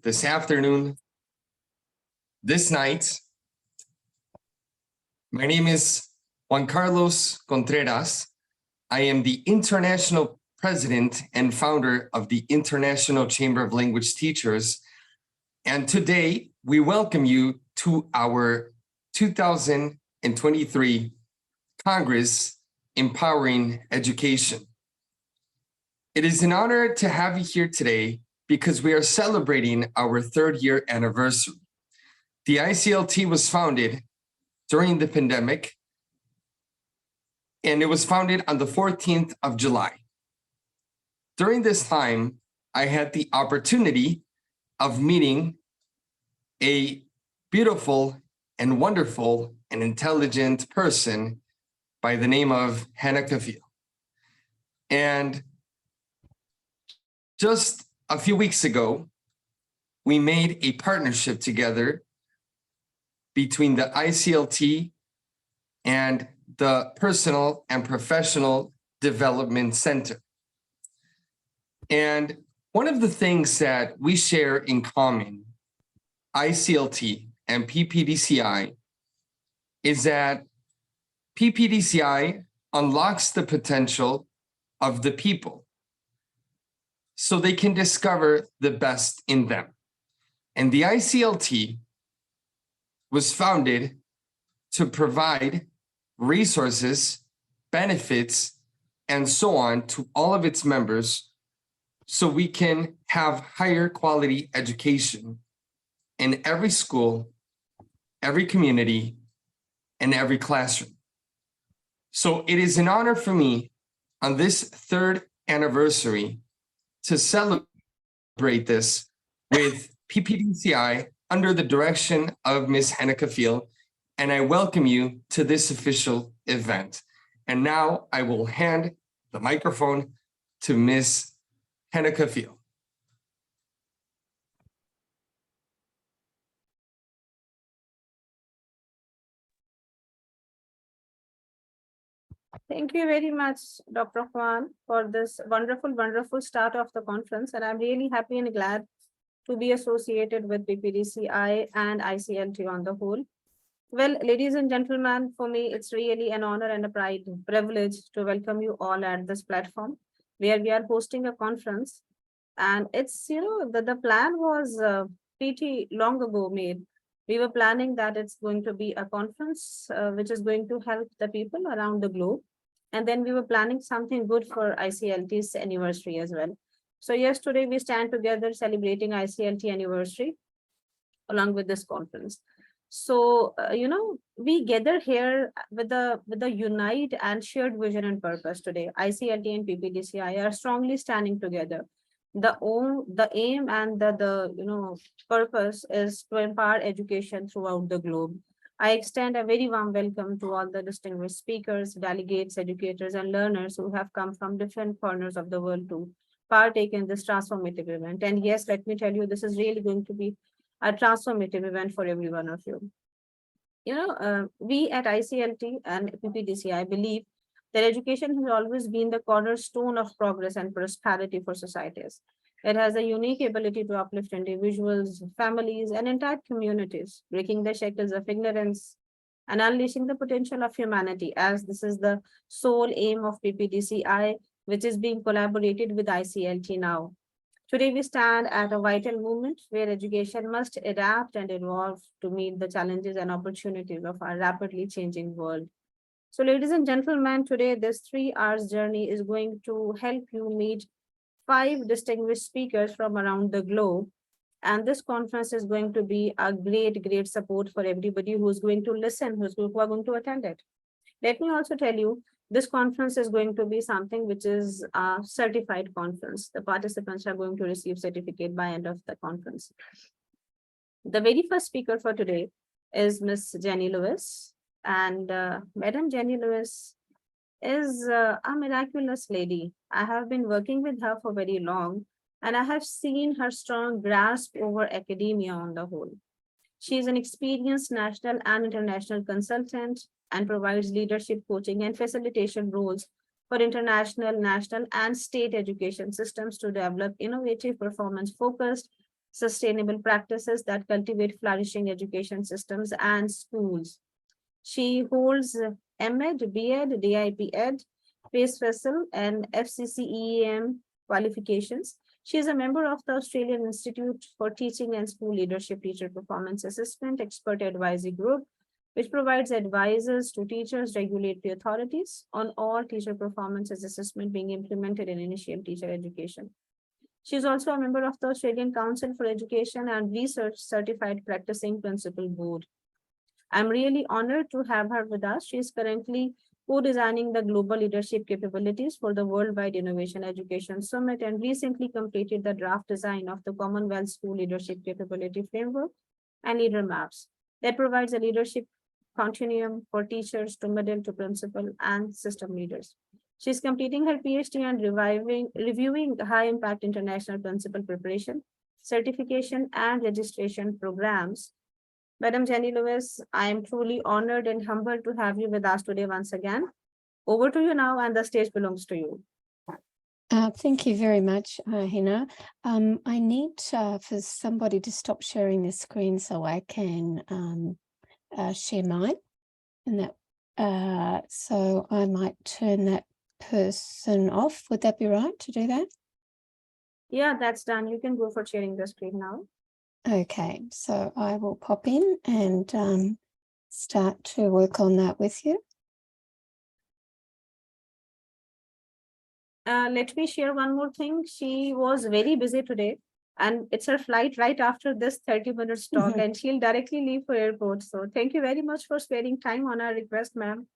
this afternoon, this night. My name is Juan Carlos Contreras. I am the international president and founder of the International Chamber of Language Teachers. And today we welcome you to our 2023 Congress Empowering Education. It is an honor to have you here today because we are celebrating our 3rd year anniversary. The ICLT was founded during the pandemic, and it was founded on the 14th of July. During this time, I had the opportunity of meeting a beautiful and wonderful and intelligent person by the name of Hannah Kafil. And just a few weeks ago, we made a partnership together between the ICLT and the Personal and Professional Development Center. And one of the things that we share in common, ICLT and PPDCI, is that PPDCI unlocks the potential of the people so they can discover the best in them. And the ICLT was founded to provide resources, benefits, and so on to all of its members so we can have higher quality education in every school, every community, and every classroom. So it is an honor for me on this 3rd anniversary to celebrate this with PPDCI under the direction of Ms. Hannah Kafil, and I welcome you to this official event. And now I will hand the microphone to Ms. Hannah Kafil. Thank you very much, Dr. Juan, for this wonderful start of the conference. And I'm really happy and glad to be associated with PPDCI and ICLT on the whole. Well, ladies and gentlemen, for me, it's really an honor and a privilege to welcome you all at this platform where we are hosting a conference. And it's, the plan was pretty long ago made. We were planning that it's going to be a conference which is going to help the people around the globe. And then we were planning something good for ICLT's anniversary as well. So yes, today we stand together celebrating ICLT anniversary along with this conference. So, we gather here with a unite and shared vision and purpose today. ICLT and PPDCI are strongly standing together. The aim and the purpose is to empower education throughout the globe. I extend a very warm welcome to all the distinguished speakers, delegates, educators, and learners who have come from different corners of the world to partake in this transformative event. And yes, let me tell you, this is really going to be a transformative event for every one of you. We at ICLT and PPDCI believe that education has always been the cornerstone of progress and prosperity for societies. It has a unique ability to uplift individuals, families, and entire communities, breaking the shackles of ignorance and unleashing the potential of humanity, as this is the sole aim of PPDCI, which is being collaborated with ICLT now. Today, we stand at a vital moment where education must adapt and evolve to meet the challenges and opportunities of our rapidly changing world. So, ladies and gentlemen, today this 3 hours journey is going to help you meet 5 distinguished speakers from around the globe. And this conference is going to be a great support for everybody who's going to listen, who are going to attend it. Let me also tell you, this conference is going to be something which is a certified conference. The participants are going to receive certificate by end of the conference. The very first speaker for today is Miss Jenny Lewis. And Madam Jenny Lewis is a miraculous lady. I have been working with her for very long, and I have seen her strong grasp over academia on the whole. She is an experienced national and international consultant and provides leadership coaching and facilitation roles for international, national, and state education systems to develop innovative, performance-focused, sustainable practices that cultivate flourishing education systems and schools. She holds MEd, BEd, DIP Ed, PACE Vessel, and FCCEM qualifications. She is a member of the Australian Institute for Teaching and School Leadership Teacher Performance Assessment Expert Advisory Group, which provides advisors to teachers, regulatory authorities on all teacher performance assessment being implemented in initial teacher education. She is also a member of the Australian Council for Education and Research Certified Practicing Principal Board. I'm really honored to have her with us. She is currently co-designing the global leadership capabilities for the Worldwide Innovation Education Summit and recently completed the draft design of the Commonwealth School Leadership Capability Framework and Leader Maps that provides a leadership continuum for teachers to middle to principal and system leaders. She's completing her PhD and reviewing high impact international principal preparation, certification, and registration programs. Madam Jenny Lewis, I am truly honored and humbled to have you with us today once again. Over to you now, and the stage belongs to you. Thank you very much, Hina. I need for somebody to stop sharing the screen so I can share mine. And that, so I might turn that person off. Would that be right to do that? Yeah, that's done. You can go for sharing the screen now. Okay, so I will pop in and start to work on that with you. Let me share one more thing. She was very busy today, and it's her flight right after this 30 minutes talk, and she'll directly leave for airport. So thank you very much for sparing time on our request, ma'am.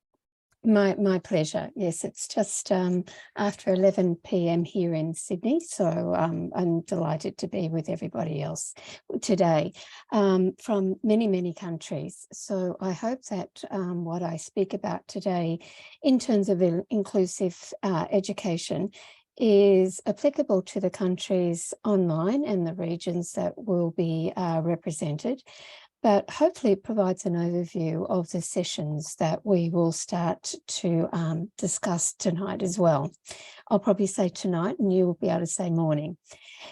My pleasure. Yes, it's just after 11 p.m. here in Sydney, so I'm delighted to be with everybody else today from many countries. So I hope that what I speak about today in terms of inclusive education is applicable to the countries online and the regions that will be represented. But hopefully it provides an overview of the sessions that we will start to discuss tonight as well. I'll probably say tonight and you will be able to say morning.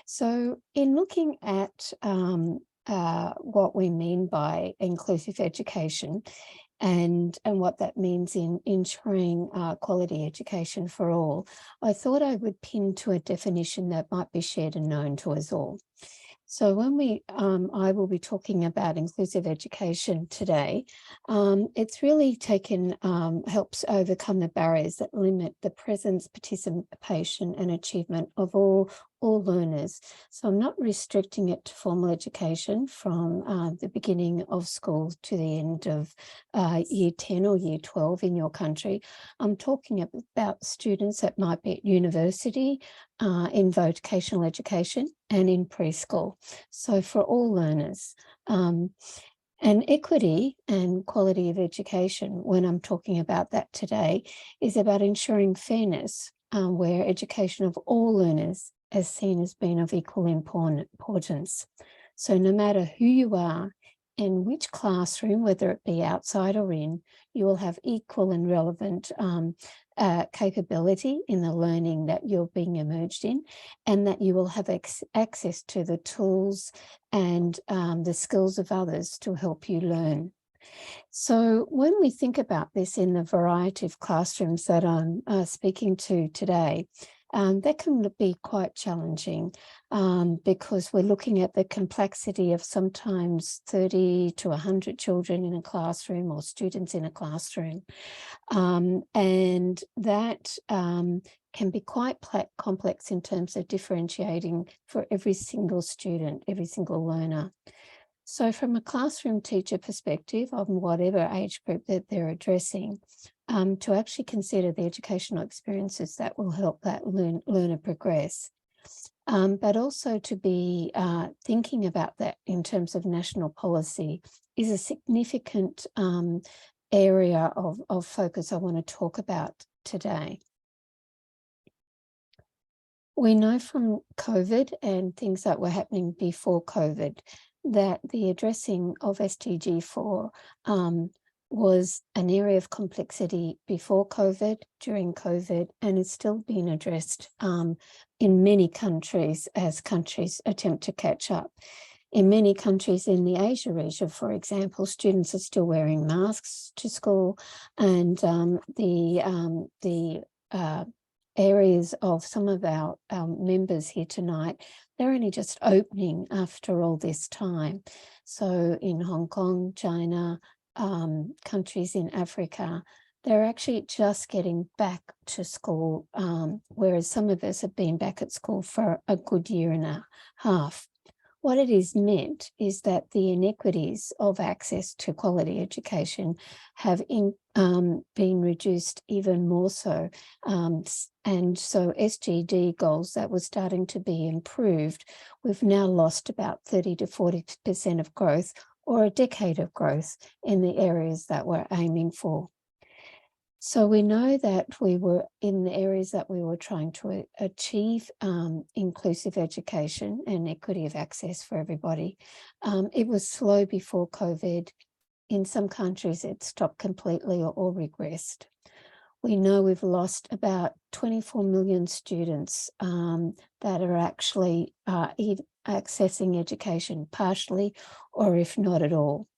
So in looking at what we mean by inclusive education and what that means in ensuring quality education for all, I thought I would pin to a definition that might be shared and known to us all. So when I will be talking about inclusive education today, it's really helps overcome the barriers that limit the presence, participation and achievement of all learners. So I'm not restricting it to formal education from the beginning of school to the end of year 10 or year 12 in your country. I'm talking about students that might be at university, in vocational education and in preschool. So for all learners. And equity and quality of education, when I'm talking about that today, is about ensuring fairness, where education of all learners is seen as being of equal importance. So no matter who you are and which classroom, whether it be outside or in, you will have equal and relevant capability in the learning that you're being immersed in, and that you will have access to the tools and the skills of others to help you learn. So when we think about this in the variety of classrooms that I'm speaking to today, that can be quite challenging because we're looking at the complexity of sometimes 30 to 100 children in a classroom or students in a classroom. And that can be quite complex in terms of differentiating for every single student, every single learner. So from a classroom teacher perspective, of whatever age group that they're addressing, to actually consider the educational experiences that will help that learner progress. But also to be thinking about that in terms of national policy is a significant area of focus I want to talk about today. We know from COVID and things that were happening before COVID that the addressing of SDG 4 was an area of complexity before COVID, during COVID, and it's still being addressed in many countries as countries attempt to catch up. In many countries in the Asia region, for example, students are still wearing masks to school, and the areas of some of our members here tonight, they're only just opening after all this time. So in Hong Kong, China, countries in Africa, they're actually just getting back to school, whereas some of us have been back at school for a good year and a half. What it is meant is that the inequities of access to quality education have been reduced even more so. And so SGD goals that were starting to be improved, we've now lost about 30 to 40% of growth, or a decade of growth in the areas that we're aiming for. So we know that we were in the areas that we were trying to achieve inclusive education and equity of access for everybody. It was slow before COVID. In some countries, it stopped completely or regressed. We know we've lost about 24 million students that are actually accessing education partially, or if not at all.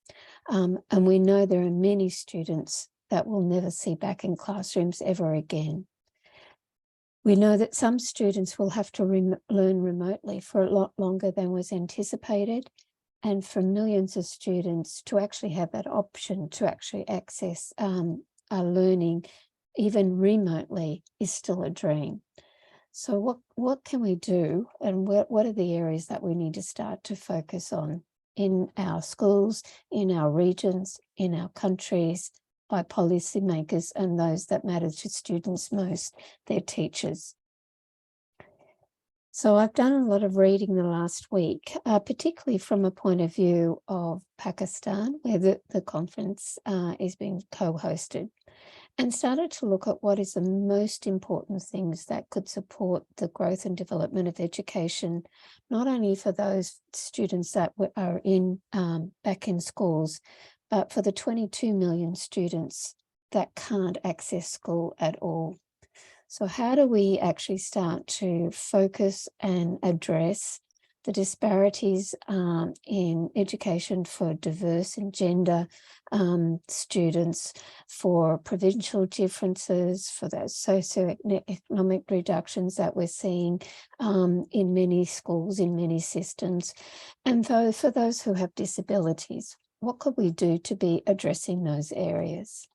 And we know there are many students that we'll never see back in classrooms ever again. We know that some students will have to learn remotely for a lot longer than was anticipated, and for millions of students to actually have that option to actually access learning even remotely is still a dream. So what can we do, and what are the areas that we need to start to focus on in our schools, in our regions, in our countries, by policymakers and those that matter to students most, their teachers? So I've done a lot of reading the last week, particularly from a point of view of Pakistan, where the conference is being co-hosted, and started to look at what is the most important things that could support the growth and development of education, not only for those students that are back in schools, but for the 22 million students that can't access school at all. So how do we actually start to focus and address the disparities in education for diverse and gender students, for provincial differences, for those socioeconomic reductions that we're seeing in many schools, in many systems, and for those who have disabilities? What could we do to be addressing those areas?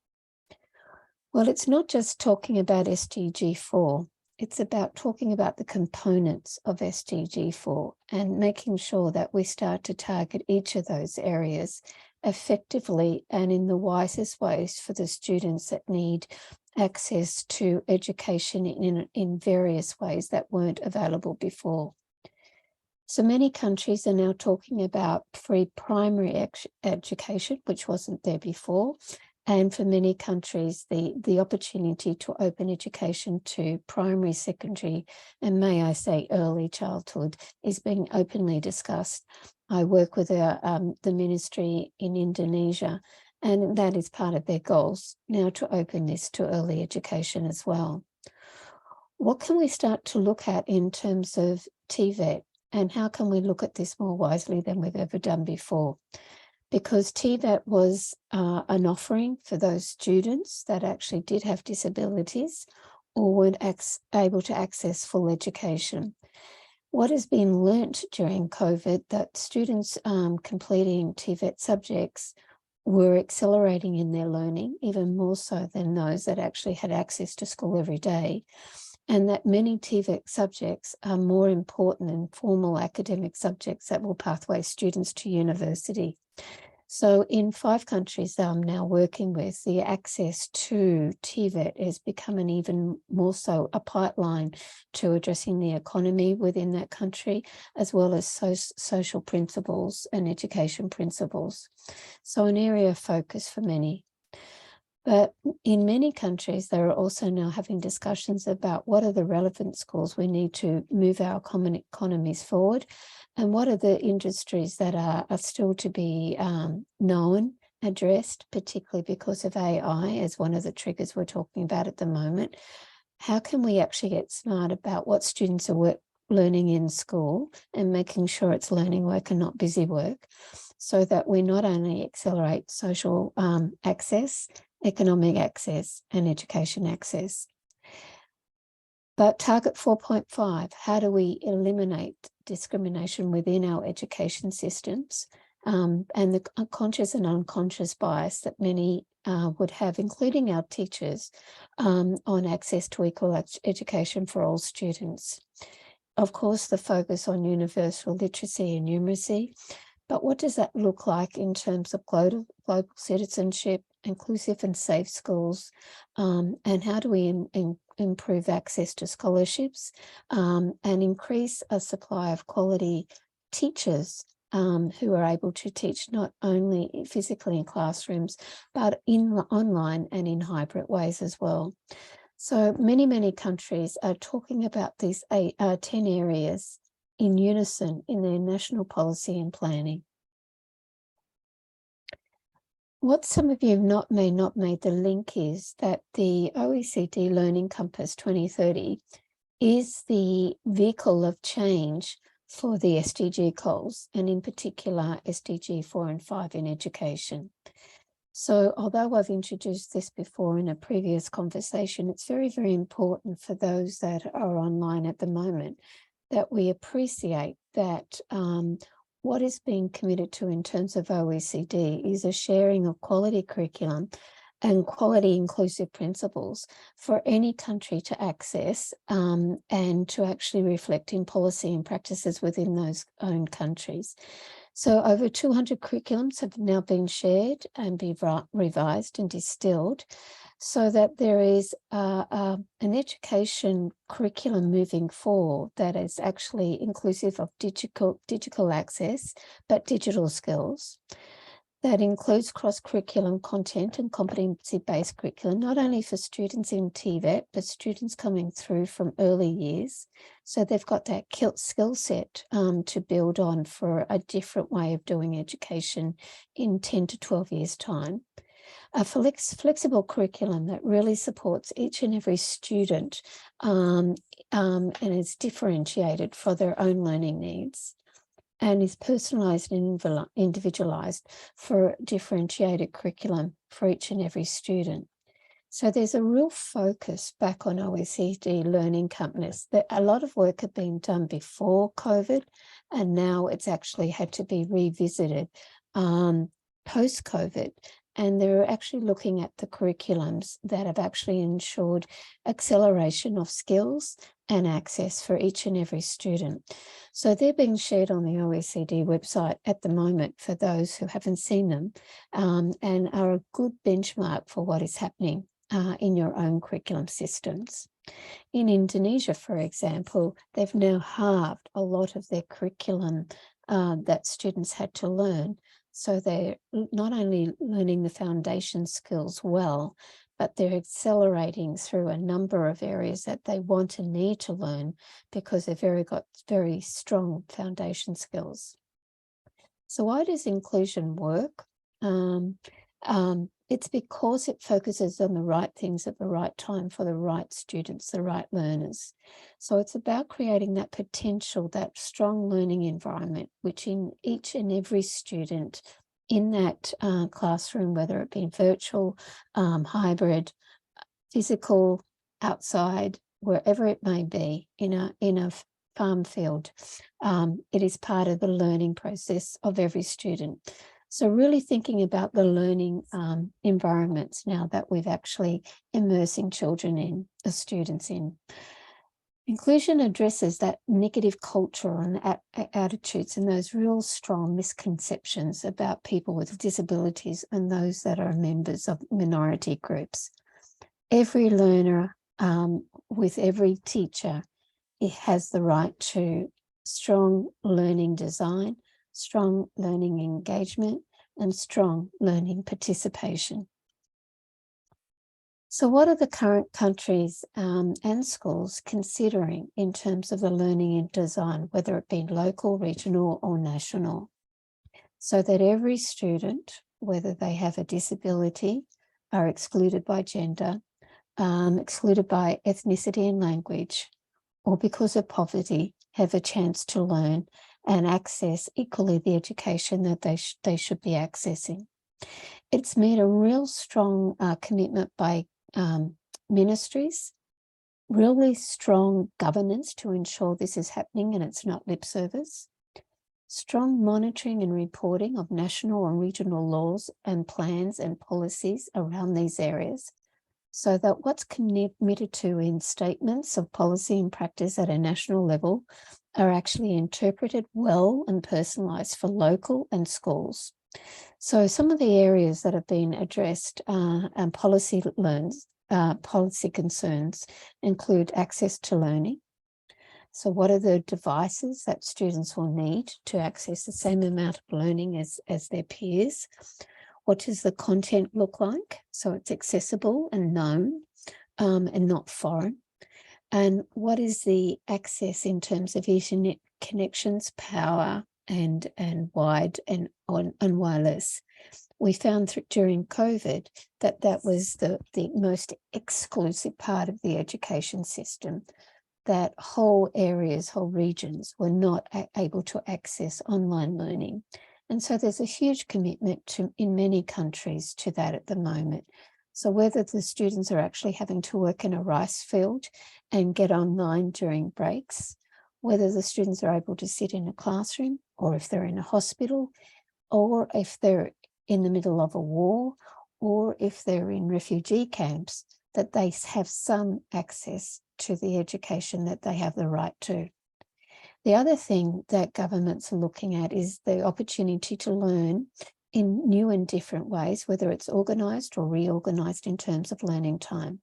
Well, it's not just talking about SDG 4. It's about talking about the components of SDG 4 and making sure that we start to target each of those areas effectively and in the wisest ways for the students that need access to education in various ways that weren't available before. So many countries are now talking about free primary education, which wasn't there before. And for many countries, the opportunity to open education to primary, secondary, and may I say early childhood is being openly discussed. I work with the ministry in Indonesia, and that is part of their goals now, to open this to early education as well. What can we start to look at in terms of TVET? And how can we look at this more wisely than we've ever done before? Because TVET was an offering for those students that actually did have disabilities or weren't able to access full education. What has been learnt during COVID, that students completing TVET subjects were accelerating in their learning, even more so than those that actually had access to school every day. And that many TVET subjects are more important than formal academic subjects that will pathway students to university. So in 5 countries that I'm now working with, the access to TVET has become an even more so a pipeline to addressing the economy within that country, as well as social principles and education principles. So an area of focus for many. But in many countries, they are also now having discussions about what are the relevant schools we need to move our common economies forward, and what are the industries that are still to be known, addressed, particularly because of AI as one of the triggers we're talking about at the moment. how can we actually get smart about what students are learning in school and making sure it's learning work and not busy work, so that we not only accelerate social access, economic access, and education access. But target 4.5, how do we eliminate discrimination within our education systems and the conscious and unconscious bias that many would have, including our teachers, on access to equal education for all students. Of course, the focus on universal literacy and numeracy, but what does that look like in terms of global citizenship, inclusive and safe schools, and how do we improve access to scholarships and increase a supply of quality teachers who are able to teach not only physically in classrooms, but online and in hybrid ways as well. So many countries are talking about these 10 areas in unison in their national policy and planning. What some of you may not made the link is that the OECD Learning Compass 2030 is the vehicle of change for the SDG goals, and in particular SDG 4 and 5 in education. So although I've introduced this before in a previous conversation, it's very important for those that are online at the moment that we appreciate that what is being committed to in terms of OECD is a sharing of quality curriculum and quality inclusive principles for any country to access and to actually reflect in policy and practices within those own countries. So over 200 curriculums have now been shared and be revised and distilled so that there is an education curriculum moving forward that is actually inclusive of digital access, but digital skills. That includes cross-curriculum content and competency-based curriculum, not only for students in TVET, but students coming through from early years. So they've got that skill set to build on for a different way of doing education in 10 to 12 years' time. A flexible curriculum that really supports each and every student and is differentiated for their own learning needs, and is personalised and individualised for differentiated curriculum for each and every student. So there's a real focus back on OECD Learning Compass. That a lot of work had been done before COVID, and now it's actually had to be revisited post-COVID. And they're actually looking at the curriculums that have actually ensured acceleration of skills and access for each and every student. So they're being shared on the OECD website at the moment for those who haven't seen them and are a good benchmark for what is happening in your own curriculum systems. In Indonesia, for example, they've now halved a lot of their curriculum that students had to learn. So they're not only learning the foundation skills well, but they're accelerating through a number of areas that they want and need to learn because they've got very strong foundation skills. So why does inclusion work? It's because it focuses on the right things at the right time for the right students, the right learners. So it's about creating that potential, that strong learning environment, which in each and every student in that classroom, whether it be virtual, hybrid, physical, outside, wherever it may be, in a farm field, it is part of the learning process of every student. So really thinking about the learning environments now that we've actually immersing children in, the students in. Inclusion addresses that negative culture and attitudes and those real strong misconceptions about people with disabilities and those that are members of minority groups. Every learner with every teacher, it has the right to strong learning design, strong learning engagement, and strong learning participation. So what are the current countries and schools considering in terms of the learning and design, whether it be local, regional, or national, so that every student, whether they have a disability, are excluded by gender, excluded by ethnicity and language, or because of poverty, have a chance to learn and access equally the education that they should be accessing. It's made a real strong commitment by ministries, really strong governance to ensure this is happening and it's not lip service, strong monitoring and reporting of national and regional laws and plans and policies around these areas, so that what's committed to in statements of policy and practice at a national level are actually interpreted well and personalised for local and schools. So some of the areas that have been addressed and policy concerns include access to learning. So what are the devices that students will need to access the same amount of learning as their peers? What does the content look like? So it's accessible and known and not foreign. And what is the access in terms of internet connections, power, and wide and wireless? We found during COVID that was the most exclusive part of the education system, that whole areas, whole regions were not able to access online learning. And so there's a huge commitment in many countries to that at the moment. So whether the students are actually having to work in a rice field and get online during breaks, whether the students are able to sit in a classroom, or if they're in a hospital, or if they're in the middle of a war, or if they're in refugee camps, that they have some access to the education that they have the right to. The other thing that governments are looking at is the opportunity to learn in new and different ways, whether it's organised or reorganised in terms of learning time.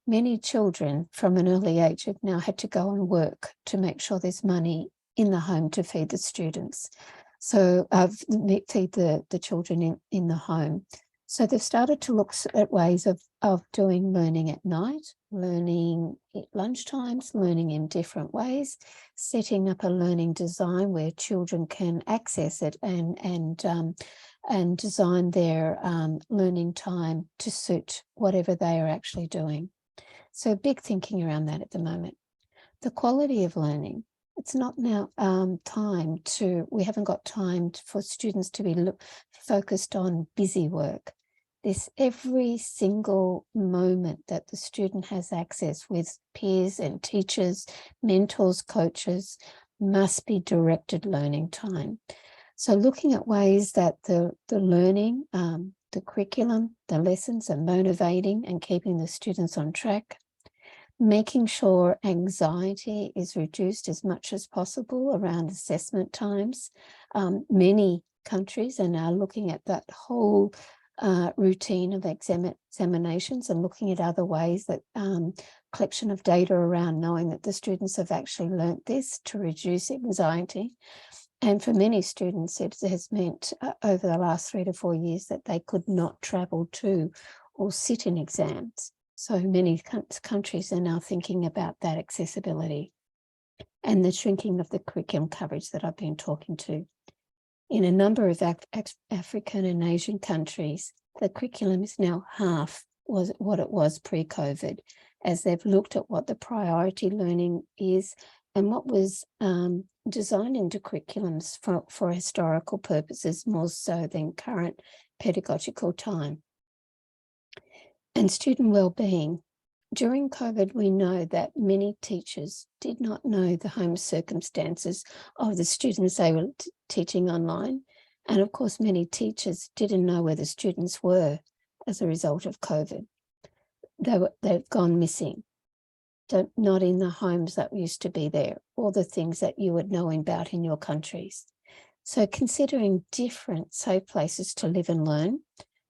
Many children from an early age have now had to go and work to make sure there's money in the home to feed the students. So feed the children in the home. So they've started to look at ways of doing learning at night, learning at lunchtimes, learning in different ways, setting up a learning design where children can access it and design their learning time to suit whatever they are actually doing. So big thinking around that at the moment. The quality of learning. It's not now we haven't got time for students to be focused on busy work. Every single moment that the student has access with peers and teachers, mentors, coaches, must be directed learning time. So looking at ways that the learning, the curriculum, the lessons are motivating and keeping the students on track. Making sure anxiety is reduced as much as possible around assessment times. Many countries are now looking at that whole routine of examinations and looking at other ways that collection of data around knowing that the students have actually learnt this to reduce anxiety. And for many students, it has meant over the last 3 to 4 years that they could not travel to or sit in exams. So many countries are now thinking about that accessibility and the shrinking of the curriculum coverage that I've been talking to. In a number of African and Asian countries, the curriculum is now half what it was pre-COVID, as they've looked at what the priority learning is and what was designed into curriculums for historical purposes more so than current pedagogical time. And student wellbeing. During COVID, we know that many teachers did not know the home circumstances of the students they were teaching online. And of course, many teachers didn't know where the students were as a result of COVID. They've gone missing, not in the homes that used to be there, or the things that you would know about in your countries. So considering different safe places to live and learn,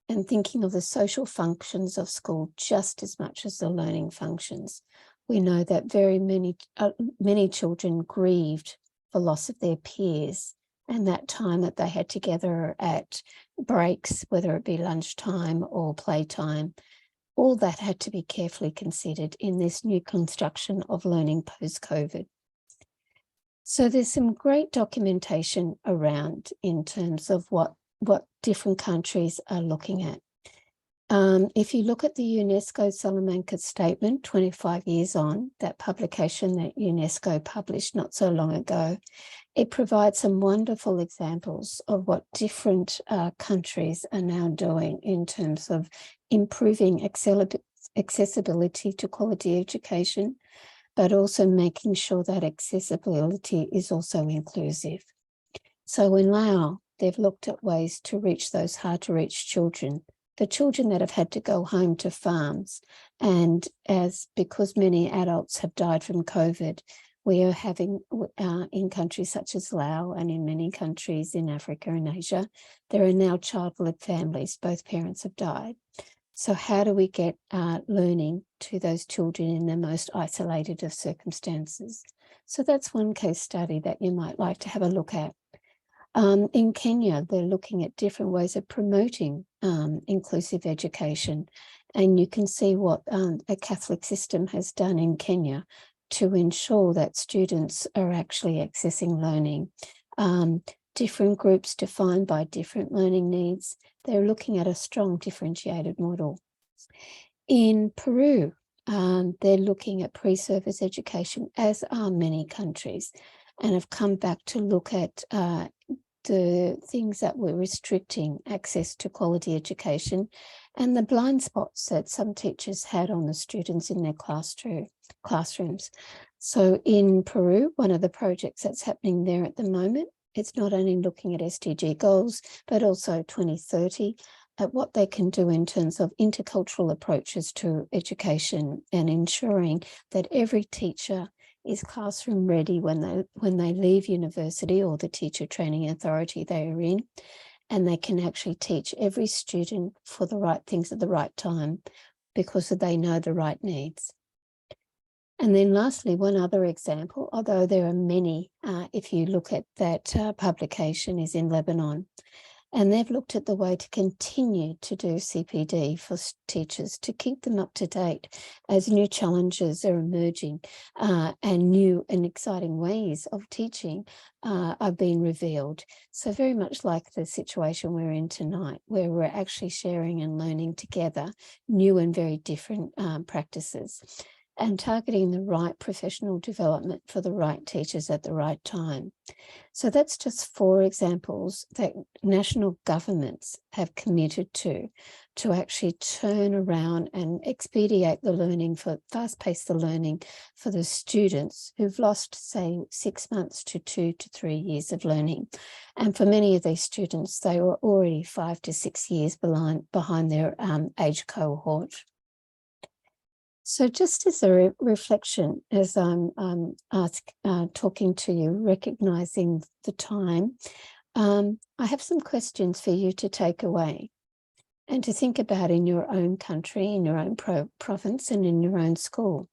and thinking of the social functions of school just as much as the learning functions. We know that very many children grieved the loss of their peers and that time that they had together at breaks, whether it be lunchtime or playtime. All that had to be carefully considered in this new construction of learning post-COVID. So there's some great documentation around in terms of what different countries are looking at. If you look at the UNESCO Salamanca Statement 25 years on, that publication that UNESCO published not so long ago, it provides some wonderful examples of what different countries are now doing in terms of improving accessibility to quality education, but also making sure that accessibility is also inclusive. So in Laos, they've looked at ways to reach those hard to reach children, the children that have had to go home to farms. And because many adults have died from COVID, we are having in countries such as Laos and in many countries in Africa and Asia, there are now childless families, both parents have died. So how do we get learning to those children in the most isolated of circumstances? So that's one case study that you might like to have a look at. In Kenya, they're looking at different ways of promoting inclusive education. And you can see what a Catholic system has done in Kenya to ensure that students are actually accessing learning. Different groups defined by different learning needs. They're looking at a strong differentiated model. In Peru, they're looking at pre-service education, as are many countries, and have come back to look at the things that were restricting access to quality education and the blind spots that some teachers had on the students in their classrooms. So in Peru, one of the projects that's happening there at the moment, it's not only looking at SDG goals, but also 2030, at what they can do in terms of intercultural approaches to education and ensuring that every teacher is classroom ready when they leave university or the teacher training authority they are in, and they can actually teach every student for the right things at the right time because they know the right needs. And then lastly, one other example, although there are many, if you look at that publication, is in Lebanon. And they've looked at the way to continue to do CPD for teachers, to keep them up to date as new challenges are emerging and new and exciting ways of teaching are being revealed. So very much like the situation we're in tonight, where we're actually sharing and learning together new and very different practices, and targeting the right professional development for the right teachers at the right time. So that's just 4 examples that national governments have committed to actually turn around and expedite the learning, fast-pace the learning for the students who've lost, say, 6 months to 2 to 3 years of learning. And for many of these students, they were already 5 to 6 years behind their age cohort. So just as a reflection, as I'm talking to you, recognizing the time, I have some questions for you to take away and to think about in your own country, in your own province, and in your own school.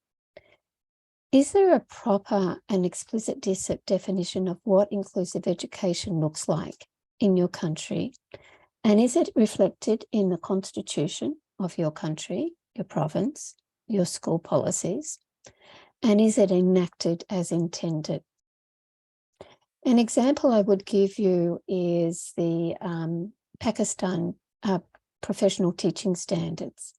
Is there a proper and explicit definition of what inclusive education looks like in your country? And is it reflected in the constitution of your country, your province, your school policies? And is it enacted as intended? An example I would give you is the Pakistan professional teaching standards.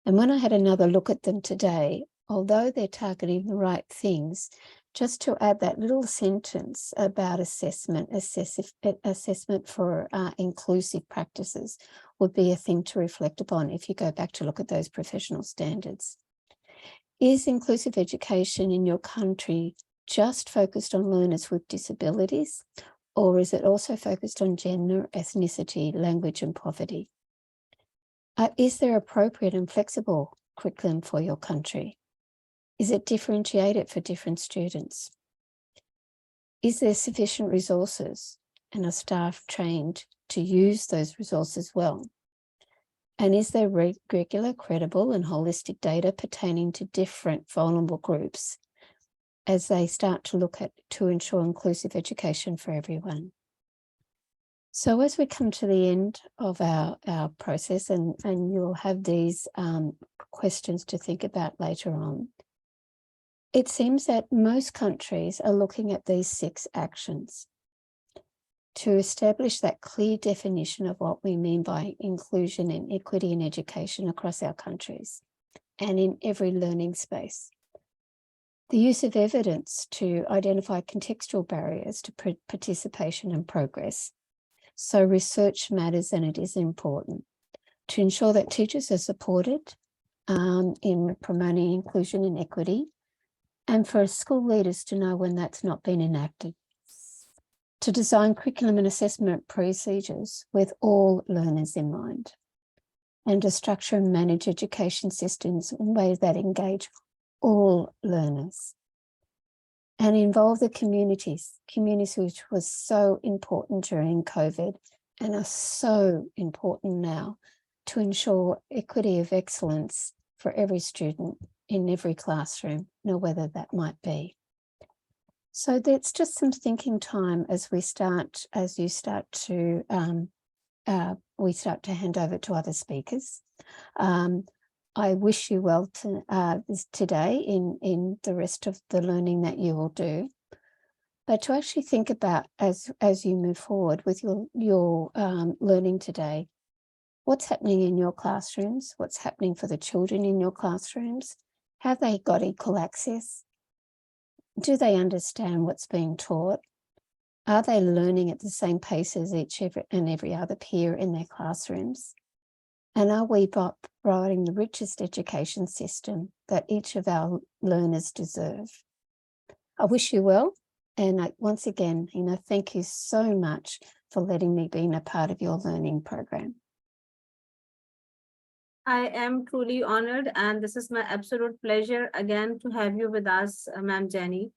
And when I had another look at them today, although they're targeting the right things, just to add that little sentence about assessment for inclusive practices would be a thing to reflect upon if you go back to look at those professional standards. Is inclusive education in your country just focused on learners with disabilities, or is it also focused on gender, ethnicity, language, and poverty? Is there appropriate and flexible curriculum for your country? Is it differentiated for different students? Is there sufficient resources and are staff trained to use those resources well? And is there regular, credible, and holistic data pertaining to different vulnerable groups as they start to look at to ensure inclusive education for everyone? So as we come to the end of our process, and you'll have these questions to think about later on, it seems that most countries are looking at these 6 actions. to establish that clear definition of what we mean by inclusion and equity in education across our countries and in every learning space. The use of evidence to identify contextual barriers to participation and progress. So research matters and it is important to ensure that teachers are supported in promoting inclusion and equity, and for school leaders to know when that's not been enacted. To design curriculum and assessment procedures with all learners in mind, and to structure and manage education systems in ways that engage all learners and involve the communities which was so important during COVID and are so important now to ensure equity of excellence for every student in every classroom, know whether that might be. So that's just some thinking time as we start to hand over to other speakers. I wish you well today in the rest of the learning that you will do. But to actually think about as you move forward with your learning today, what's happening in your classrooms, what's happening for the children in your classrooms, have they got equal access? Do they understand what's being taught? Are they learning at the same pace as every other peer in their classrooms? And are we providing the richest education system that each of our learners deserve? I wish you well. And once again, thank you so much for letting me be a part of your learning program. I am truly honored, and this is my absolute pleasure again to have you with us, Ma'am Jenny.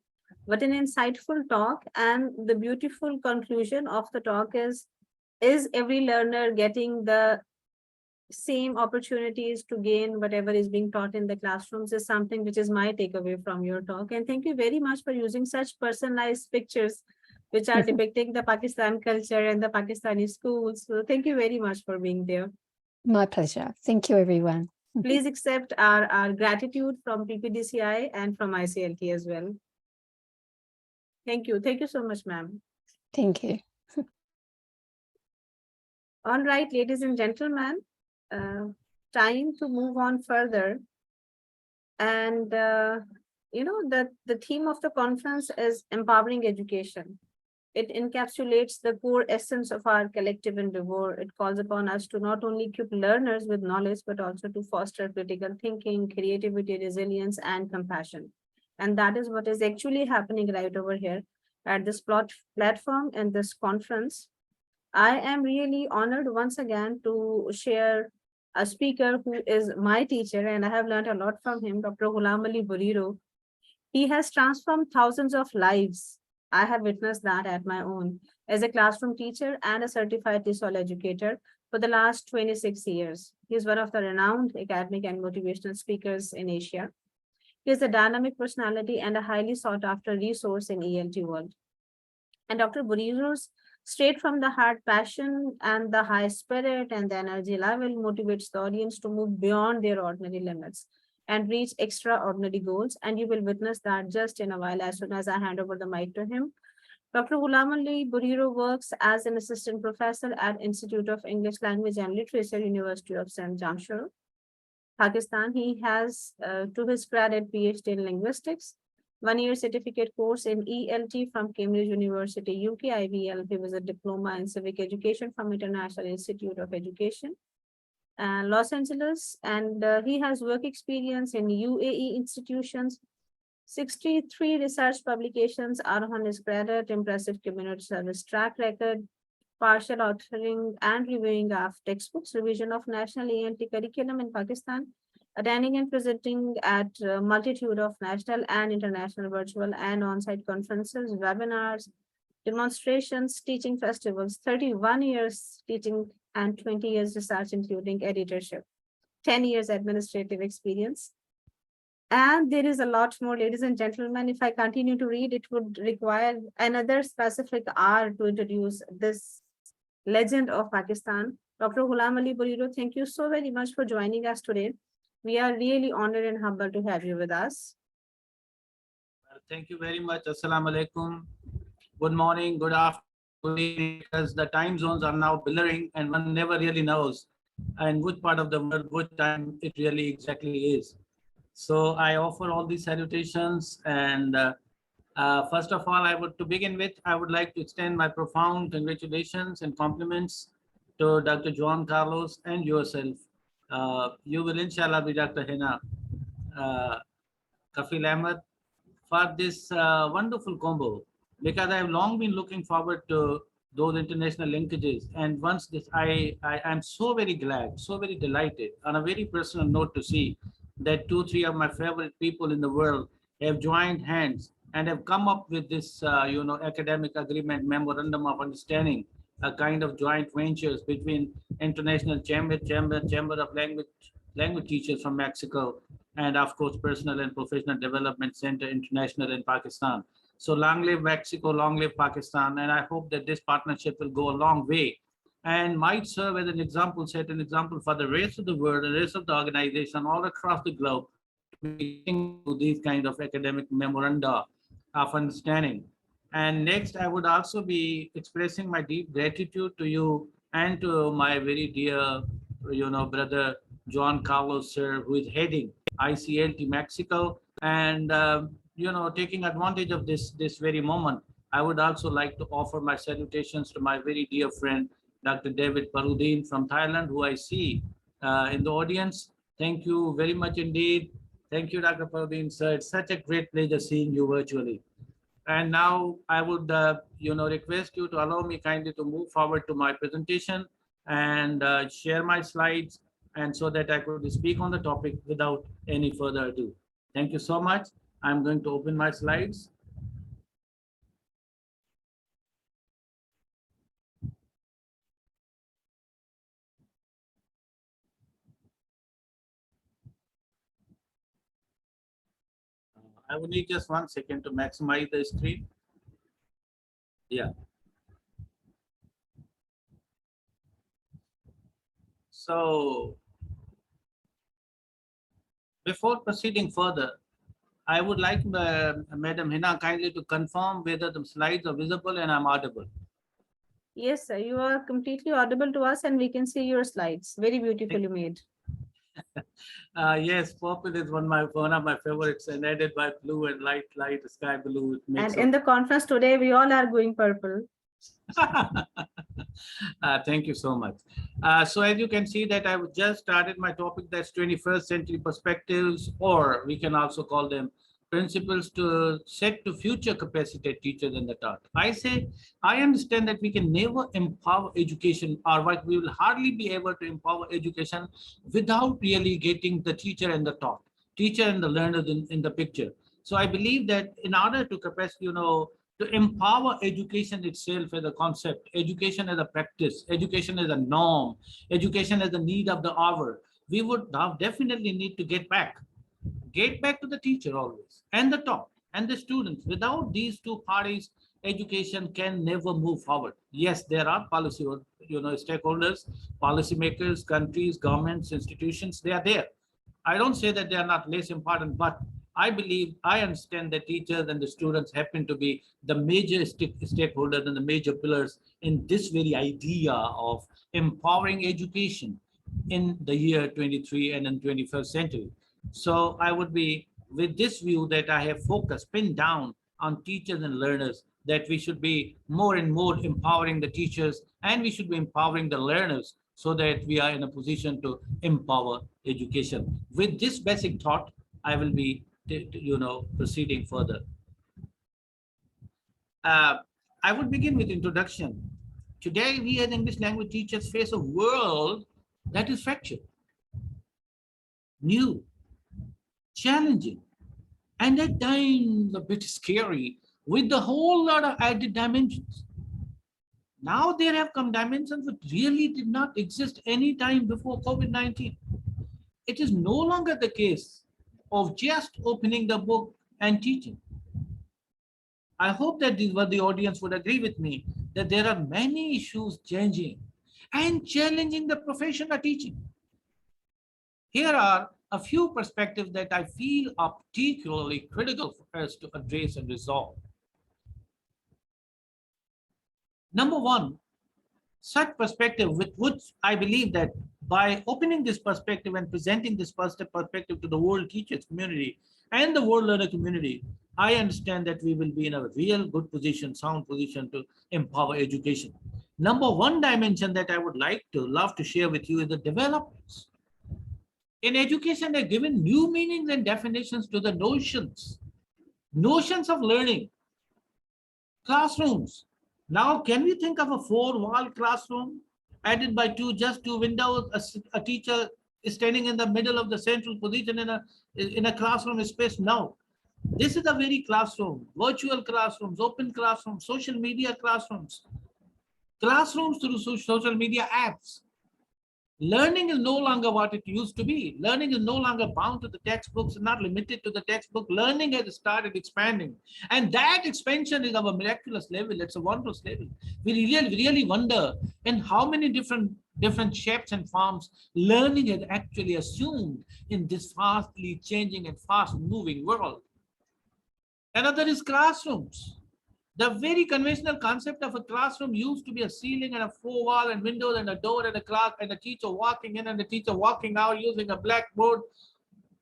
What an insightful talk, and the beautiful conclusion of the talk is every learner getting the same opportunities to gain whatever is being taught in the classrooms is something which is my takeaway from your talk. And thank you very much for using such personalized pictures which are depicting the Pakistan culture and the Pakistani schools. So thank you very much for being there. My pleasure. Thank you, everyone. Please accept our gratitude from PPDCI and from ICLT as well. Thank you. Thank you so much, ma'am. Thank you. All right, ladies and gentlemen, time to move on further. And, the theme of the conference is empowering education. It encapsulates the core essence of our collective endeavor. It calls upon us to not only equip learners with knowledge, but also to foster critical thinking, creativity, resilience, and compassion. And that is what is actually happening right over here at this platform and this conference. I am really honored once again to share a speaker who is my teacher, and I have learned a lot from him, Dr. Ghulam Ali Buriro. He has transformed thousands of lives. I have witnessed that at my own as a classroom teacher and a certified TESOL educator for the last 26 years. He is one of the renowned academic and motivational speakers in Asia. He is a dynamic personality and a highly sought after resource in ELT world. And Dr. Buriro's straight from the heart passion and the high spirit and the energy level motivates the audience to move beyond their ordinary limits and reach extraordinary goals. And you will witness that just in a while as soon as I hand over the mic to him. Dr. Ghulam Ali Buriro works as an assistant professor at Institute of English Language and Literature, University of St. Jamshedpur, Pakistan. He has, to his credit, PhD in linguistics, 1-year certificate course in ELT from Cambridge University, UK, IVL. He was a diploma in civic education from International Institute of Education, Los Angeles, and he has work experience in UAE institutions. 63 research publications are on his credit, impressive community service track record, partial authoring and reviewing of textbooks, revision of national ELT curriculum in Pakistan, attending and presenting at a multitude of national and international virtual and on-site conferences, webinars, demonstrations, teaching festivals, 31 years teaching and 20 years research, including editorship, 10 years administrative experience. And there is a lot more, ladies and gentlemen. If I continue to read, it would require another specific hour to introduce this legend of Pakistan. Dr. Ghulam Ali Buriro, thank you so very much for joining us today. We are really honored and humbled to have you with us. Thank you very much. Assalamu alaikum. Good morning, good afternoon. because the time zones are now blurring and one never really knows in which part of the world, which time it really exactly is. So I offer all these salutations, and first of all, to begin with, I would like to extend my profound congratulations and compliments to Dr. Juan Carlos and yourself. You will inshallah be Dr. Hina Kafil Ahmed for this wonderful combo, because I have long been looking forward to those international linkages. And once this, I am so very glad, so very delighted on a very personal note to see that 2-3 of my favorite people in the world have joined hands and have come up with this, academic agreement, memorandum of understanding, a kind of joint ventures between International Chamber of Language Teachers from Mexico, and of course, Personal and Professional Development Center International in Pakistan. So long live Mexico, long live Pakistan. And I hope that this partnership will go a long way and might serve as an example, set an example for the rest of the world, the rest of the organization all across the globe to these kind of academic memoranda of understanding. And next, I would also be expressing my deep gratitude to you and to my very dear, brother Juan Carlos, sir, who is heading ICLT Mexico. And, taking advantage of this very moment, I would also like to offer my salutations to my very dear friend, Dr. David Parudin from Thailand, who I see in the audience. Thank you very much indeed. Thank you, Dr. Parudin, sir. It's such a great pleasure seeing you virtually. And now I would, request you to allow me kindly to move forward to my presentation and share my slides, and so that I could speak on the topic without any further ado. Thank you so much. I'm going to open my slides. I will need just 1 second to maximize the screen. Yeah. So before proceeding further, I would like Madam Hina kindly to confirm whether the slides are visible and I'm audible. Yes, sir, you are completely audible to us and we can see your slides. Very beautifully made. Yes, purple is one of my favorites, and added by blue and light sky blue. It makes And in the conference today, we all are going purple. Thank you so much. So as you can see that I just started my topic, that's 21st century perspectives, or we can also call them principles to set to future capacitate teachers in the taught. I understand that we can never empower education, or what we will hardly be able to empower education without really getting the teacher and the taught, teacher and the learners in the picture. So I believe that in order to capacity, to empower education itself as a concept, education as a practice, education as a norm, education as a need of the hour, we would now definitely need to get back to the teacher always, and the taught, and the students. Without these two parties, education can never move forward. Yes, there are policy, stakeholders, policymakers, countries, governments, institutions, they are there. I don't say that they are not less important, but I understand that teachers and the students happen to be the major stakeholders and the major pillars in this very idea of empowering education in the year 23 and in 21st century. So I would be with this view that I have focused, pinned down on teachers and learners, that we should be more and more empowering the teachers, and we should be empowering the learners, so that we are in a position to empower education. With this basic thought, I will be, proceeding further. I would begin with introduction. Today, we as English language teachers face a world that is fractured, new, challenging, and at times a bit scary, with a whole lot of added dimensions. Now there have come dimensions that really did not exist any time before COVID-19. It is no longer the case of just opening the book and teaching. I hope that the audience would agree with me that there are many issues changing and challenging the profession of teaching. Here are a few perspectives that I feel are particularly critical for us to address and resolve. Number one, such perspective with which I believe that by opening this perspective and presenting this perspective to the world teachers community and the world learner community, I understand that we will be in a real good position, sound position to empower education. Number one dimension that I would love to share with you is the developments. In education, they're given new meanings and definitions to the notions of learning. Classrooms. Now, can we think of a 4-wall classroom added by just two windows? A teacher is standing in the middle of the central position in a classroom space? No. This is a very classroom, virtual classrooms, open classrooms, social media classrooms, classrooms through social media apps. Learning is no longer what it used to be. Learning is no longer bound to the textbooks and not limited to the textbook. Learning has started expanding. And that expansion is of a miraculous level. It's a wondrous level. We really wonder in how many different shapes and forms learning has actually assumed in this fastly changing and fast moving world. Another is classrooms. The very conventional concept of a classroom used to be a ceiling and a 4-wall and windows and a door and a class and a teacher walking in and a teacher walking out using a blackboard.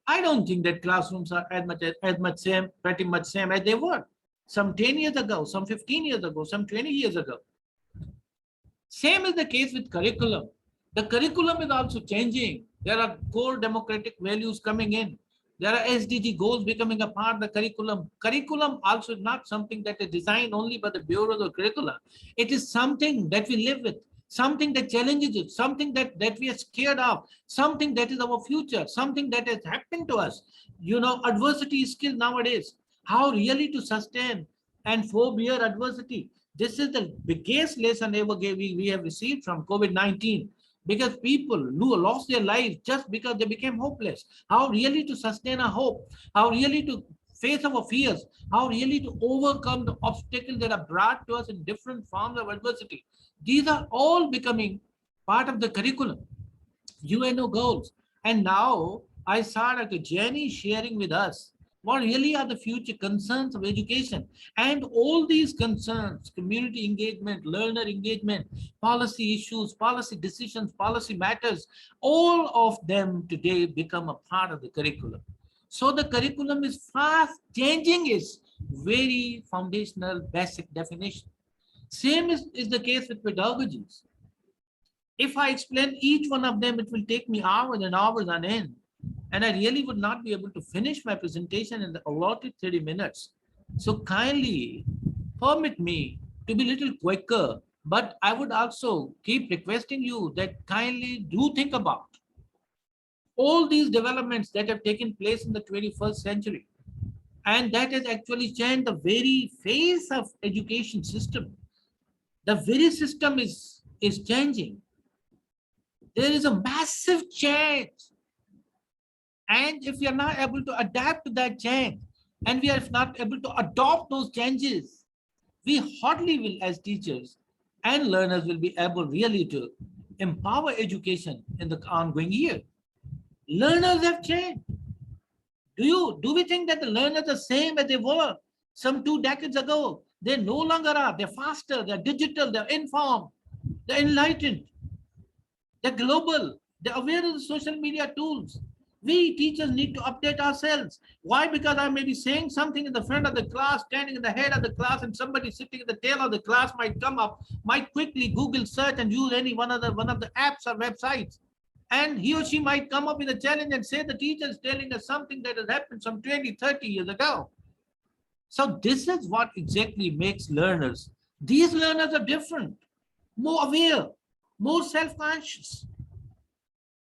I don't think that classrooms are pretty much same as they were some 10 years ago, some 15 years ago, some 20 years ago. Same is the case with curriculum. The curriculum is also changing. There are core democratic values coming in. There are SDG goals becoming a part of the curriculum. Curriculum also is not something that is designed only by the bureaus of curricula. It is something that we live with, something that challenges it, something that we are scared of, something that is our future, something that has happened to us. You know, adversity is skill nowadays. How really to sustain and forbear adversity. This is the biggest lesson ever we have received from COVID-19. Because people who lost their lives just because they became hopeless. How really to sustain a hope, how really to face our fears, how really to overcome the obstacles that are brought to us in different forms of adversity. These are all becoming part of the curriculum, UNO goals. And now I saw Dr. Jenny sharing with us what really are the future concerns of education. And all these concerns, community engagement, learner engagement, policy issues, policy decisions, policy matters, all of them today become a part of the curriculum. So the curriculum is fast changing its very foundational basic definition. Same is the case with pedagogies. If I explain each one of them, it will take me hours and hours on end. And I really would not be able to finish my presentation in the allotted 30 minutes. So kindly permit me to be a little quicker, but I would also keep requesting you that kindly do think about all these developments that have taken place in the 21st century. And that has actually changed the very face of education system. The very system is changing. There is a massive change. And if we are not able to adapt to that change, and we are not able to adopt those changes, we hardly will, as teachers and learners, will be able really to empower education in the ongoing year. Learners have changed. Do we think that the learners are the same as they were some 2 decades ago? They no longer are. They're faster, they're digital, they're informed, they're enlightened, they're global, they're aware of the social media tools. We teachers need to update ourselves. Why? Because I may be saying something in the front of the class, standing in the head of the class, and somebody sitting at the tail of the class might come up, might quickly Google search and use any one of the apps or websites. And he or she might come up with a challenge and say the teacher is telling us something that has happened some 20, 30 years ago. So this is what exactly makes learners. These learners are different, more aware, more self-conscious,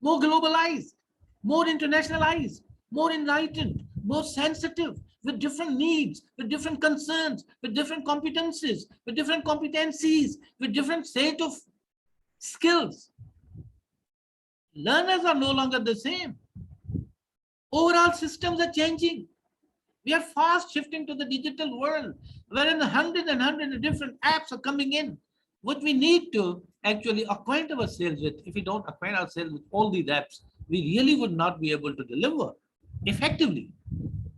more globalized, more internationalized, more enlightened, more sensitive, with different needs, with different concerns, with different competencies, with different set of skills. Learners are no longer the same. Overall systems are changing. We are fast shifting to the digital world, wherein hundreds and hundreds of different apps are coming in. What we need to actually acquaint ourselves with, if we don't acquaint ourselves with all these apps, we really would not be able to deliver effectively.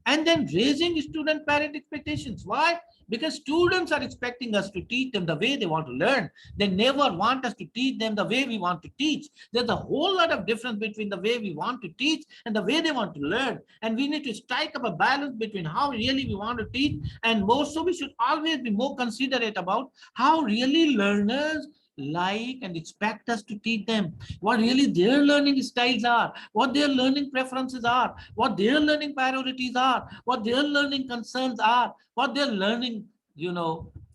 And then raising student parent expectations. Why? Because students are expecting us to teach them the way they want to learn. They never want us to teach them the way we want to teach. There's a whole lot of difference between the way we want to teach and the way they want to learn. And we need to strike up a balance between how really we want to teach. And more so, we should always be more considerate about how really learners like and expect us to teach them, what really their learning styles are, what their learning preferences are, what their learning priorities are, what their learning concerns are, what their learning,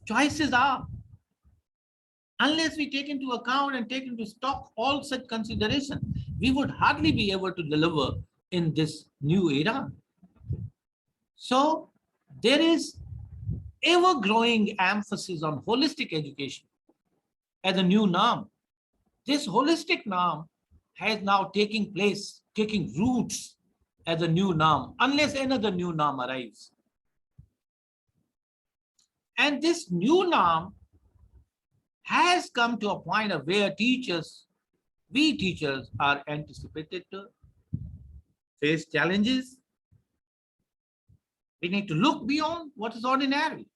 choices are. Unless we take into account and take into stock all such consideration, we would hardly be able to deliver in this new era. So there is ever-growing emphasis on holistic education as a new norm. This holistic norm has now taking roots as a new norm, unless another new norm arrives. And this new norm has come to a point of where we teachers are anticipated to face challenges. We need to look beyond what is ordinary.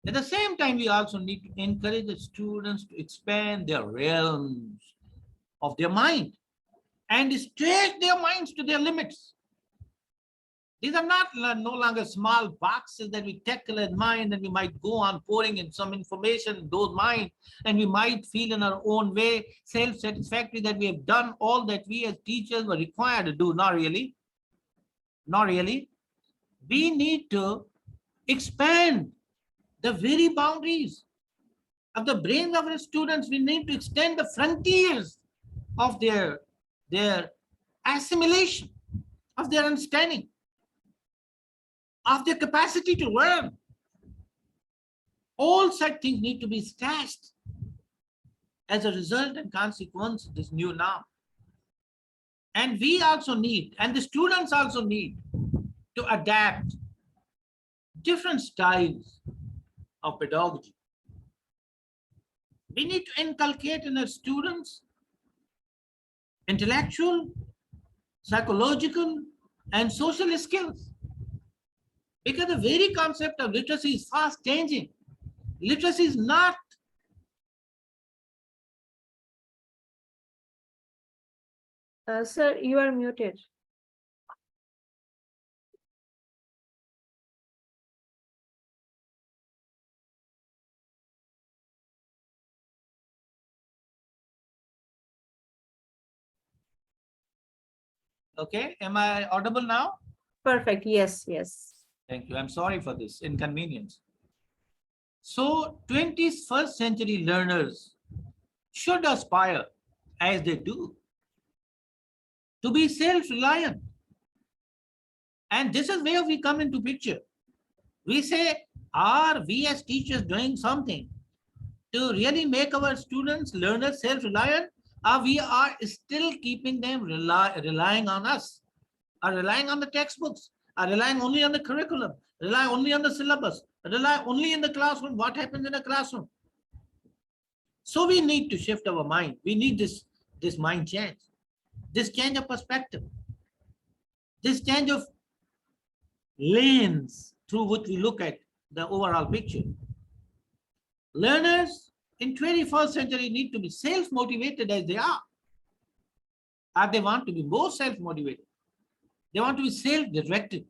At the same time, we also need to encourage the students to expand their realms of their mind and stretch their minds to their limits. These are no longer small boxes that we tackle in mind, and we might go on pouring in some information in those minds, and we might feel in our own way self-satisfactory that we have done all that we as teachers were required to do. Not really. Not really. We need to expand the very boundaries of the brains of our students. We need to extend the frontiers of their assimilation, of their understanding, of their capacity to learn. All such things need to be stressed as a result and consequence of this new norm. And we also need, and the students also need, to adapt different styles of pedagogy. We need to inculcate in our students intellectual, psychological, and social skills. Because the very concept of literacy is fast changing. Literacy is not Sir, you are muted. okay. Am I audible now? Perfect. Yes, yes. Thank you. I'm sorry for this inconvenience. So 21st century learners should aspire, as they do, to be self-reliant. And this is where we come into picture. We say, are we as teachers doing something to really make our students, learners self-reliant? Or we are still keeping them relying on us, are relying on the textbooks, are relying only on the curriculum, rely only on the syllabus, rely only in the classroom, what happens in the classroom. So we need to shift our mind. We need this mind change, this change of perspective, this change of lens through which we look at the overall picture. Learners in 21st century need to be self-motivated as they are. Or they want to be more self-motivated. They want to be self-directed,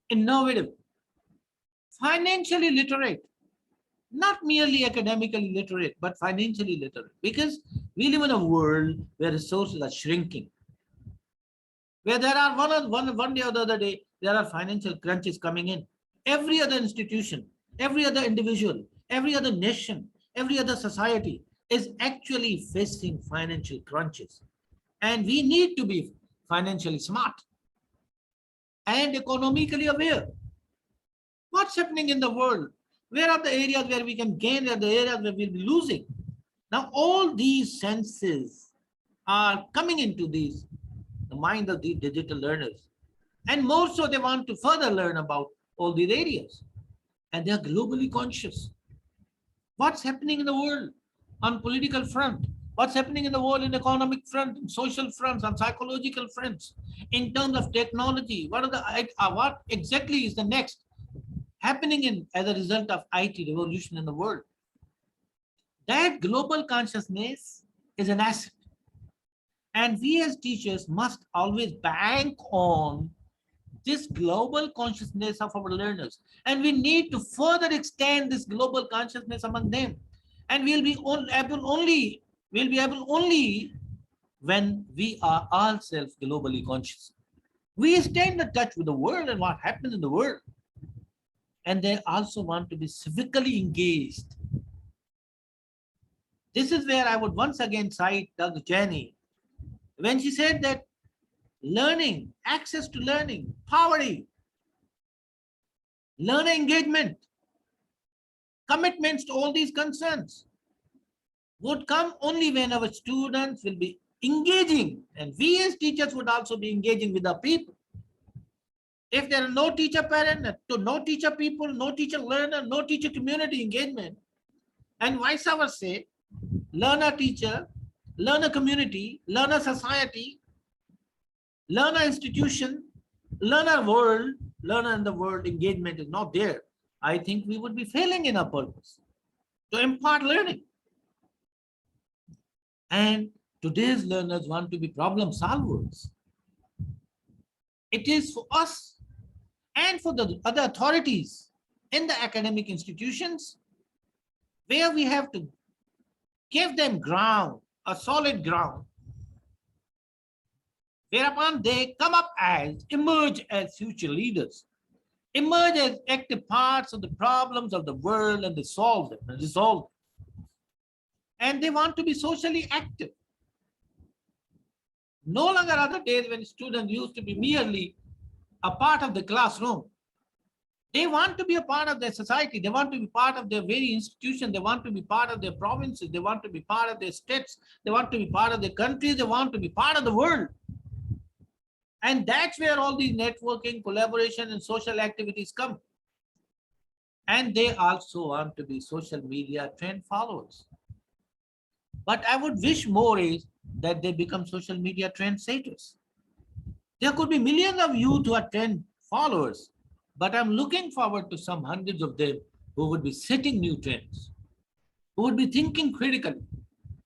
innovative, financially literate, not merely academically literate, but financially literate. Because we live in a world where resources are shrinking, where there are one day or the other day, there are financial crunches coming in. Every other institution, every other individual, every other nation, every other society is actually facing financial crunches. And we need to be financially smart and economically aware. What's happening in the world? Where are the areas where we can gain, where are the areas where we'll be losing? Now, all these senses are coming into the mind of the digital learners. And more so, they want to further learn about all these areas. And they are globally conscious. What's happening in the world on political front, What's happening in the world in economic front, in social fronts, on psychological fronts, in terms of technology? What exactly is the next happening as a result of IT revolution in the world? That global consciousness is an asset. And we as teachers must always bank on this global consciousness of our learners. And we need to further extend this global consciousness among them. And we'll be able only when we are ourselves globally conscious. We stay in touch with the world and what happens in the world. And they also want to be civically engaged. This is where I would once again cite Doug Janney when she said that learning, access to learning, poverty, learner engagement, commitments to all these concerns would come only when our students will be engaging, and we as teachers would also be engaging with our people. If there are no teacher parent, no teacher people, no teacher learner, no teacher community engagement, and vice versa, learner teacher, learner community, learner society, learner institution, learner world, learner in the world engagement is not there, I think we would be failing in our purpose to impart learning. And today's learners want to be problem solvers. It is for us and for the other authorities in the academic institutions where we have to give them ground, a solid ground, whereupon they come up emerge as future leaders, emerge as active parts of the problems of the world, and they solve them and resolve them. And they want to be socially active. No longer other days when students used to be merely a part of the classroom. They want to be a part of their society. They want to be part of their very institution. They want to be part of their provinces. They want to be part of their states. They want to be part of their countries. They want to be part of the world. And that's where all these networking, collaboration, and social activities come. And they also want to be social media trend followers. But I would wish more is that they become social media trend setters. There could be millions of youth who are trend followers, but I'm looking forward to some hundreds of them who would be setting new trends, who would be thinking critically,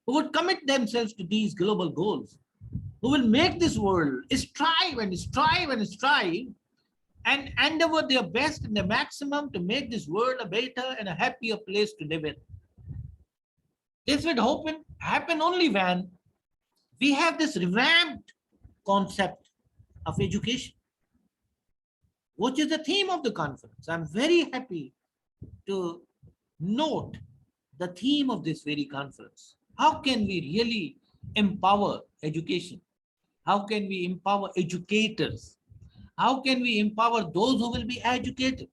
who would commit themselves to these global goals, who will make this world strive and strive and strive and endeavor their best and their maximum to make this world a better and a happier place to live in. This would happen only when we have this revamped concept of education, which is the theme of the conference. I'm very happy to note the theme of this very conference. How can we really empower education? How can we empower educators? How can we empower those who will be educated?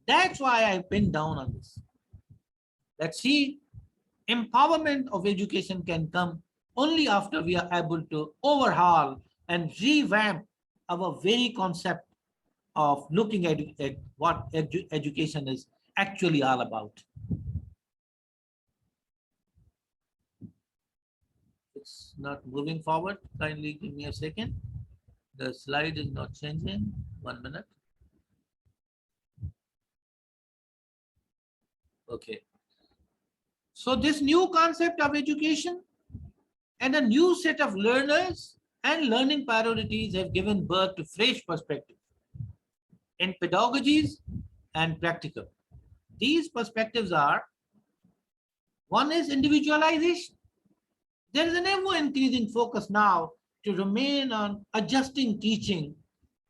That's why I pinned down on this. Let's see, empowerment of education can come only after we are able to overhaul and revamp our very concept of looking at what education is actually all about. It's not moving forward. Kindly give me a second. The slide is not changing. 1 minute. Okay. So this new concept of education and a new set of learners and learning priorities have given birth to fresh perspectives in pedagogies and practical. These perspectives are, one is individualization. There is an ever increasing focus now to remain on adjusting teaching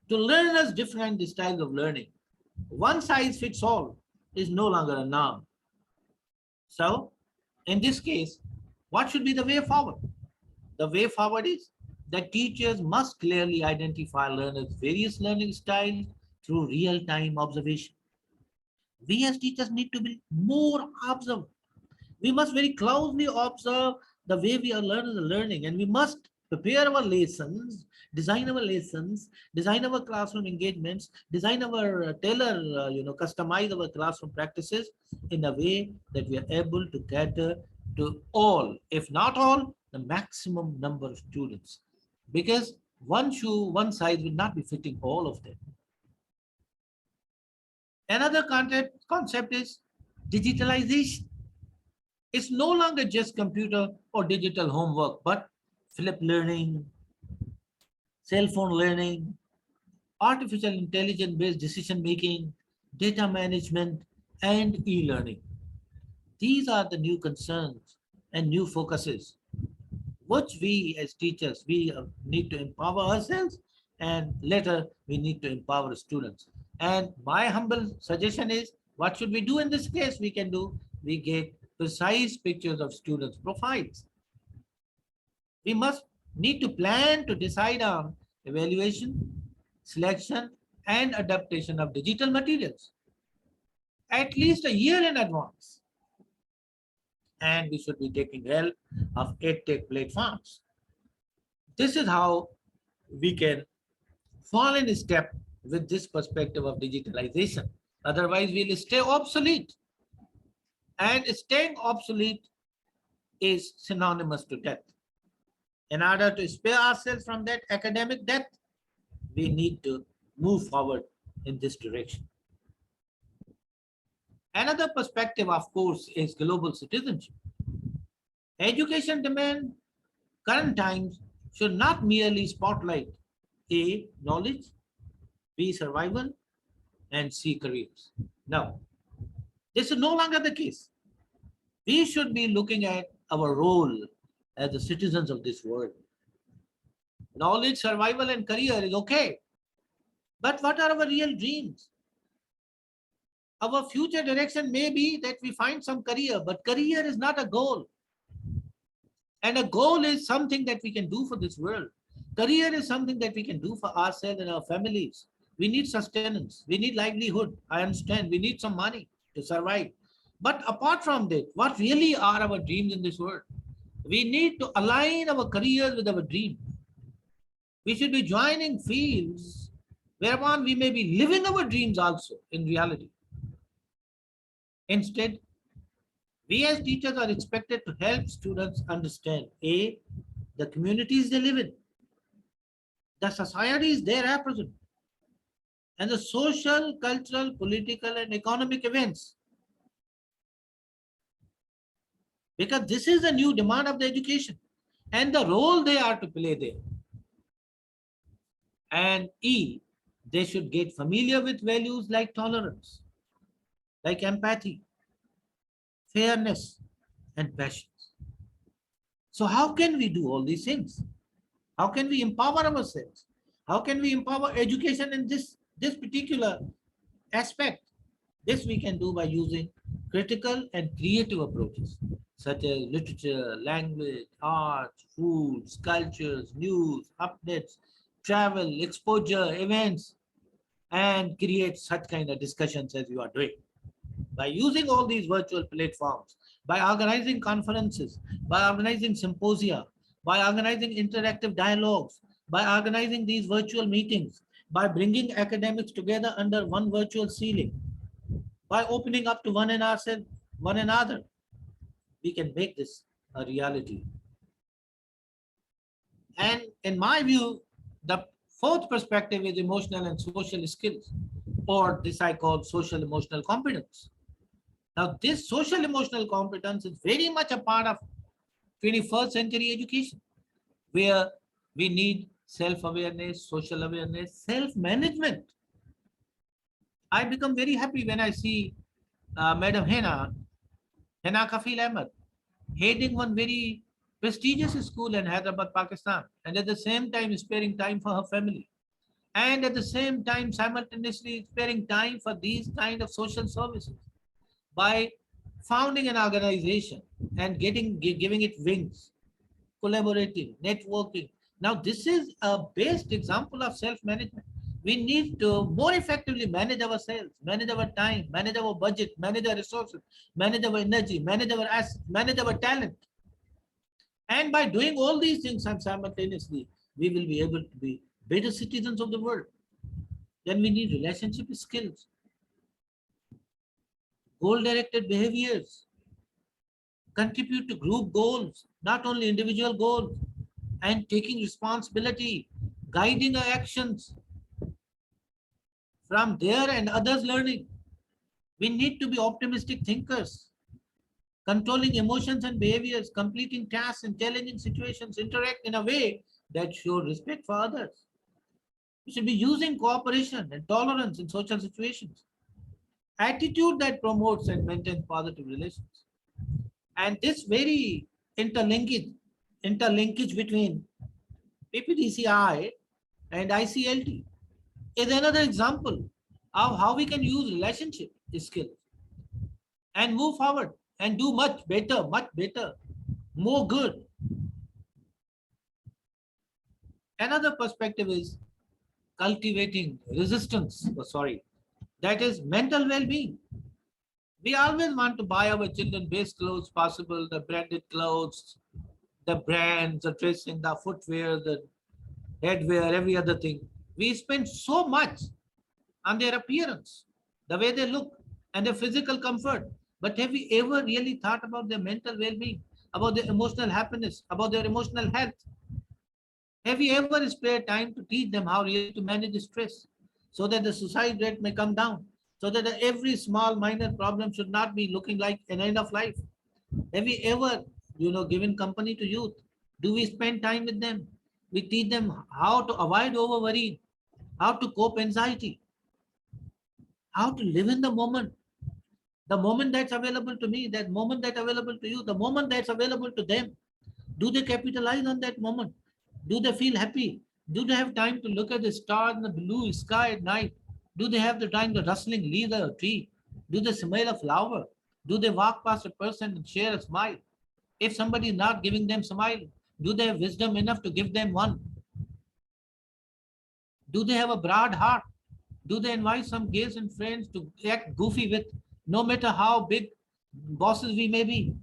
to learners' different styles of learning. One size fits all is no longer a norm. So in this case, what should be the way forward? The way forward is that teachers must clearly identify learners' various learning styles through real-time observation. We as teachers need to be more observant. We must very closely observe the way our learners are learning, and we must prepare our lessons, design our classroom engagements, design our customize our classroom practices in a way that we are able to cater to all, if not all, the maximum number of students, because one shoe, one size will not be fitting all of them. Another concept is digitalization. It's no longer just computer or digital homework, but flip learning, cell phone learning, artificial intelligence based decision making, data management, and e-learning. These are the new concerns and new focuses, which we as teachers, we need to empower ourselves, and later we need to empower students. And my humble suggestion is, what should we do in this case? We get precise pictures of students' profiles. We must need to plan to decide on evaluation, selection, and adaptation of digital materials at least a year in advance. And we should be taking help of EdTech platforms. This is how we can fall in step with this perspective of digitalization. Otherwise, we'll stay obsolete. And staying obsolete is synonymous to death. In order to spare ourselves from that academic death, we need to move forward in this direction. Another perspective, of course, is global citizenship. Education demand current times should not merely spotlight A, knowledge, B, survival, and C, careers. No, this is no longer the case. We should be looking at our role as the citizens of this world. Knowledge, survival, and career is okay. But what are our real dreams? Our future direction may be that we find some career, but career is not a goal. And a goal is something that we can do for this world. Career is something that we can do for ourselves and our families. We need sustenance. We need livelihood. I understand. We need some money to survive. But apart from that, what really are our dreams in this world? We need to align our careers with our dream. We should be joining fields whereupon we may be living our dreams also in reality. Instead, we as teachers are expected to help students understand A, the communities they live in, the societies they represent, and the social, cultural, political, and economic events. Because this is a new demand of the education and the role they are to play there. And E, they should get familiar with values like tolerance, like empathy, fairness, and passion. So how can we do all these things? How can we empower ourselves? How can we empower education in this particular aspect? This we can do by using critical and creative approaches, such as literature, language, art, foods, cultures, news, updates, travel, exposure, events, and create such kind of discussions as you are doing. By using all these virtual platforms, by organizing conferences, by organizing symposia, by organizing interactive dialogues, by organizing these virtual meetings, by bringing academics together under one virtual ceiling, by opening up to one another, we can make this a reality. And in my view, the fourth perspective is emotional and social skills, or this I call social emotional competence. Now, this social emotional competence is very much a part of 21st century education, where we need self-awareness, social awareness, self-management. I become very happy when I see Madam Hena Kafil Ahmed, heading one very prestigious school in Hyderabad, Pakistan, and at the same time sparing time for her family. And at the same time, simultaneously sparing time for these kind of social services by founding an organization and giving it wings, collaborating, networking. Now, this is a best example of self-management. We need to more effectively manage ourselves, manage our time, manage our budget, manage our resources, manage our energy, manage our assets, manage our talent. And by doing all these things simultaneously, we will be able to be better citizens of the world. Then we need relationship skills, goal-directed behaviors, contribute to group goals, not only individual goals, and taking responsibility, guiding our actions from there and others learning. We need to be optimistic thinkers, controlling emotions and behaviors, completing tasks in challenging situations, interact in a way that show respect for others. We should be using cooperation and tolerance in social situations. Attitude that promotes and maintains positive relations. And this very interlinkage between PPDCI and ICLT is another example of how we can use relationship skills and move forward and do much better, more good. Another perspective is cultivating resistance, that is mental well-being. We always want to buy our children best clothes possible, the branded clothes, the brands, the dressing, the footwear, the headwear, every other thing. We spend so much on their appearance, the way they look, and their physical comfort. But have we ever really thought about their mental well-being, about their emotional happiness, about their emotional health? Have we ever spared time to teach them how really to manage stress so that the suicide rate may come down, so that every small minor problem should not be looking like an end of life? Have we ever, given company to youth? Do we spend time with them? We teach them how to avoid over worrying, how to cope anxiety, how to live in the moment that's available to me, that moment that's available to you, the moment that's available to them. Do they capitalize on that moment? Do they feel happy? Do they have time to look at the stars in the blue sky at night? Do they have the time to rustling leaves of a tree? Do they smell a flower? Do they walk past a person and share a smile? If somebody is not giving them smile, do they have wisdom enough to give them one? Do they have a broad heart? Do they invite some guests and friends to act goofy with, no matter how big bosses we may be,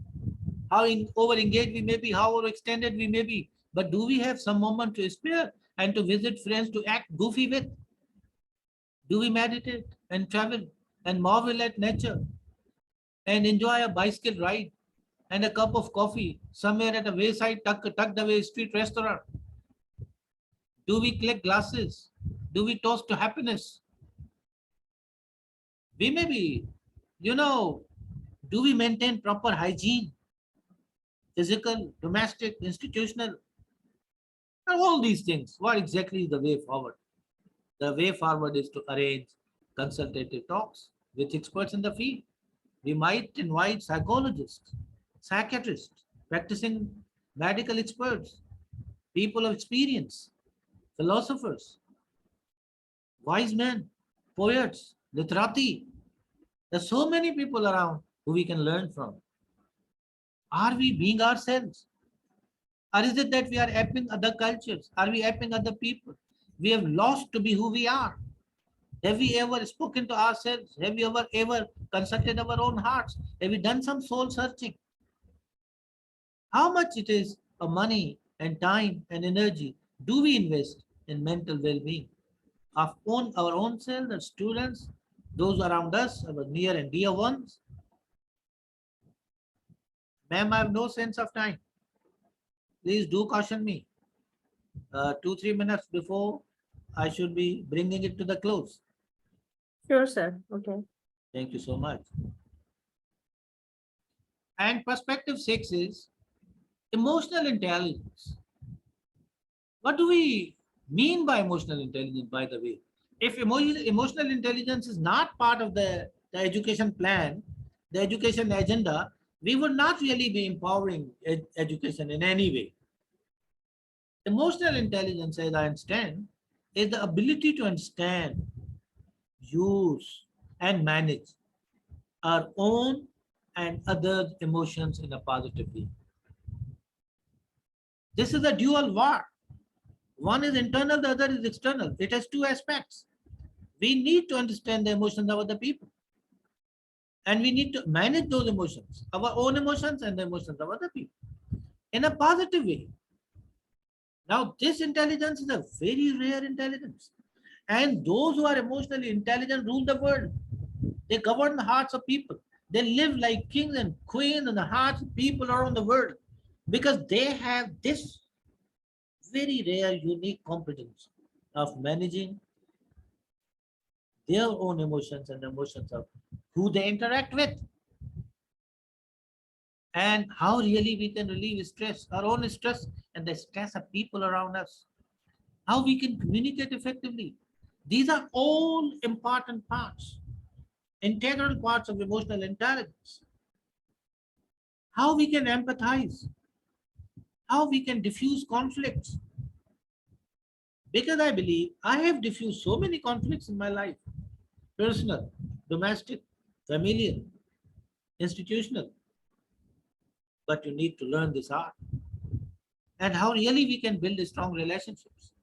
how over-engaged we may be, how overextended we may be, but do we have some moment to spare and to visit friends to act goofy with? Do we meditate and travel and marvel at nature and enjoy a bicycle ride and a cup of coffee somewhere at a wayside tucked away street restaurant? Do we collect glasses? Do we toast to happiness? We may be, do we maintain proper hygiene? Physical, domestic, institutional, and all these things. What exactly is the way forward? The way forward is to arrange consultative talks with experts in the field. We might invite psychologists, psychiatrists, practicing medical experts, people of experience, philosophers, wise men, poets, literati. There's so many people around who we can learn from. Are we being ourselves? Or is it that we are apping other cultures? Are we apping other people? We have lost to be who we are. Have we ever spoken to ourselves? Have we ever consulted our own hearts? Have we done some soul searching? How much it is of money and time and energy do we invest in mental well-being of our own selves, the students, those around us, our near and dear ones? Ma'am, I have no sense of time. Please do caution me. 2-3 minutes before I should be bringing it to the close. Sure, sir. Okay. Thank you so much. And perspective 6 is emotional intelligence. What do we mean by emotional intelligence, by the way? If emotional intelligence is not part of the education plan, the education agenda, we would not really be empowering education in any way. Emotional intelligence, as I understand, is the ability to understand, use, and manage our own and others' emotions in a positive way. This is a dual war. One is internal, the other is external. It has two aspects. We need to understand the emotions of other people. And we need to manage those emotions, our own emotions and the emotions of other people, in a positive way. Now, this intelligence is a very rare intelligence. And those who are emotionally intelligent rule the world. They govern the hearts of people. They live like kings and queens in the hearts of people around the world because they have this very rare, unique competence of managing their own emotions and emotions of who they interact with. And how really we can relieve stress, our own stress, and the stress of people around us. How we can communicate effectively. These are all important parts, integral parts of emotional intelligence. How we can empathize, how we can diffuse conflicts. Because I believe I have diffused so many conflicts in my life, personal, domestic, familial, institutional. But you need to learn this art and how really we can build strong relationships.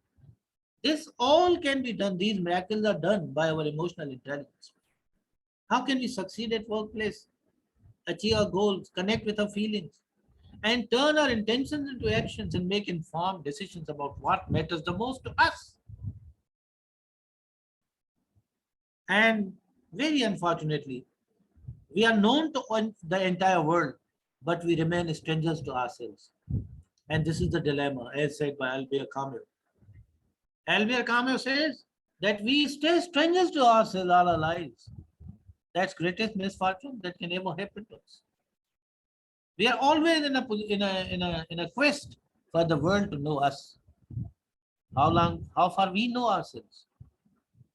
This all can be done. These miracles are done by our emotional intelligence. How can we succeed at workplace, achieve our goals, connect with our feelings, and turn our intentions into actions and make informed decisions about what matters the most to us? And very unfortunately, we are known to the entire world, but we remain strangers to ourselves. And this is the dilemma, as said by Albert Camus. Albert Camus says that we stay strangers to ourselves all our lives. That's greatest misfortune that can ever happen to us. We are always in a quest for the world to know us. How far we know ourselves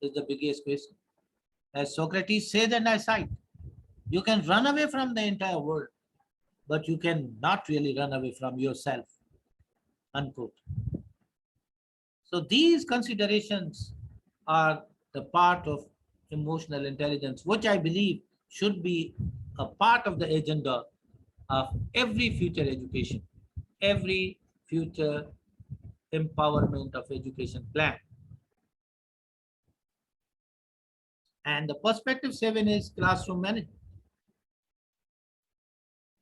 is the biggest question. As Socrates says, and I cite, you can run away from the entire world, but you can not really run away from yourself. Unquote. So these considerations are the part of emotional intelligence, which I believe should be a part of the agenda of every future education, every future empowerment of education plan. And the perspective 7 is classroom management.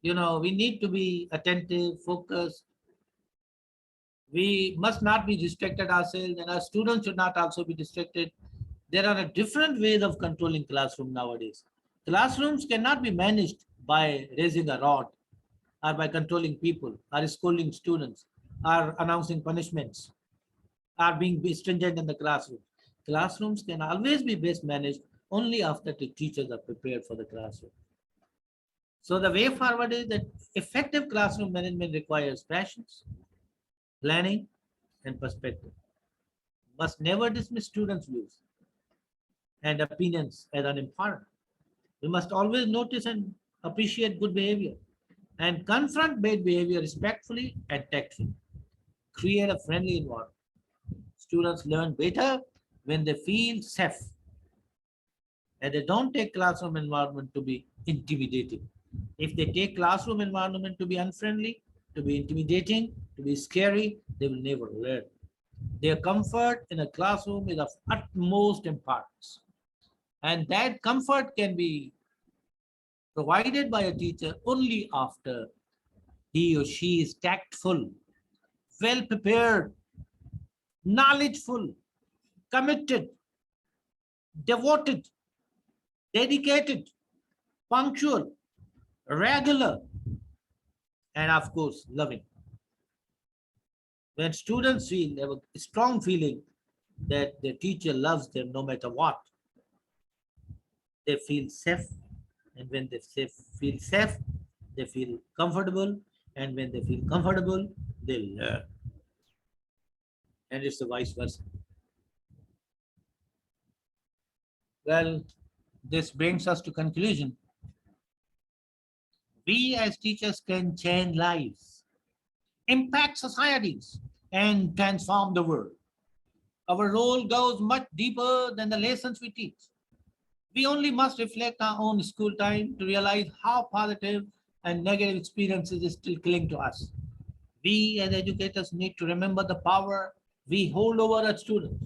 You know, we need to be attentive, focused. We must not be distracted ourselves, and our students should not also be distracted. There are different ways of controlling classroom nowadays. Classrooms cannot be managed by raising a rod or by controlling people or scolding students or announcing punishments or being stringent in the classroom. Classrooms can always be best managed only after the teachers are prepared for the classroom. So the way forward is that effective classroom management requires passions, planning, and perspective. Must never dismiss students' views and opinions as unimportant. We must always notice and appreciate good behavior and confront bad behavior respectfully and tactfully. Create a friendly environment. Students learn better when they feel safe, and they don't take classroom environment to be intimidating. If they take classroom environment to be unfriendly, to be intimidating, to be scary, they will never learn. Their comfort in a classroom is of utmost importance. And that comfort can be provided by a teacher only after he or she is tactful, well prepared, knowledgeful, committed, devoted, dedicated, punctual, regular, and of course, loving. When students have a strong feeling that their teacher loves them no matter what, they feel safe. And when they feel safe, they feel comfortable. And when they feel comfortable, they learn. And it's the vice versa. Well, this brings us to conclusion. We as teachers can change lives, impact societies, and transform the world. Our role goes much deeper than the lessons we teach. We only must reflect our own school time to realize how positive and negative experiences still cling to us. We as educators need to remember the power we hold over our students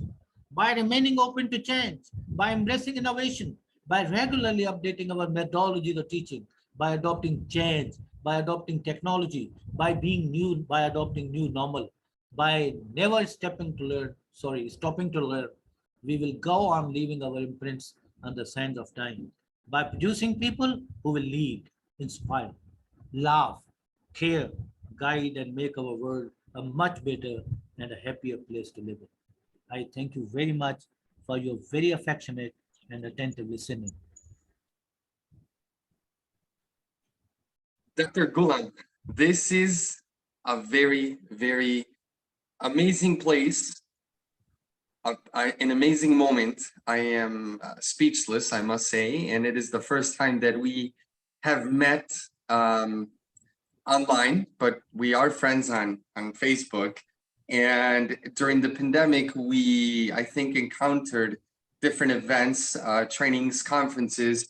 by remaining open to change, by embracing innovation, by regularly updating our methodologies of teaching, by adopting change, by adopting technology, by adopting new normal, by never stopping to learn, we will go on leaving our imprints on the sands of time. by producing people who will lead, inspire, laugh, care, guide, and make our world a much better and a happier place to live in. I thank you very much for your very affectionate and attentive listening. Dr. Gulam, this is a very, very amazing place, an amazing moment. I am speechless, I must say, and it is the first time that we have met online, but we are friends on Facebook. And during the pandemic, we, I think, encountered different events, trainings, conferences,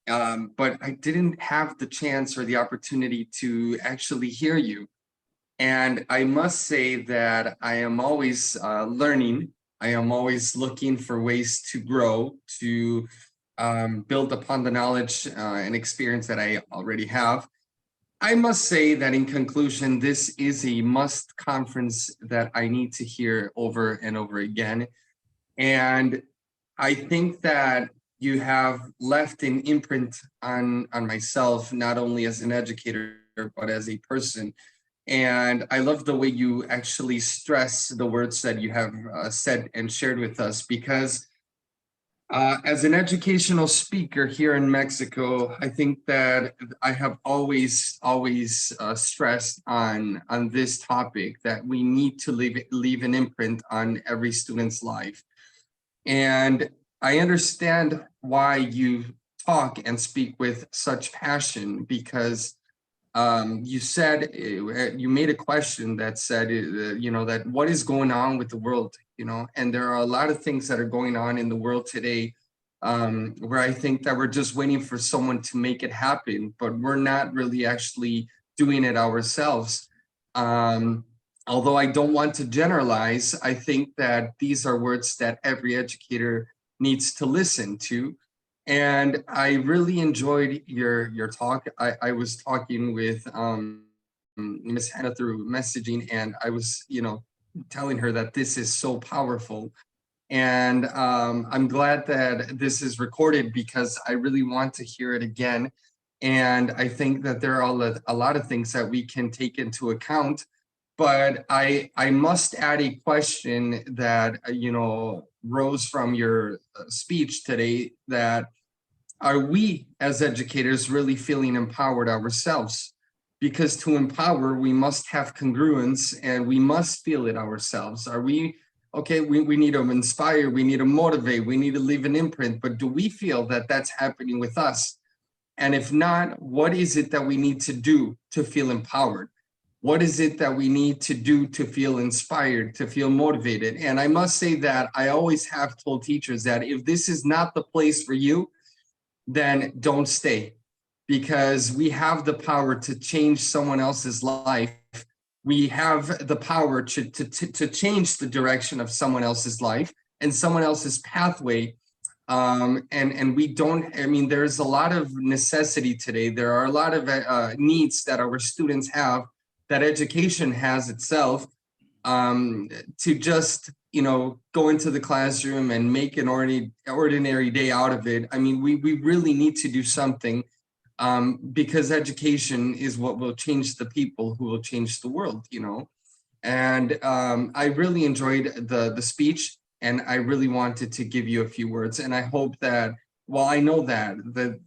but I didn't have the chance or the opportunity to actually hear you. And I must say that I am always learning. I am always looking for ways to grow, to build upon the knowledge and experience that I already have. I must say that in conclusion, this is a must conference that I need to hear over and over again. And I think that you have left an imprint on myself, not only as an educator, but as a person. And I love the way you actually stress the words that you have said and shared with us, because as an educational speaker here in Mexico, I think that I have always stressed on this topic, that we need to leave an imprint on every student's life. And I understand why you talk and speak with such passion, because you said, you made a question that said, that what is going on with the world, and there are a lot of things that are going on in the world today, where I think that we're just waiting for someone to make it happen, but we're not really actually doing it ourselves. Although I don't want to generalize, I think that these are words that every educator needs to listen to. And I really enjoyed your talk. I was talking with Miss Hannah through messaging, and I was, telling her that this is so powerful. And I'm glad that this is recorded, because I really want to hear it again. And I think that there are a lot of things that we can take into account. But I must add a question that, rose from your speech today, that are we as educators really feeling empowered ourselves? Because to empower, we must have congruence and we must feel it ourselves. Are we, okay, we need to inspire, we need to motivate, we need to leave an imprint, but do we feel that that's happening with us? And if not, what is it that we need to do to feel empowered? What is it that we need to do to feel inspired, to feel motivated? And I must say that I always have told teachers that if this is not the place for you, then don't stay, because we have the power to change someone else's life. We have the power to change the direction of someone else's life and someone else's pathway. And we don't, there's a lot of necessity today. There are a lot of needs that our students have, that education has itself, to just, go into the classroom and make an ordinary day out of it. We really need to do something, because education is what will change the people who will change the world, And I really enjoyed the speech, and I really wanted to give you a few words. And I hope that, well, I know that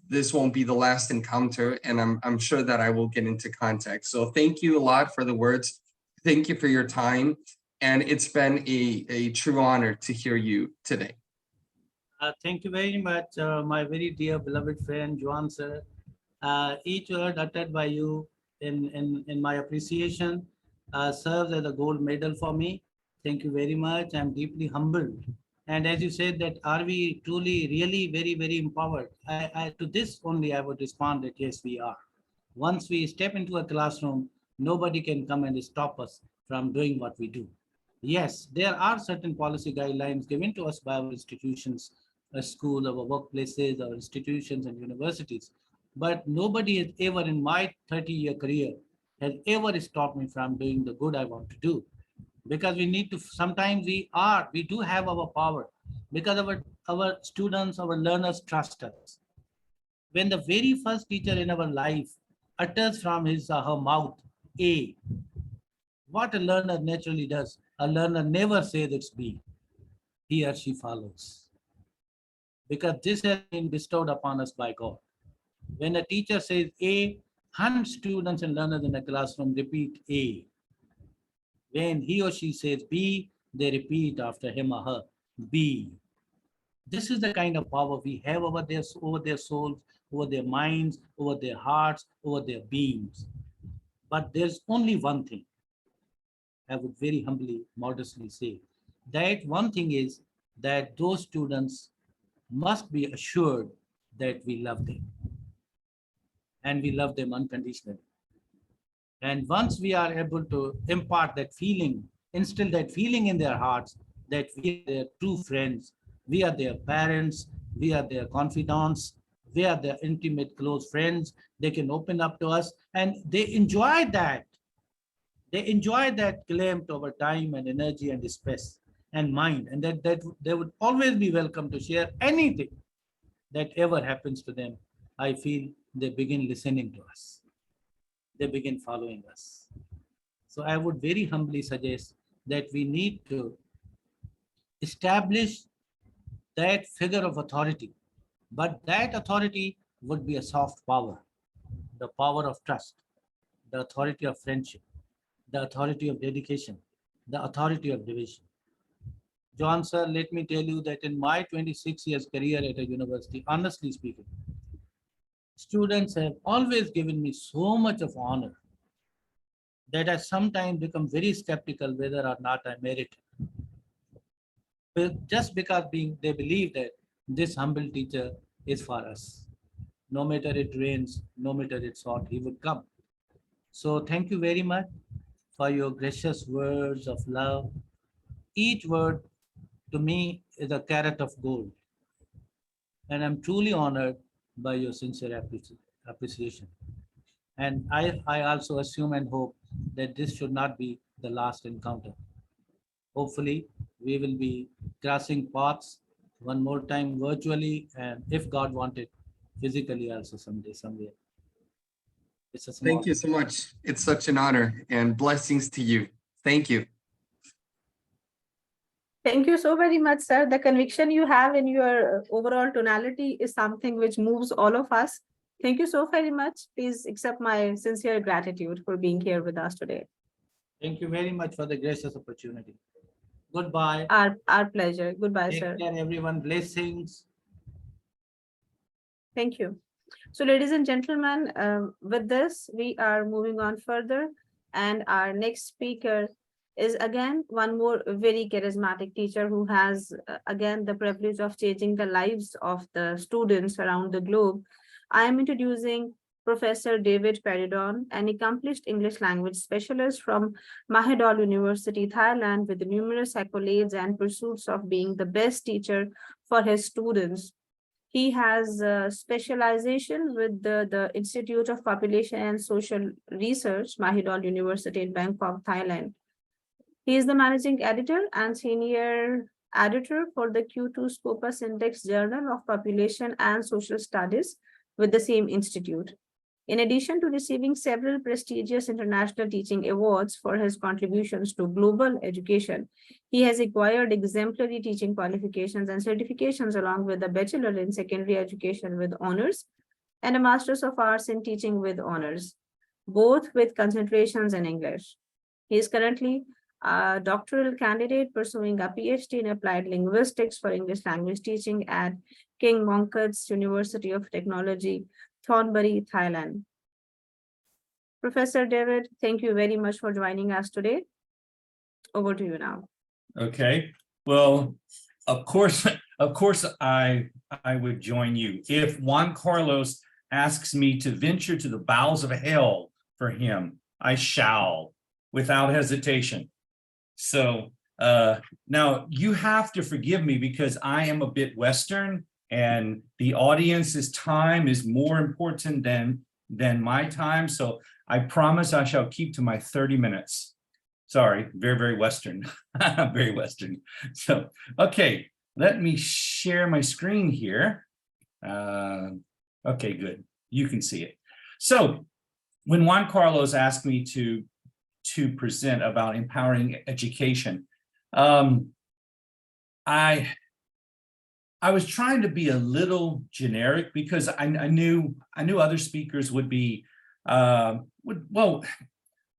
this won't be the last encounter, and I'm sure that I will get into contact. So thank you a lot for the words. Thank you for your time. And it's been a true honor to hear you today. Thank you very much, my very dear beloved friend, Juan sir. Each word uttered by you in my appreciation serves as a gold medal for me. Thank you very much. I'm deeply humbled. And as you said, that are we truly, really very, very empowered? To this only I would respond that yes, we are. Once we step into a classroom, nobody can come and stop us from doing what we do. Yes, there are certain policy guidelines given to us by our institutions, a school, our workplaces, our institutions and universities. But nobody has ever in my 30-year career has ever stopped me from doing the good I want to do. Because we need to, sometimes we do have our power, because our students, our learners trust us. when the very first teacher in our life utters from his or her mouth A, what a learner naturally does, a learner never says it's B. He or she follows. Because this has been bestowed upon us by God. When a teacher says A, 100 students and learners in a classroom repeat A. When he or she says B, they repeat after him or her B. This is the kind of power we have over their souls, over their minds, over their hearts, over their beings. But there's only one thing I would very humbly, modestly say. That one thing is that those students must be assured that we love them. And we love them unconditionally. And once we are able to impart that feeling, instill that feeling in their hearts, that we are their true friends, we are their parents, we are their confidants, we are their intimate close friends, they can open up to us and they enjoy that. They enjoy that claim over time and energy and space and mind, and that they would always be welcome to share anything that ever happens to them. I feel they begin listening to us. They begin following us. So I would very humbly suggest that we need to establish that figure of authority, but that authority would be a soft power, the power of trust, the authority of friendship, the authority of dedication, the authority of division. John, sir, let me tell you that in my 26 years career at a university, honestly speaking, students have always given me so much of honor that I sometimes become very skeptical whether or not I merit it. But just because they believe that this humble teacher is for us. No matter it rains, no matter it's hot, he would come. So thank you very much for your gracious words of love. Each word to me is a carat of gold. And I'm truly honored by your sincere appreciation. And I also assume and hope that this should not be the last encounter. Hopefully, we will be crossing paths one more time virtually, and if God wanted, physically also someday, somewhere. It's a small. Thank you so much. It's such an honor and blessings to you. Thank you. Thank you so very much, sir. The conviction you have in your overall tonality is something which moves all of us. Thank you so very much. Please accept my sincere gratitude for being here with us today. Thank you very much for the gracious opportunity. Goodbye. Our pleasure. Goodbye, Take sir. care, everyone. Blessings. Thank you. So, ladies and gentlemen, with this, we are moving on further. And our next speaker is again one more very charismatic teacher who has again the privilege of changing the lives of the students around the globe. I am introducing Professor David Peridon, an accomplished English language specialist from Mahidol University, Thailand, with numerous accolades and pursuits of being the best teacher for his students. He has a specialization with the Institute of Population and Social Research, Mahidol University in Bangkok, Thailand. He is the managing editor and senior editor for the Q2 Scopus Index Journal of Population and Social Studies with the same institute. In addition to receiving several prestigious international teaching awards for his contributions to global education, he has acquired exemplary teaching qualifications and certifications along with a Bachelor in Secondary Education with honors and a Master's of Arts in Teaching with honors, both with concentrations in English. He is currently a doctoral candidate pursuing a PhD in Applied Linguistics for English language teaching at King Mongkut's University of Technology, Thornbury, Thailand. Professor David, thank you very much for joining us today. Over to you now. Okay, well, of course, I would join you. If Juan Carlos asks me to venture to the bowels of hell for him, I shall, without hesitation. So now you have to forgive me because I am a bit Western and the audience's time is more important than my time. So I promise I shall keep to my 30 minutes. Sorry, very, very Western, very Western. So, okay, let me share my screen here. Okay, good. You can see it. So when Juan Carlos asked me to present about empowering education, I was trying to be a little generic because I knew other speakers would be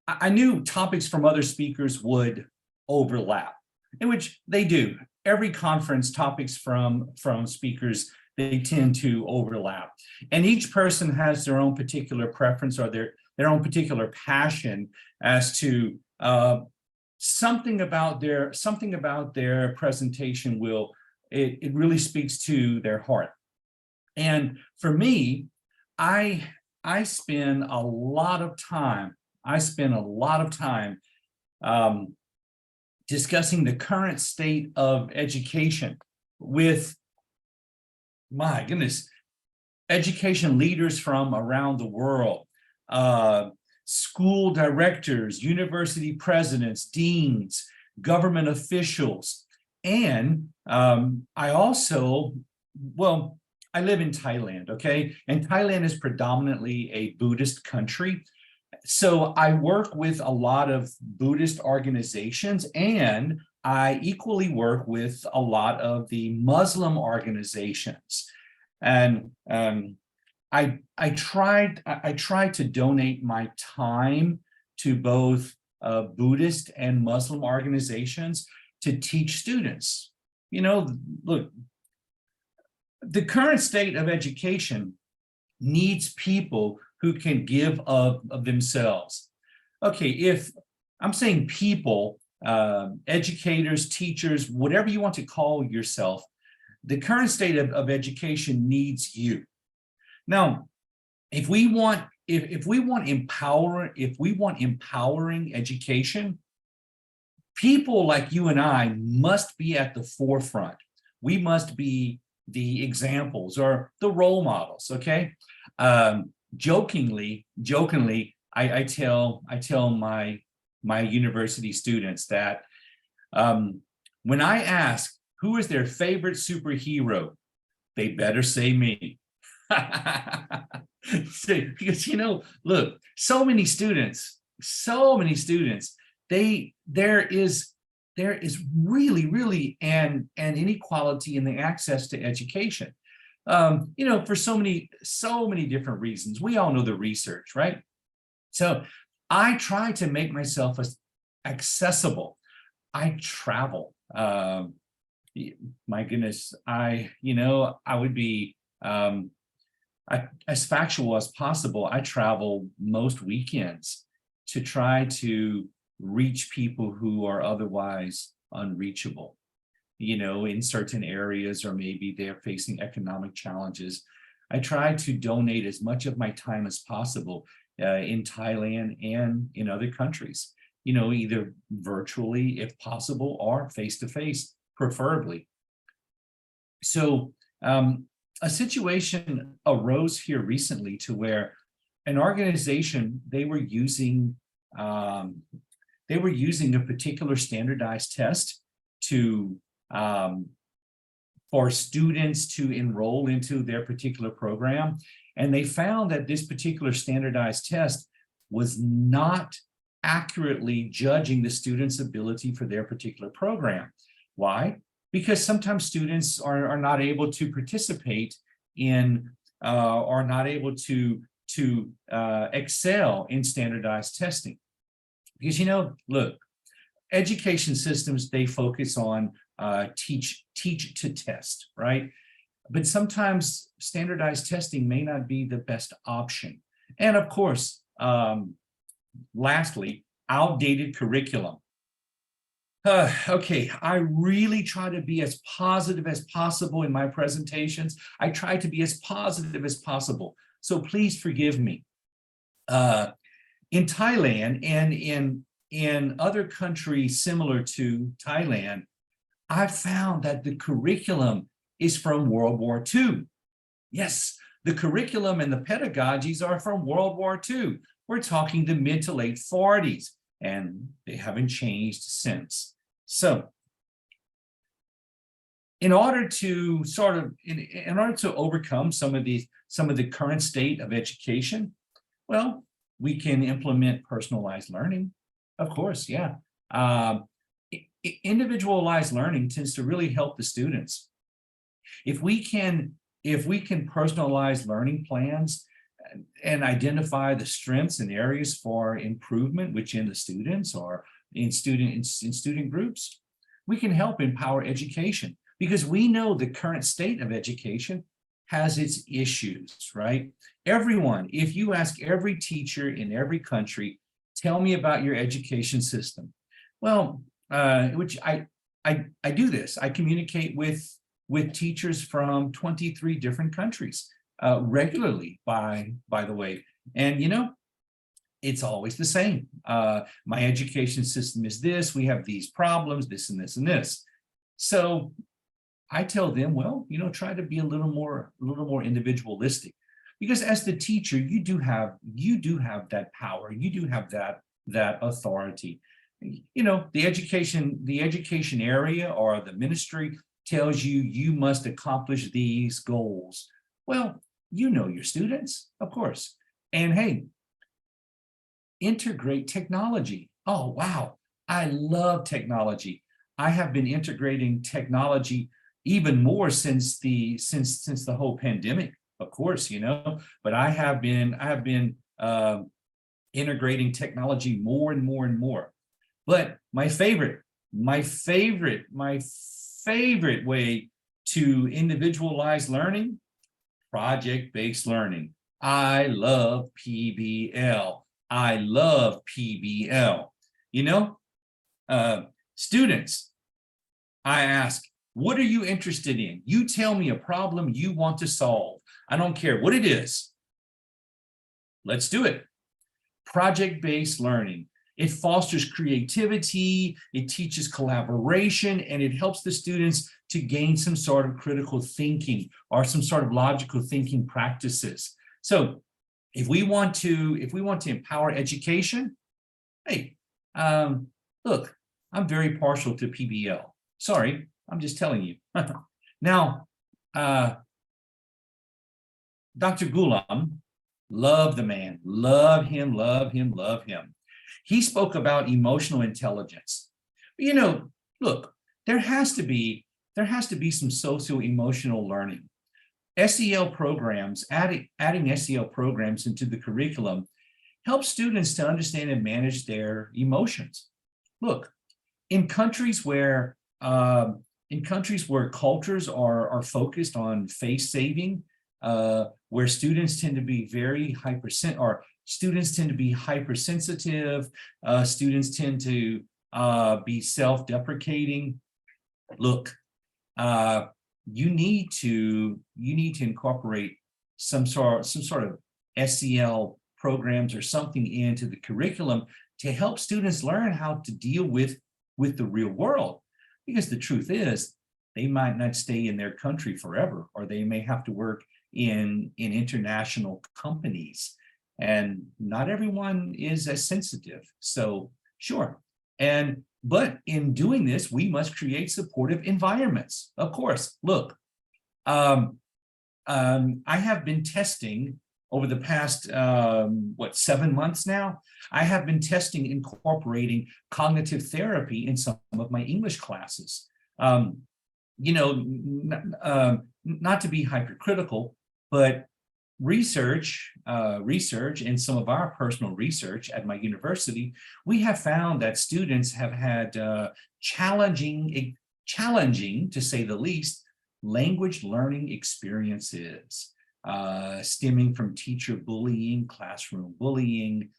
I knew topics from other speakers would overlap, in which they do. Every conference, topics from speakers, they tend to overlap. And each person has their own particular preference or their own particular passion as to something about their presentation will, it really speaks to their heart. And for me, I spend a lot of time discussing the current state of education with, my goodness, education leaders from around the world, school directors, university presidents, deans, government officials. And I also, well, I live in Thailand, okay? And Thailand is predominantly a Buddhist country. So I work with a lot of Buddhist organizations, and I equally work with a lot of the Muslim organizations. And I tried to donate my time to both Buddhist and Muslim organizations to teach students. You know, look, the current state of education needs people who can give of themselves. Okay, if I'm saying people, educators, teachers, whatever you want to call yourself, the current state of education needs you. Now, if we want empowering education, people like you and I must be at the forefront. We must be the examples or the role models. Okay, jokingly, I tell my university students that when I ask who is their favorite superhero, they better say me. Because, you know, look, so many students, there is really an inequality in the access to education. You know, for so many different reasons. We all know the research, right? So I try to make myself accessible. I travel. My goodness, I would be as factual as possible. I travel most weekends to try to reach people who are otherwise unreachable, you know, in certain areas, or maybe they're facing economic challenges. I try to donate as much of my time as possible in Thailand and in other countries, you know, either virtually if possible or face-to-face, preferably. So a situation arose here recently to where an organization, they were using a particular standardized test to for students to enroll into their particular program. And they found that this particular standardized test was not accurately judging the students' ability for their particular program. Why? Because sometimes students are not able to participate in are not able to excel in standardized testing. Because, you know, look, education systems, they focus on teach to test, right? But sometimes standardized testing may not be the best option. And of course, lastly, outdated curriculum. Okay, I really try to be as positive as possible in my presentations. I try to be as positive as possible. So please forgive me. In Thailand and in other countries similar to Thailand, I found that the curriculum is from World War II. Yes, the curriculum and the pedagogies are from World War II. We're talking the mid to late 40s, and they haven't changed since. So in order to sort of, in order to overcome some of the current state of education, well, we can implement personalized learning. Of course, yeah. Individualized learning tends to really help the students. If we can personalize learning plans and identify the strengths and areas for improvement within the students or in student groups, we can help empower education, because we know the current state of education has its issues, right? Everyone, if you ask every teacher in every country, tell me about your education system. Well, which I do this. I communicate with teachers from 23 different countries regularly, by the way. And, you know, it's always the same. My education system is this, we have these problems, this and this and this. So I tell them, well, you know, try to be a little more individualistic, because as the teacher, you do have that power, you do have that authority. You know, the education area or the ministry tells you you must accomplish these goals. Well, you know your students, of course. And hey, integrate technology. Oh, wow. I love technology. I have been integrating technology even more since the whole pandemic, of course, you know, but I have been integrating technology more and more and more. But my favorite way to individualize learning, project-based learning. I love PBL. I love PBL. You know, students, I ask, what are you interested in? You tell me a problem you want to solve. I don't care what it is. Let's do it. Project-based learning. It fosters creativity, it teaches collaboration, and it helps the students to gain some sort of critical thinking or some sort of logical thinking practices. So if we want to empower education, hey, look, I'm very partial to PBL. Sorry, I'm just telling you. Now, Dr. Ghulam, love the man, love him, love him, love him. He spoke about emotional intelligence. You know, look, there has to be some socio-emotional learning. SEL programs, adding SEL programs into the curriculum helps students to understand and manage their emotions. Look, in countries where cultures are focused on face saving, where students tend to be students tend to be hypersensitive, students tend to be self-deprecating. Look, you need to incorporate some sort of SEL programs or something into the curriculum to help students learn how to deal with the real world. Because the truth is, they might not stay in their country forever, or they may have to work in international companies. And not everyone is as sensitive. So sure. But in doing this, we must create supportive environments. Of course, look, I have been testing over the past, 7 months now, I have been testing incorporating cognitive therapy in some of my English classes. You know, not to be hypercritical, but research and some of our personal research at my university, we have found that students have had challenging, to say the least, language learning experiences stemming from teacher bullying, classroom bullying,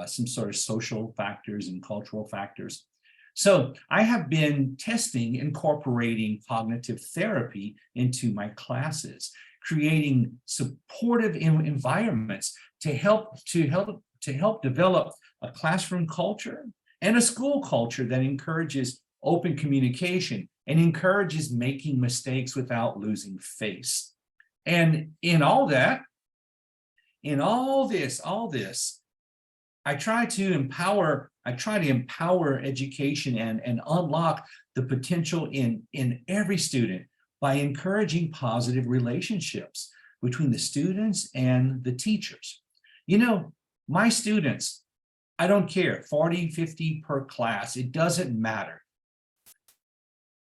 some sort of social factors and cultural factors. So I have been testing incorporating cognitive therapy into my classes, creating supportive environments to help develop a classroom culture and a school culture that encourages open communication and encourages making mistakes without losing face. And in all this, I try to empower education and unlock the potential in every student, by encouraging positive relationships between the students and the teachers. You know, my students, I don't care, 40, 50 per class, it doesn't matter.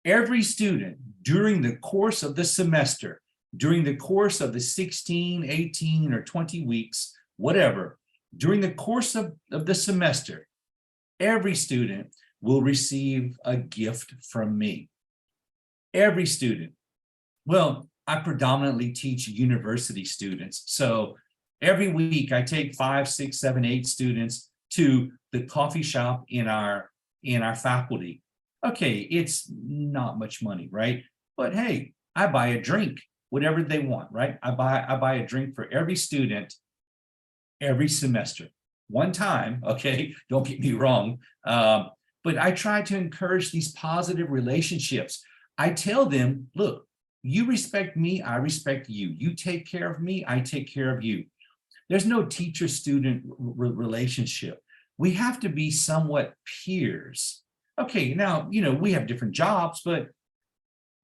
Every student during the course of the semester, during the course of the 16, 18, or 20 weeks, whatever, during the course of the semester, every student will receive a gift from me. Every student. Well, I predominantly teach university students. So every week I take 5, 6, 7, 8 students to the coffee shop in our faculty. Okay, it's not much money, right? But hey, I buy a drink, whatever they want, right? I buy a drink for every student every semester. One time, okay, don't get me wrong. But I try to encourage these positive relationships. I tell them, look, you respect me, I respect you. You take care of me, I take care of you. There's no teacher-student relationship. We have to be somewhat peers. Okay, now, you know, we have different jobs, but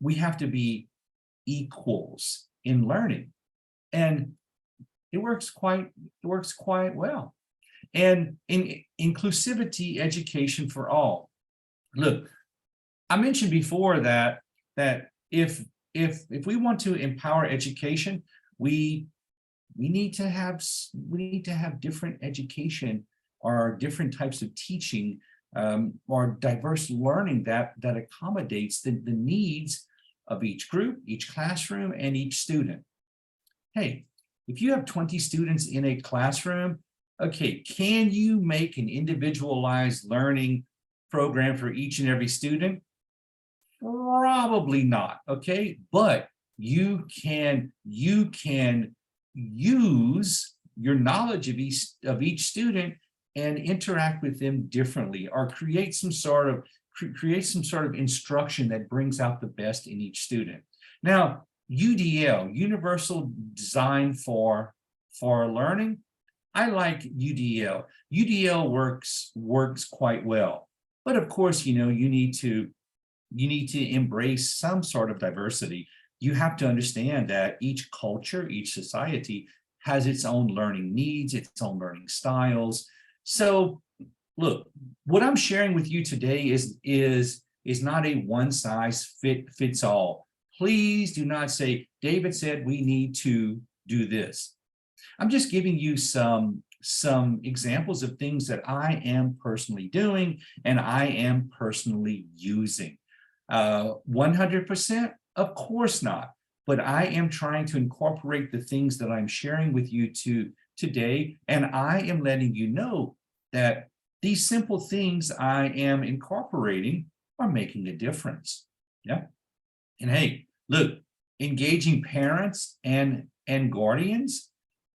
we have to be equals in learning. And it works quite well. And in inclusivity education for all. Look, I mentioned before that if we want to empower education, we need to have different education or different types of teaching or diverse learning that accommodates the needs of each group, each classroom, and each student. Hey, if you have 20 students in a classroom, okay, can you make an individualized learning program for each and every student? Probably not, okay? But you can use your knowledge of each student and interact with them differently, or create some sort of instruction that brings out the best in each student. Now, UDL, Universal Design for Learning, I like UDL. UDL works quite well, but of course, you know, you need to embrace some sort of diversity. You have to understand that each culture, each society has its own learning needs, its own learning styles. So look, what I'm sharing with you today is not a one size fits all. Please do not say, David said we need to do this. I'm just giving you some examples of things that I am personally doing and I am personally using. 100%? Of course not. But I am trying to incorporate the things that I'm sharing with you today, and I am letting you know that these simple things I am incorporating are making a difference. Yeah. And hey, look, engaging parents and guardians,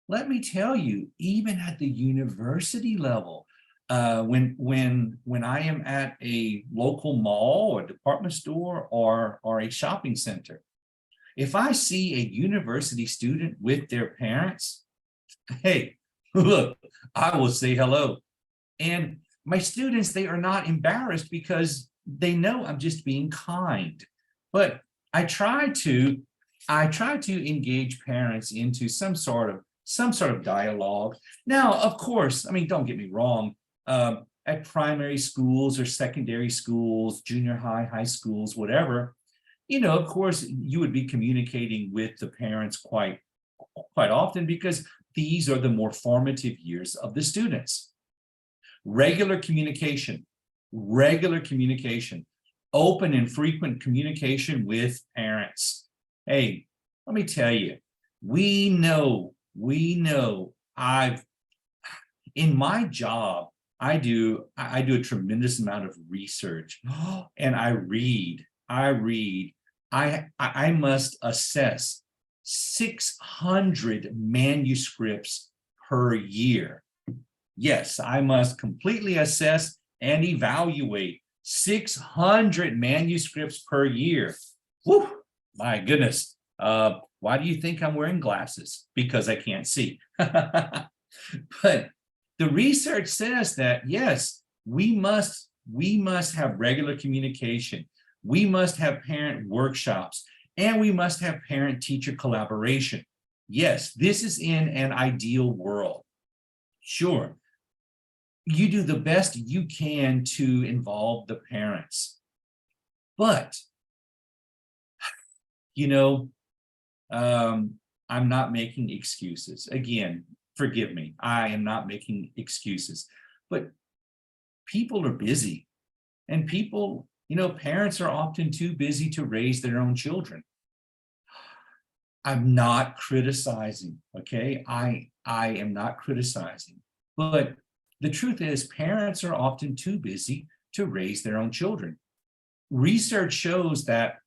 let me tell you, even at the university level, when I am at a local mall or department store or a shopping center, if I see a university student with their parents, hey, look, I will say hello. And my students, they are not embarrassed because they know I'm just being kind. But I try to engage parents into some sort of dialogue. Now, of course, I mean, don't get me wrong. At primary schools or secondary schools, junior high, high schools, whatever, you know, of course, you would be communicating with the parents quite often because these are the more formative years of the students. Regular communication, open and frequent communication with parents. Hey, let me tell you, we know, in my job, I do a tremendous amount of research and I read. I must assess 600 manuscripts per year. Yes, I must completely assess and evaluate 600 manuscripts per year. Whew, my goodness. Why do you think I'm wearing glasses? Because I can't see. But the research says that, yes, we must have regular communication. We must have parent workshops. And we must have parent-teacher collaboration. Yes, this is in an ideal world. Sure, you do the best you can to involve the parents. But, you know, I'm not making excuses. Again, forgive me, I am not making excuses. But people are busy. And people, you know, parents are often too busy to raise their own children. I'm not criticizing, okay? I am not criticizing. But the truth is, parents are often too busy to raise their own children. Research shows that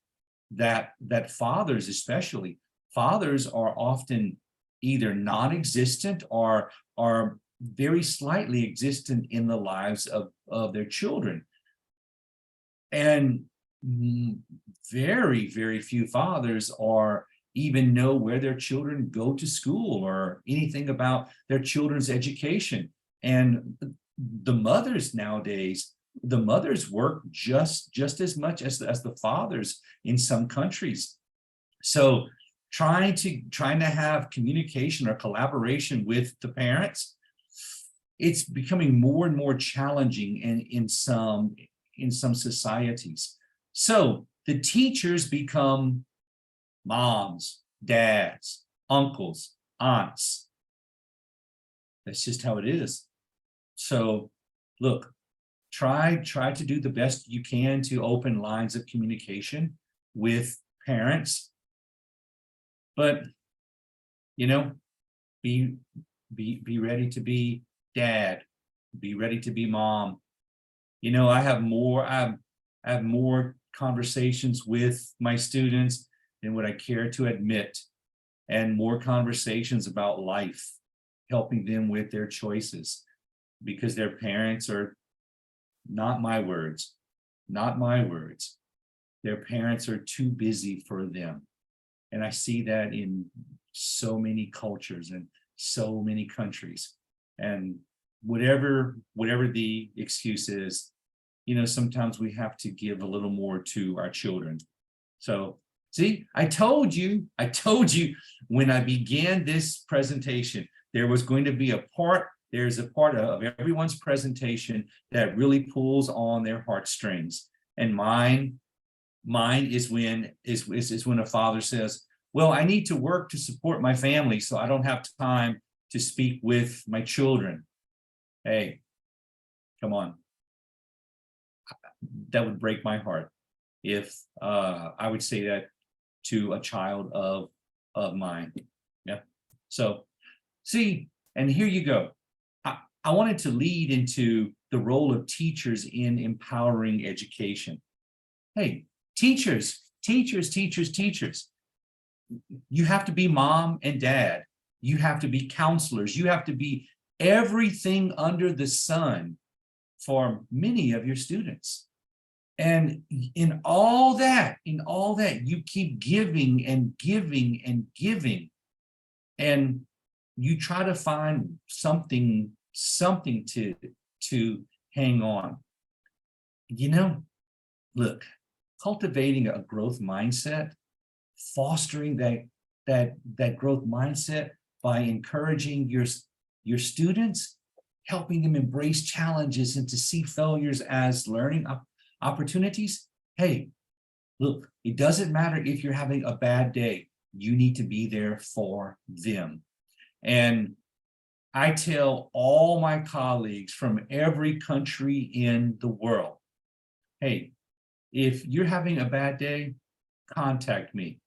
fathers, especially fathers, are often either non-existent or are very slightly existent in the lives of their children. And very, very few fathers are even know where their children go to school or anything about their children's education. And the mothers nowadays, the mothers work just as much as the fathers in some countries. So trying to have communication or collaboration with the parents, it's becoming more and more challenging in some societies. So the teachers become moms, dads, uncles, aunts. That's just how it is. So look, try to do the best you can to open lines of communication with parents. But, you know, be ready to be dad, be ready to be mom. You know, I have more conversations with my students than what I care to admit, and more conversations about life, helping them with their choices, because their parents are, not my words, their parents are too busy for them. And I see that in so many cultures and so many countries. And whatever the excuse is, you know, sometimes we have to give a little more to our children. So see, I told you when I began this presentation, there's a part of everyone's presentation that really pulls on their heartstrings. And mine is when a father says, well, I need to work to support my family, so I don't have time to speak with my children. Hey, come on. That would break my heart if I would say that to a child of mine. Yeah. So see, and here you go. I wanted to lead into the role of teachers in empowering education. Hey, teachers. You have to be mom and dad. You have to be counselors. You have to be everything under the sun for many of your students. And in all that, you keep giving and giving and giving. And you try to find something to hang on. You know, look, cultivating a growth mindset, fostering that growth mindset by encouraging your students, helping them embrace challenges and to see failures as learning opportunities. Hey, look, it doesn't matter if you're having a bad day, you need to be there for them. And I tell all my colleagues from every country in the world, hey, if you're having a bad day, contact me.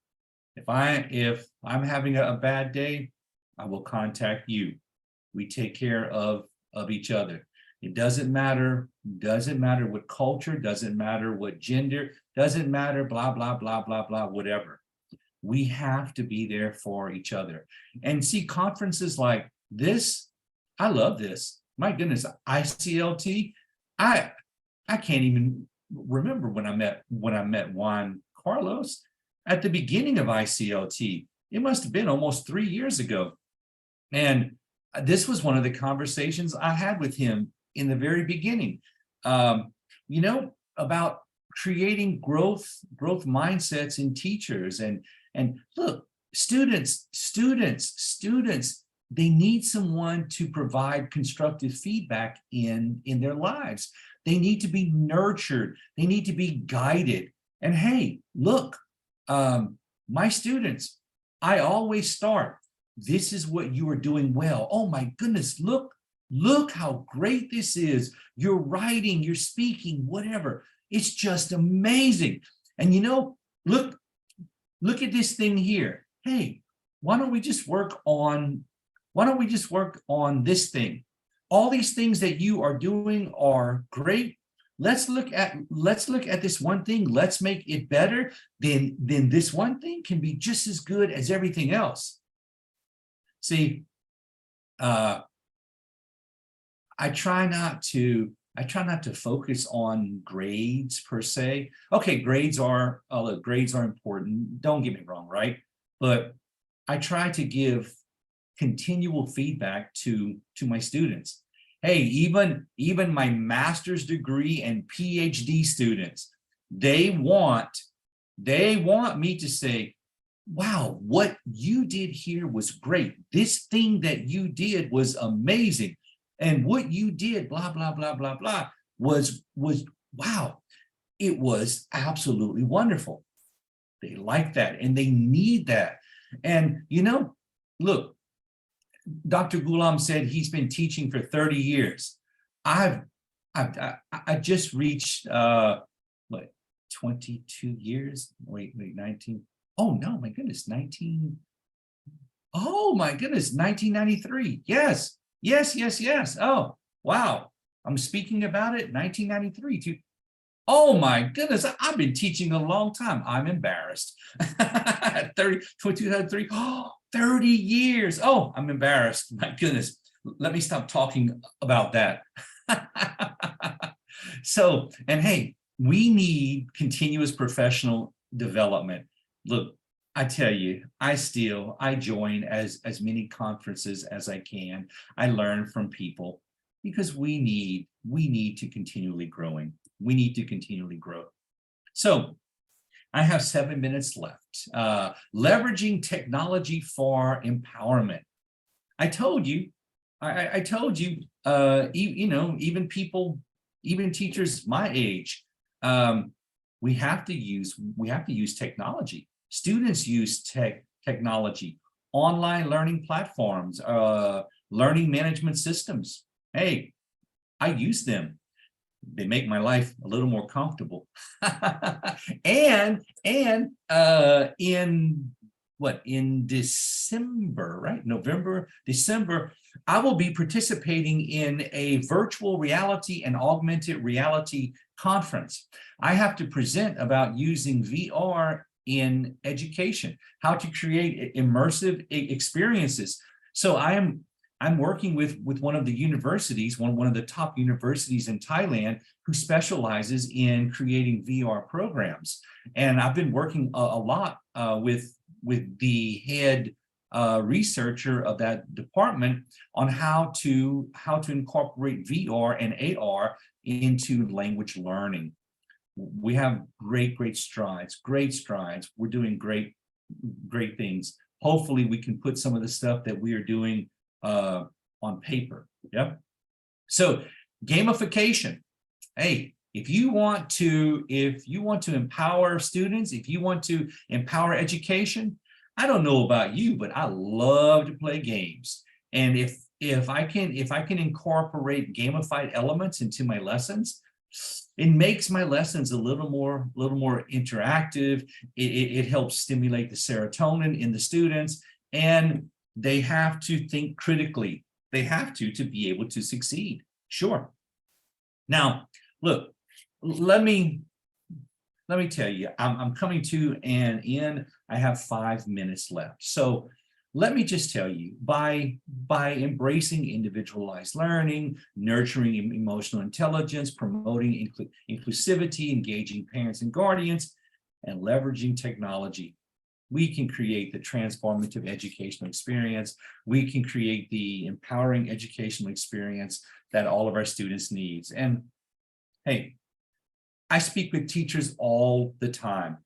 If I'm having a bad day, I will contact you. We take care of each other. It doesn't matter what culture, doesn't matter what gender, doesn't matter, blah, blah, blah, blah, blah, whatever. We have to be there for each other. And see, conferences like this, I love this. My goodness, ICLT, I can't even remember when I met Juan Carlos at the beginning of ICLT. It must have been almost 3 years ago. And this was one of the conversations I had with him in the very beginning, you know, about creating growth mindsets in teachers. And look, students, they need someone to provide constructive feedback in their lives. They need to be nurtured. They need to be guided. And hey, look, my students, I always start, this is what you are doing well. Oh my goodness, look how great this is. You're writing, you're speaking, whatever. It's just amazing. And you know, look at this thing here. Hey, why don't we just work on this thing? All these things that you are doing are great. Let's look at this one thing. Let's make it better. Then this one thing can be just as good as everything else. See, I try not to focus on grades per se. Okay, grades are important. Don't get me wrong, right? But I try to give continual feedback to my students. Hey, even my master's degree and PhD students, they want me to say, wow, what you did here was great. This thing that you did was amazing. And what you did, blah, blah, blah, blah, blah, was wow. It was absolutely wonderful. They like that and they need that. And you know, look, Dr. Ghulam said he's been teaching for 30 years. I just reached what, 22 years? Wait, 19. Oh no, my goodness, 19. Oh my goodness, 1993. Yes. Oh, wow. I'm speaking about it, 1993 too. Oh my goodness, I've been teaching a long time. I'm embarrassed. 2003, 30 years. Oh, I'm embarrassed. My goodness. Let me stop talking about that. So, and hey, we need continuous professional development. Look, I tell you, I join as many conferences as I can. I learn from people because we need to continually growing. We need to continually grow. So I have 7 minutes left. Leveraging technology for empowerment. I told you, you know, even teachers my age, we have to use technology. Students use technology, online learning platforms, learning management systems. Hey, I use them. They make my life a little more comfortable. and in December, right? November, December, I will be participating in a virtual reality and augmented reality conference. I have to present about using VR in education, how to create immersive experiences. So I'm working with one of the universities, one of the top universities in Thailand, who specializes in creating VR programs. And I've been working a lot with the head researcher of that department on how to incorporate VR and AR into language learning. We have great strides. We're doing great things. Hopefully we can put some of the stuff that we are doing on paper. Yep. So gamification. Hey, if you want to empower students, if you want to empower education, I don't know about you, but I love to play games. And if I can incorporate gamified elements into my lessons, it makes my lessons a little more interactive. It helps stimulate the serotonin in the students, and they have to think critically. They have to be able to succeed. Sure. Now, look, let me tell you, I'm coming to an end. I have 5 minutes left. So let me just tell you, by embracing individualized learning, nurturing emotional intelligence, promoting inclusivity, engaging parents and guardians, and leveraging technology, we can create the transformative educational experience. We can create the empowering educational experience that all of our students need. And hey, I speak with teachers all the time.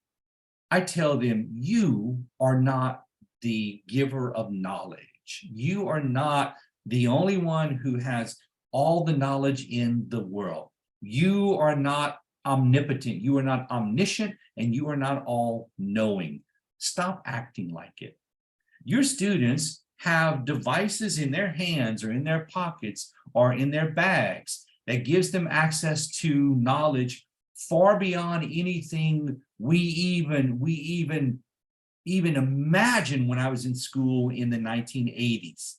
I tell them, you are not the giver of knowledge. You are not the only one who has all the knowledge in the world. You are not omnipotent. You are not omniscient, and you are not all knowing. Stop acting like it. Your students have devices in their hands or in their pockets or in their bags that gives them access to knowledge far beyond anything we even imagine when I was in school in the 1980s.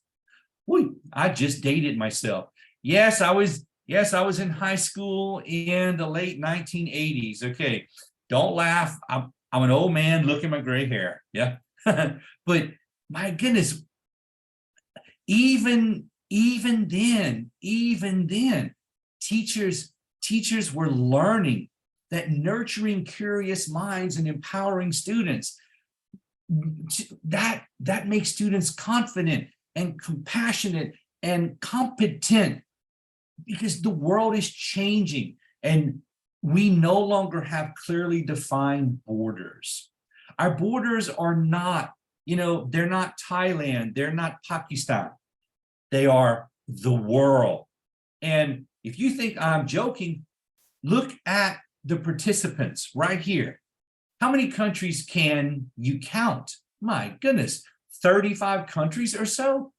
I just dated myself. Yes, I was in high school in the late 1980s. Okay, don't laugh. I'm an old man. Look at my gray hair. Yeah, but my goodness, even then, teachers were learning that nurturing curious minds and empowering students, that makes students confident and compassionate and competent, because the world is changing and we no longer have clearly defined borders. Our borders are not, they're not Thailand, they're not Pakistan. They are the world. And if you think I'm joking, look at the participants right here. How many countries can you count? My goodness, 35 countries or so?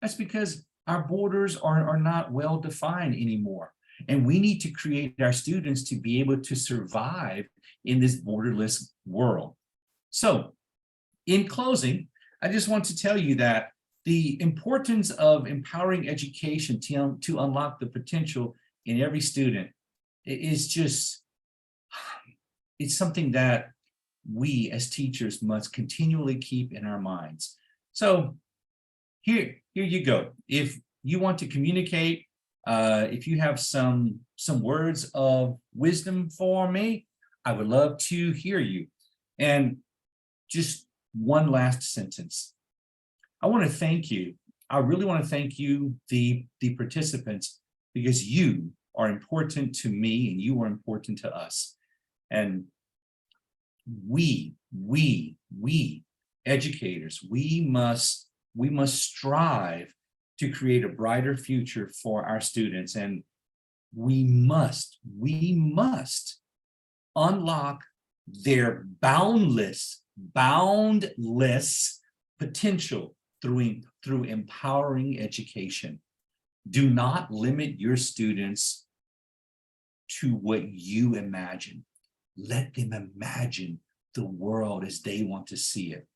That's because our borders are not well defined anymore. And we need to create our students to be able to survive in this borderless world. So in closing, I just want to tell you that the importance of empowering education to unlock the potential in every student is just, it's something that we as teachers must continually keep in our minds. So here you go. If you want to communicate, if you have some words of wisdom for me, I would love to hear you. And just one last sentence. I want to thank you. I really want to thank you, the participants, because you are important to me and you are important to us. And we educators, we must strive to create a brighter future for our students. And we must unlock their boundless potential through empowering education. Do not limit your students to what you imagine. Let them imagine the world as they want to see it.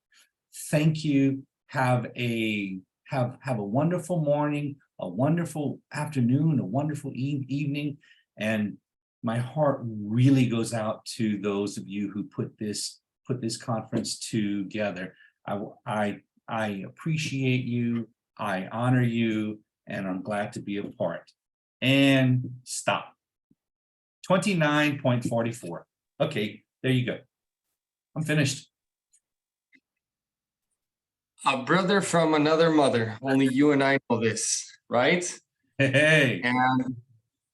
Thank you. Have a wonderful morning, a wonderful afternoon, a wonderful evening. And my heart really goes out to those of you who put this conference together. I appreciate you, I honor you, and I'm glad to be a part. And stop. 29.44. Okay, there you go. I'm finished. A brother from another mother. Only you and I know this, right? Hey. And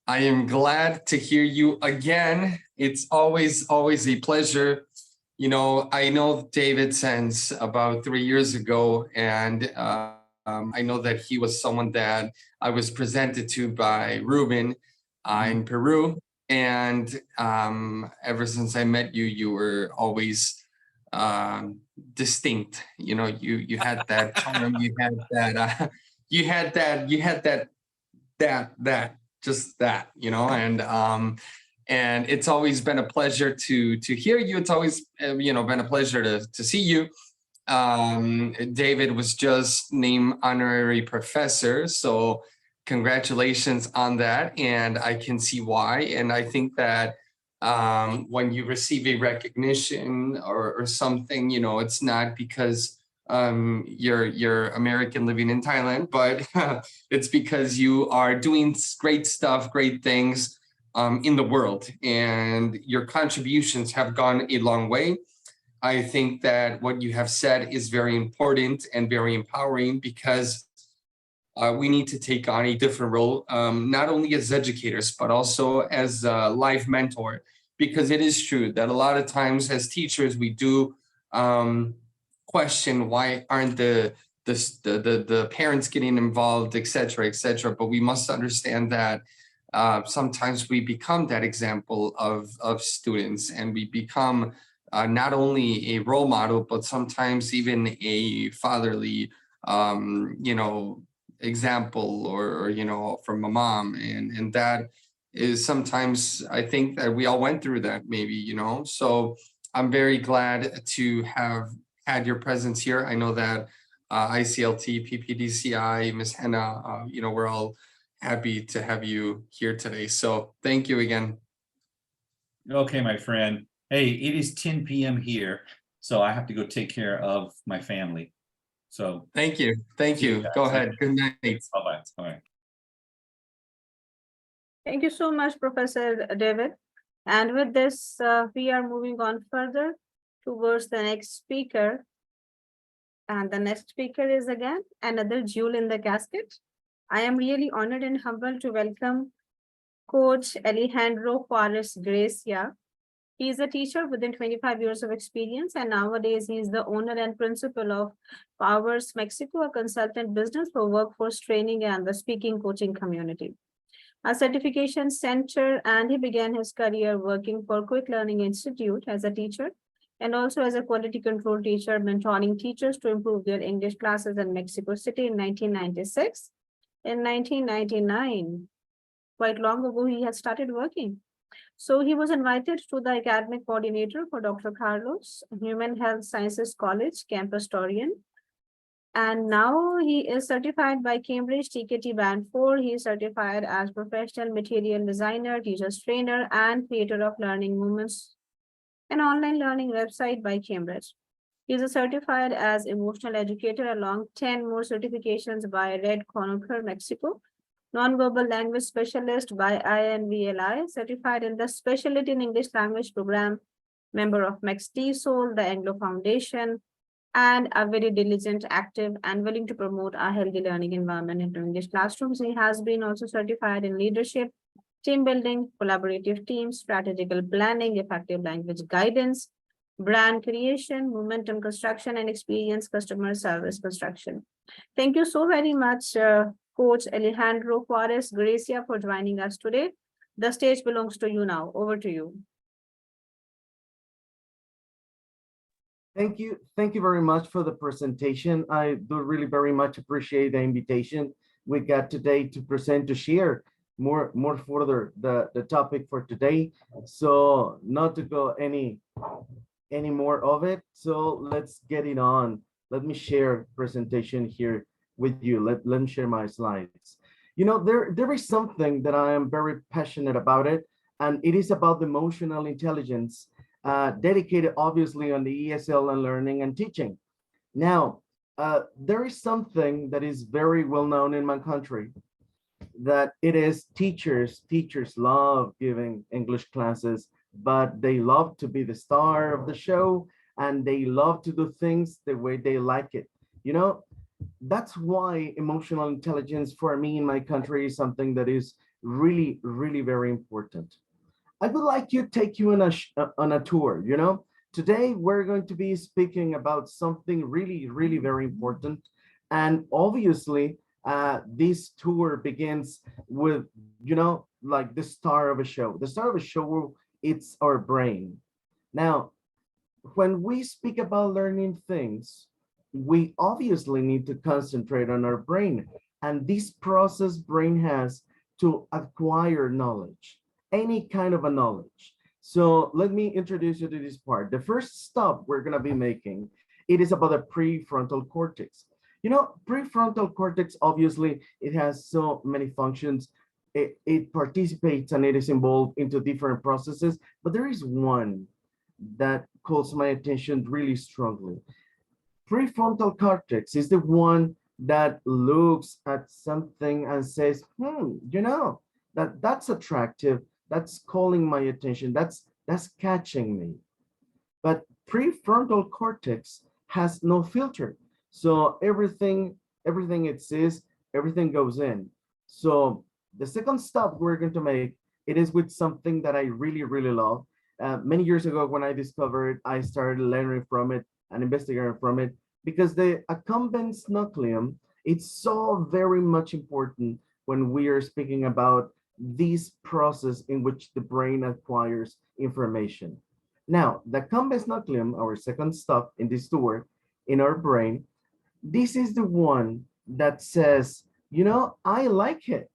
I am glad to hear you again. It's always a pleasure. I know David since about 3 years ago, and I know that he was someone that I was presented to by Ruben in Peru. And ever since I met you, you were always distinct. You had that charm. You had that. Just that. And it's always been a pleasure to hear you. It's always been a pleasure to see you. David was just named honorary professor, so congratulations on that. And I can see why. And I think that when you receive a recognition or something, it's not because you're American living in Thailand, but it's because you are doing great stuff, great things in the world, and your contributions have gone a long way. I think that what you have said is very important and very empowering, because we need to take on a different role, not only as educators, but also as a life mentor, because it is true that a lot of times as teachers, we do question why aren't the parents getting involved, et cetera, but we must understand that sometimes we become that example of students, and we become not only a role model, but sometimes even a fatherly, example, or from a mom, and that is sometimes, I think that we all went through that, maybe. So I'm very glad to have had your presence here. I know that ICLT, PPDCI, Ms. Henna, we're all happy to have you here today. So thank you again. Okay, my friend. Hey, it is 10 p.m. here, so I have to go take care of my family. So Thank you. Thank See you you. guys. Go ahead. Good night. bye-bye. Bye. Thank you so much, Professor David. And with this, we are moving on further towards the next speaker. And the next speaker is again another jewel in the casket. I am really honored and humbled to welcome Coach Alejandro Juarez Gracia. He is a teacher within 25 years of experience, and nowadays he is the owner and principal of Powers Mexico, a consultant business for workforce training and the speaking coaching community, a certification center, and he began his career working for Quick Learning Institute as a teacher and also as a quality control teacher, mentoring teachers to improve their English classes in Mexico City in 1996. In 1999, quite long ago, he had started working. So he was invited to the academic coordinator for Dr. Carlos, Human Health Sciences College, campus historian. And now he is certified by Cambridge TKT Band 4. He is certified as professional material designer, teacher's trainer, and creator of Learning Movements, an online learning website by Cambridge. He is certified as emotional educator along 10 more certifications by Red Conocer, Mexico. Non-verbal language specialist by INVLI, certified in the specialty in English language program, member of MEX-TESOL, the Anglo Foundation, and a very diligent, active, and willing to promote a healthy learning environment in English classrooms. He has been also certified in leadership, team building, collaborative teams, strategical planning, effective language guidance, brand creation, momentum construction, and experience customer service construction. Thank you so very much, Coach Alejandro Juarez Gracia, for joining us today. The stage belongs to you now. Over to you. Thank you. Thank you very much for the presentation. I do really very much appreciate the invitation we got today to present, to share more further the topic for today. So not to go any more of it. So let's get it on. Let me share presentation here with you. Let me share my slides. There is something that I am very passionate about it, and it is about the emotional intelligence, dedicated obviously on the ESL and learning and teaching. Now, there is something that is very well known in my country, that it is teachers love giving English classes, but they love to be the star of the show, and they love to do things the way they like it. That's why emotional intelligence for me in my country is something that is really, really very important. I would like to take you on a tour. Today we're going to be speaking about something really, really very important. And obviously, this tour begins with, like the star of a show. The star of a show, it's our brain. Now, when we speak about learning things, we obviously need to concentrate on our brain. And this process brain has to acquire knowledge, any kind of a knowledge. So let me introduce you to this part. The first stop we're going to be making, it is about the prefrontal cortex. Prefrontal cortex, obviously, it has so many functions. It participates and it is involved into different processes, but there is one that calls my attention really strongly. Prefrontal cortex is the one that looks at something and says, that's attractive, that's calling my attention, that's catching me. But prefrontal cortex has no filter. So everything it sees, everything goes in. So the second stop we're going to make, it is with something that I really, really love. Many years ago, when I discovered, I started learning from it and investigating from it, because the accumbens nucleum, it's so very much important when we are speaking about this process in which the brain acquires information. Now, the accumbens nucleum, our second stop in this tour in our brain, this is the one that says, you know, I like it.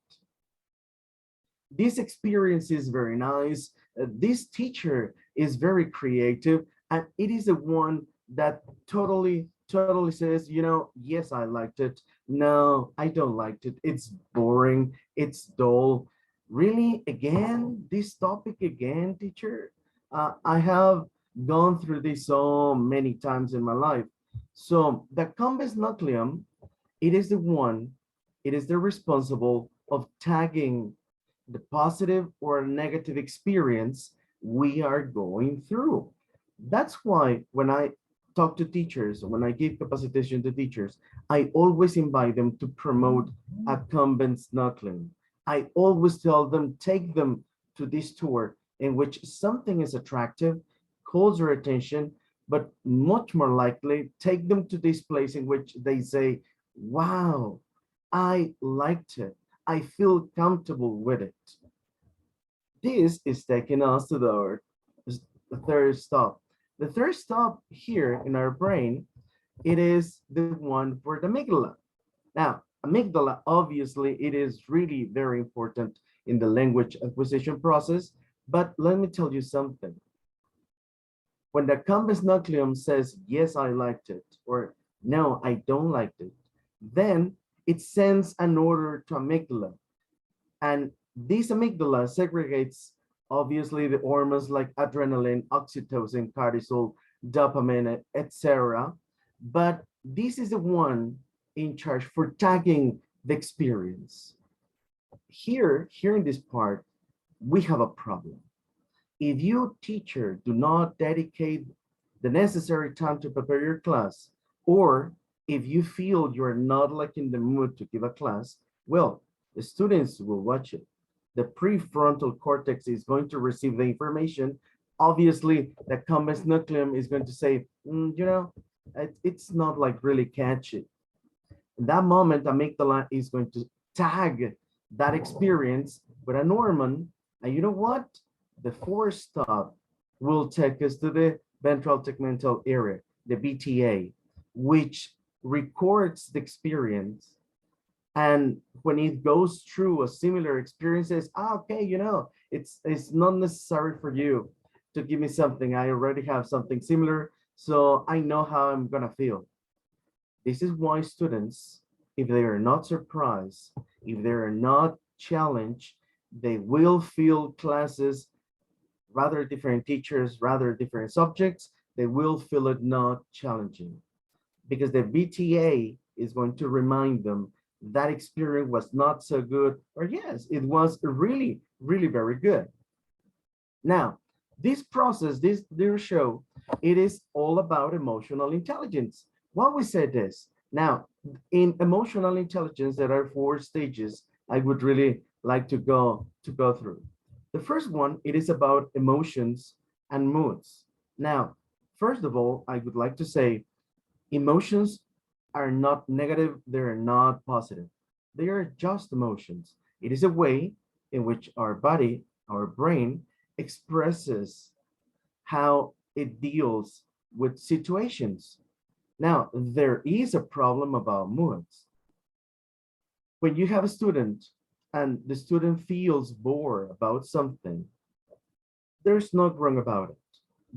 This experience is very nice. This teacher is very creative, and it is the one that totally says, you know, yes, I liked it. No, I don't like it. It's boring. It's dull. Really, again, this topic again, teacher? I have gone through this so many times in my life. So the accumbens nucleum, it is the one, it is the responsible of tagging the positive or negative experience we are going through. That's why when I talk to teachers, when I give capacitation to teachers, I always invite them to promote accumbens nucleum. I always tell them, take them to this tour in which something is attractive, calls their attention, but much more likely take them to this place in which they say, wow, I liked it. I feel comfortable with it. This is taking us to the third stop. The third stop here in our brain, it is the one for the amygdala. Now, amygdala, obviously, it is really very important in the language acquisition process, but let me tell you something. When the accumbens nucleum says, yes, I liked it, or no, I don't like it, then it sends an order to amygdala. And this amygdala segregates, obviously, the hormones like adrenaline, oxytocin, cortisol, dopamine, etc. But this is the one in charge for tagging the experience. Here in this part, we have a problem. If you, teacher, do not dedicate the necessary time to prepare your class, or if you feel you're not like in the mood to give a class, well, the students will watch it. The prefrontal cortex is going to receive the information. Obviously, the accumbens nucleum is going to say, you know, it's not like really catchy. In that moment, amygdala is going to tag that experience with a hormone. And you know what? The fourth stop will take us to the ventral tegmental area, the VTA, which records the experience. And when it goes through a similar experience, says, okay, you know, it's not necessary for you to give me something. I already have something similar, so I know how I'm gonna feel. This is why students, if they are not surprised, if they are not challenged, they will feel classes, rather different teachers, rather different subjects, they will feel it not challenging, because the VTA is going to remind them that experience was not so good, or yes, it was really, really very good. Now, this process, this show, it is all about emotional intelligence. Why we said this? Now, in emotional intelligence, there are 4 stages I would really like to go through. The first one, it is about emotions and moods. Now, first of all, I would like to say emotions are not negative, they're not positive. They are just emotions. It is a way in which our body, our brain, expresses how it deals with situations. Now, there is a problem about moods. When you have a student and the student feels bored about something, there's no wrong about it.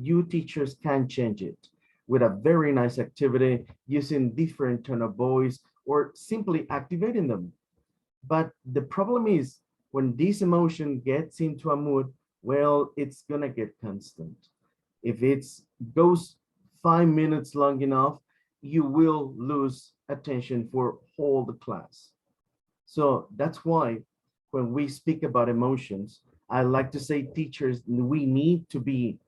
You teachers can change it with a very nice activity, using different tone of voice, or simply activating them. But the problem is, when this emotion gets into a mood, well, it's gonna get constant. If it goes 5 minutes long enough, you will lose attention for whole the class. So that's why when we speak about emotions, I like to say, teachers, we need to be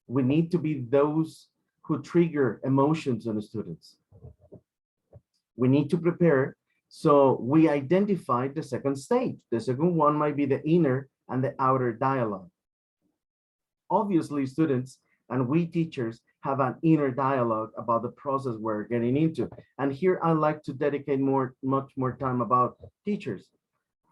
those who trigger emotions on the students. We need to prepare So we identified the second stage. The second one might be the inner and the outer dialogue. Obviously, students and we teachers have an inner dialogue about the process we're getting into. And here I like to dedicate much more time about teachers.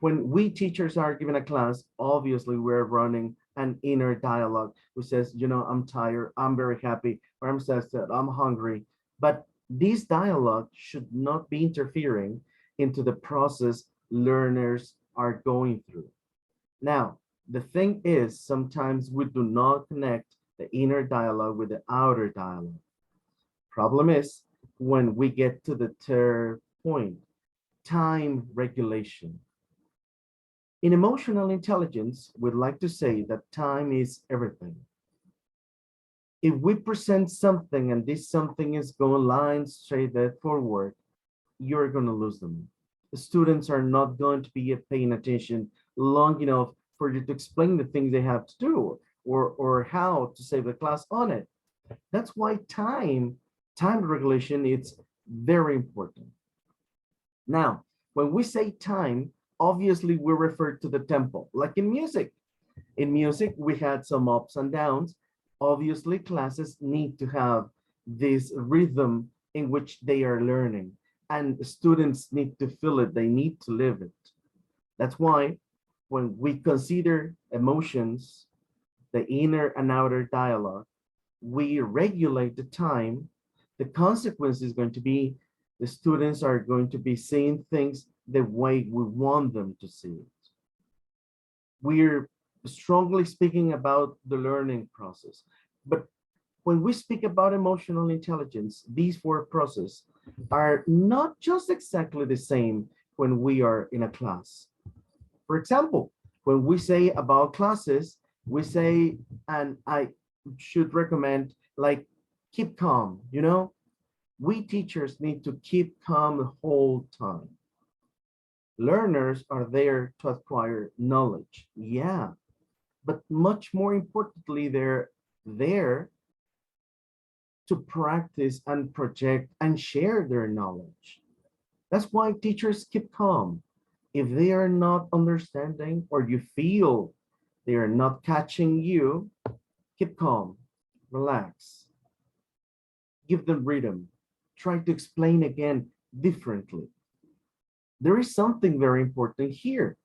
When we teachers are given a class, obviously we're running an inner dialogue which says, you know, I'm tired, I'm very happy, or I'm sad, I'm hungry. But this dialogue should not be interfering into the process learners are going through. Now, the thing is, sometimes we do not connect the inner dialogue with the outer dialogue. Problem is when we get to the third point, time regulation. In emotional intelligence, we'd like to say that time is everything. If we present something and this something is going line straight forward, you're going to lose them. The students are not going to be paying attention long enough for you to explain the things they have to do or how to save the class on it. That's why time regulation is very important. Now, when we say time, obviously we refer to the tempo, like in music. In music, we had some ups and downs. Obviously, classes need to have this rhythm in which they are learning, and students need to feel it, they need to live it. That's why when we consider emotions, the inner and outer dialogue, we regulate the time. The consequence is going to be the students are going to be seeing things the way we want them to see it. We're strongly speaking about the learning process, but when we speak about emotional intelligence, these four processes are not just exactly the same when we are in a class. For example, when we say about classes, we say, and I should recommend, like, keep calm, you know? We teachers need to keep calm the whole time. Learners are there to acquire knowledge, yeah, but much more importantly, they're there to practice and project and share their knowledge. That's why teachers keep calm. If they are not understanding or you feel they are not catching you, keep calm, relax, give them rhythm, try to explain again differently. There is something very important here.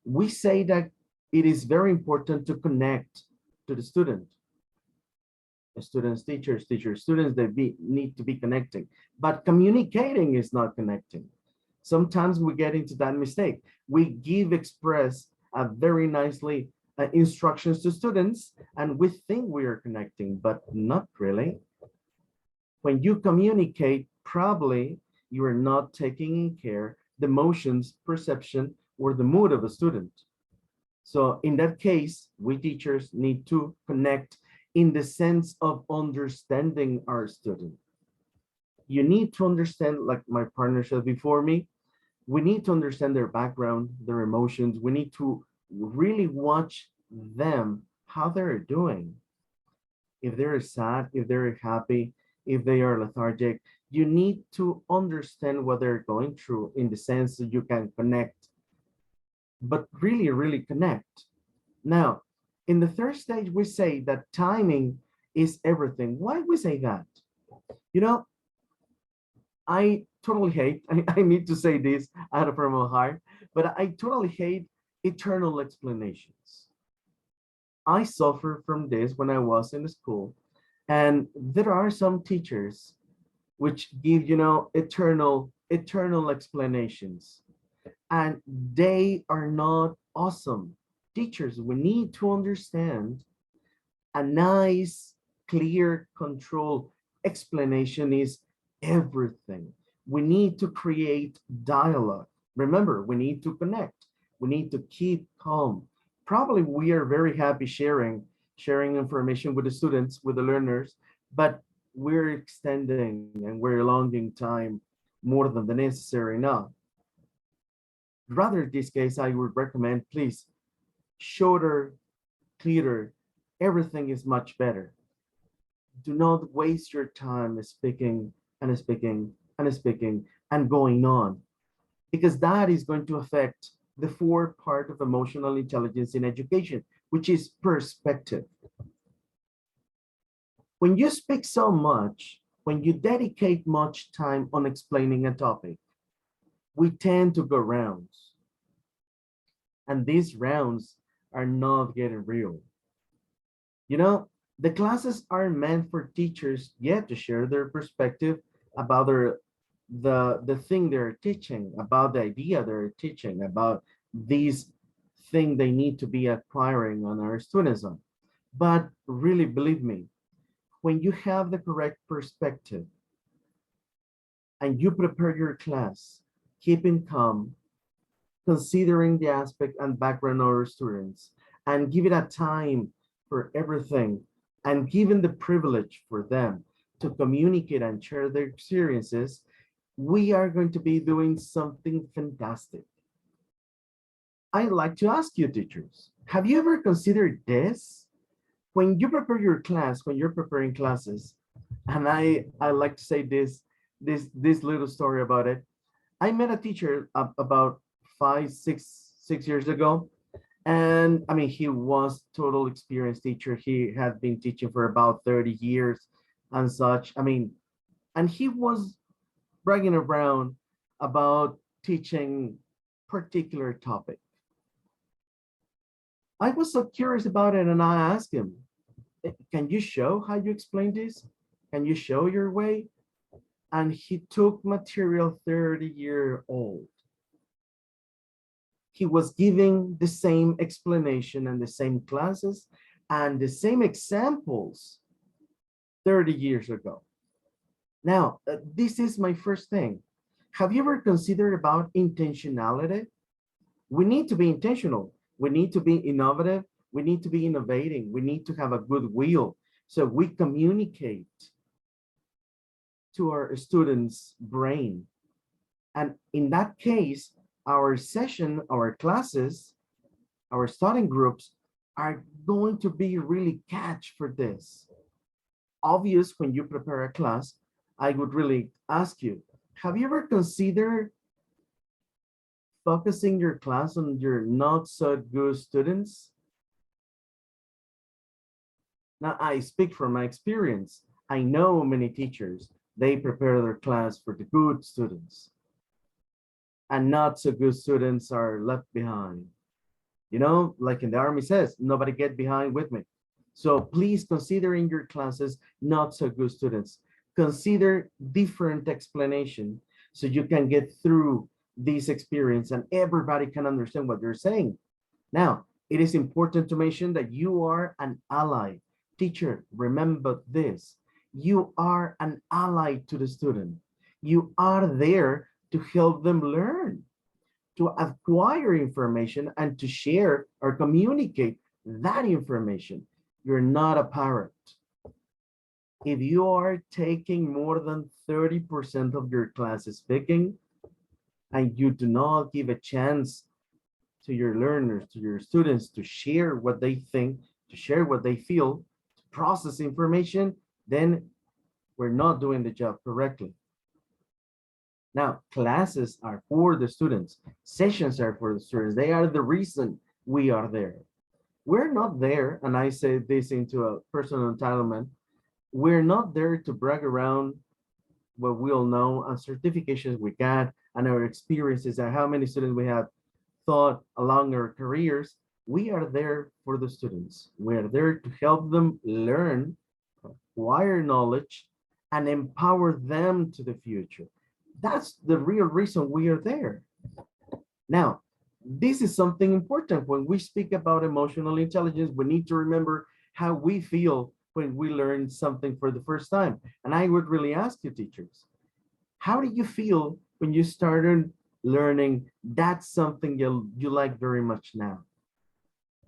We say that it is very important to connect to the student. Students, teachers, students, they need to be connecting, but communicating is not connecting. Sometimes we get into that mistake. We express very nicely instructions to students, and we think we are connecting, but not really. When you communicate, probably you are not taking in care the emotions, perception, or the mood of a student. So in that case, we teachers need to connect in the sense of understanding our student. You need to understand, like my partner said before me, we need to understand their background, their emotions. We need to really watch them, how they're doing. If they're sad, if they're happy, if they are lethargic, you need to understand what they're going through in the sense that you can connect, but really, really connect. Now, in the third stage, we say that timing is everything. Why we say that? You know, I totally hate, I need to say this out of my heart, but I totally hate eternal explanations. I suffer from this when I was in school, and there are some teachers which give, you know, eternal explanations, and they are not awesome. Teachers, we need to understand a nice, clear, control explanation is everything. We need to create dialogue. Remember, we need to connect. We need to keep calm. Probably we are very happy sharing information with the students, with the learners, but we're extending and we're elongating time more than the necessary now. Rather, in this case, I would recommend, please, shorter, clearer, everything is much better. Do not waste your time speaking and speaking and speaking and going on. because that is going to affect the fourth part of emotional intelligence in education, which is perspective. When you speak so much, when you dedicate much time on explaining a topic, we tend to go rounds. And these rounds are not getting real. You know, the classes are meant for teachers yet to share their perspective about the thing they're teaching, about the idea they're teaching, about these thing they need to be acquiring on our students on. But really, believe me, when you have the correct perspective and you prepare your class, keeping calm, considering the aspect and background of our students, and give it a time for everything, and given the privilege for them to communicate and share their experiences, we are going to be doing something fantastic. I'd like to ask you, teachers, have you ever considered this? When you prepare your class, when you're preparing classes, and I like to say this little story about it. I met a teacher about 6 years ago. And I mean, he was total experienced teacher. He had been teaching for about 30 years and such. I mean, and he was bragging around about teaching particular topic. I was so curious about it, and I asked him, can you show how you explain this? Can you show your way? And he took material 30-year-old. He was giving the same explanation and the same classes and the same examples 30 years ago. Now, this is my first thing. Have you ever considered about intentionality? We need to be intentional. We need to be innovative. We need to be innovating. We need to have a goodwill. So we communicate to our students' brain. And in that case, our session, our classes, our studying groups are going to be really catch for this. Obvious, when you prepare a class, I would really ask you, have you ever considered focusing your class on your not so good students? Now, I speak from my experience. I know many teachers, they prepare their class for the good students, and not so good students are left behind. You know, like in the Army says, nobody get behind with me. So please consider in your classes not so good students. Consider different explanation so you can get through this experience and everybody can understand what you're saying. Now, it is important to mention that you are an ally. Teacher, remember this. You are an ally to the student. You are there to help them learn, to acquire information, and to share or communicate that information. You're not a parrot. If you are taking more than 30% of your classes speaking, and you do not give a chance to your learners, to your students, to share what they think, to share what they feel, to process information, then we're not doing the job correctly. Now, classes are for the students. Sessions are for the students. They are the reason we are there. We're not there, and I say this into a personal entitlement, we're not there to brag around what we all know and certifications we got and our experiences and how many students we have taught along our careers. We are there for the students. We are there to help them learn, acquire knowledge, and empower them to the future. That's the real reason we are there. Now, this is something important. When we speak about emotional intelligence, we need to remember how we feel when we learn something for the first time. And I would really ask you, teachers, how do you feel when you started learning that's something you like very much now?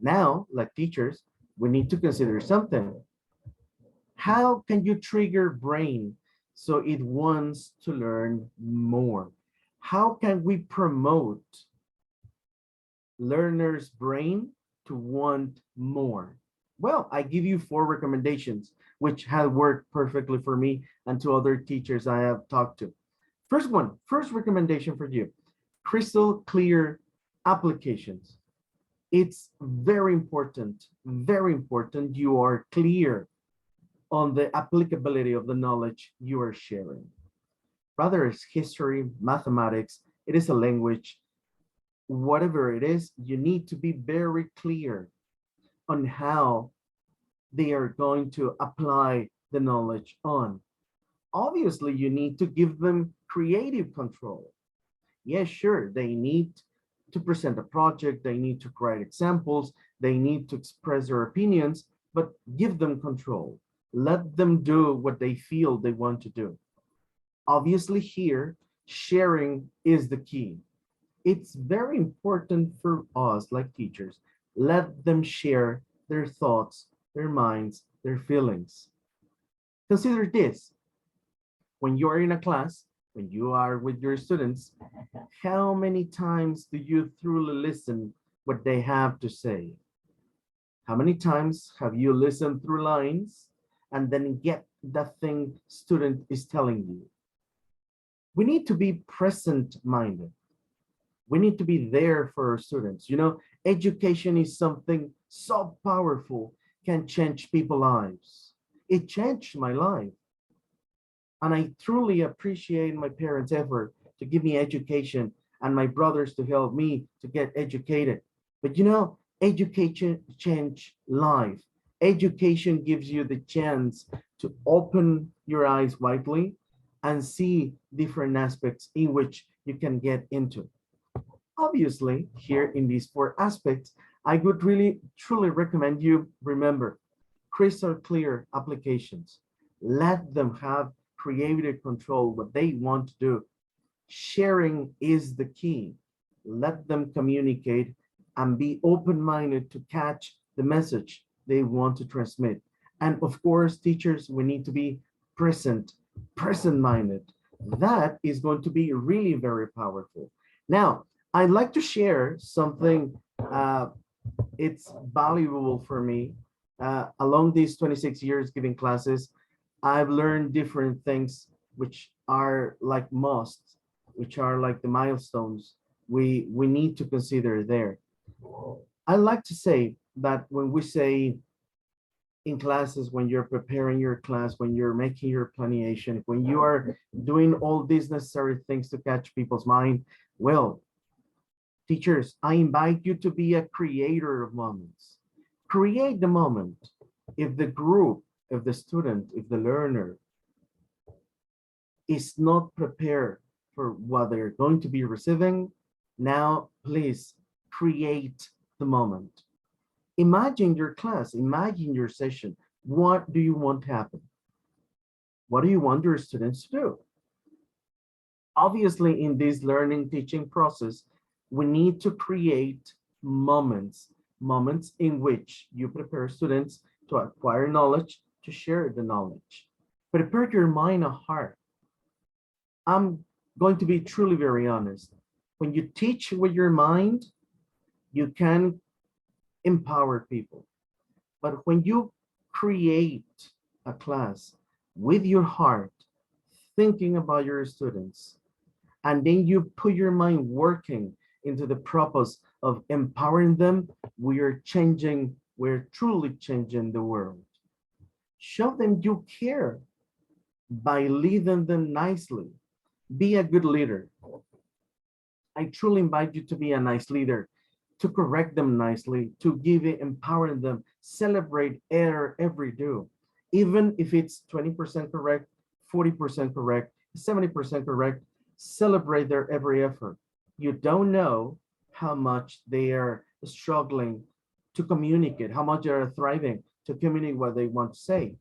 Now, like teachers, we need to consider something. How can you trigger brain so it wants to learn more? How can we promote learner's brain to want more? Well, I give you 4 recommendations, which have worked perfectly for me and to other teachers I have talked to. First recommendation for you. crystal clear applications. It's very important you are clear on the applicability of the knowledge you are sharing. Whether it's history, mathematics, it is a language, whatever it is, you need to be very clear on how they are going to apply the knowledge on. Obviously, you need to give them creative control. Yes, sure, they need to present a project, they need to create examples, they need to express their opinions, but give them control. Let them do what they feel they want to do. Obviously here, sharing is the key. It's very important for us like teachers. Let them share their thoughts, their minds, their feelings. Consider this. When you are in a class, when you are with your students, how many times do you truly listen what they have to say? How many times have you listened through lines and then get the thing student is telling you? We need to be present-minded. We need to be there for our students. You know, education is something so powerful, can change people's lives. It changed my life. And I truly appreciate my parents' effort to give me education and my brothers to help me to get educated. But you know, education change life. Education gives you the chance to open your eyes widely and see different aspects in which you can get into. Obviously, here in these 4 aspects, I would really truly recommend you remember crystal clear applications. Let them have creative control what they want to do. Sharing is the key. Let them communicate and be open-minded to catch the message they want to transmit. And of course, teachers, we need to be present-minded. That is going to be really very powerful. Now, I'd like to share something it's valuable for me. Along these 26 years giving classes, I've learned different things which are like musts, which are like the milestones we need to consider there. I like to say that when we say in classes, when you're preparing your class, when you're making your planning, when you are doing all these necessary things to catch people's mind, well, teachers, I invite you to be a creator of moments. Create the moment. If the group, if the student, if the learner is not prepared for what they're going to be receiving, now please create the moment. Imagine your class, imagine your session. What do you want to happen? What do you want your students to do? Obviously, in this learning teaching process, we need to create moments in which you prepare students to acquire knowledge, to share the knowledge. Prepare your mind and heart. I'm going to be truly very honest. When you teach with your mind, you can empower people. But when you create a class with your heart, thinking about your students, and then you put your mind working into the purpose of empowering them, we're truly changing the world. Show them you care by leading them nicely. Be a good leader. I truly invite you to be a nice leader, to correct them nicely, to give it, empowering them, celebrate error every do. Even if it's 20% correct, 40% correct, 70% correct, celebrate their every effort. You don't know how much they are struggling to communicate, how much they are thriving to communicate what they want to say.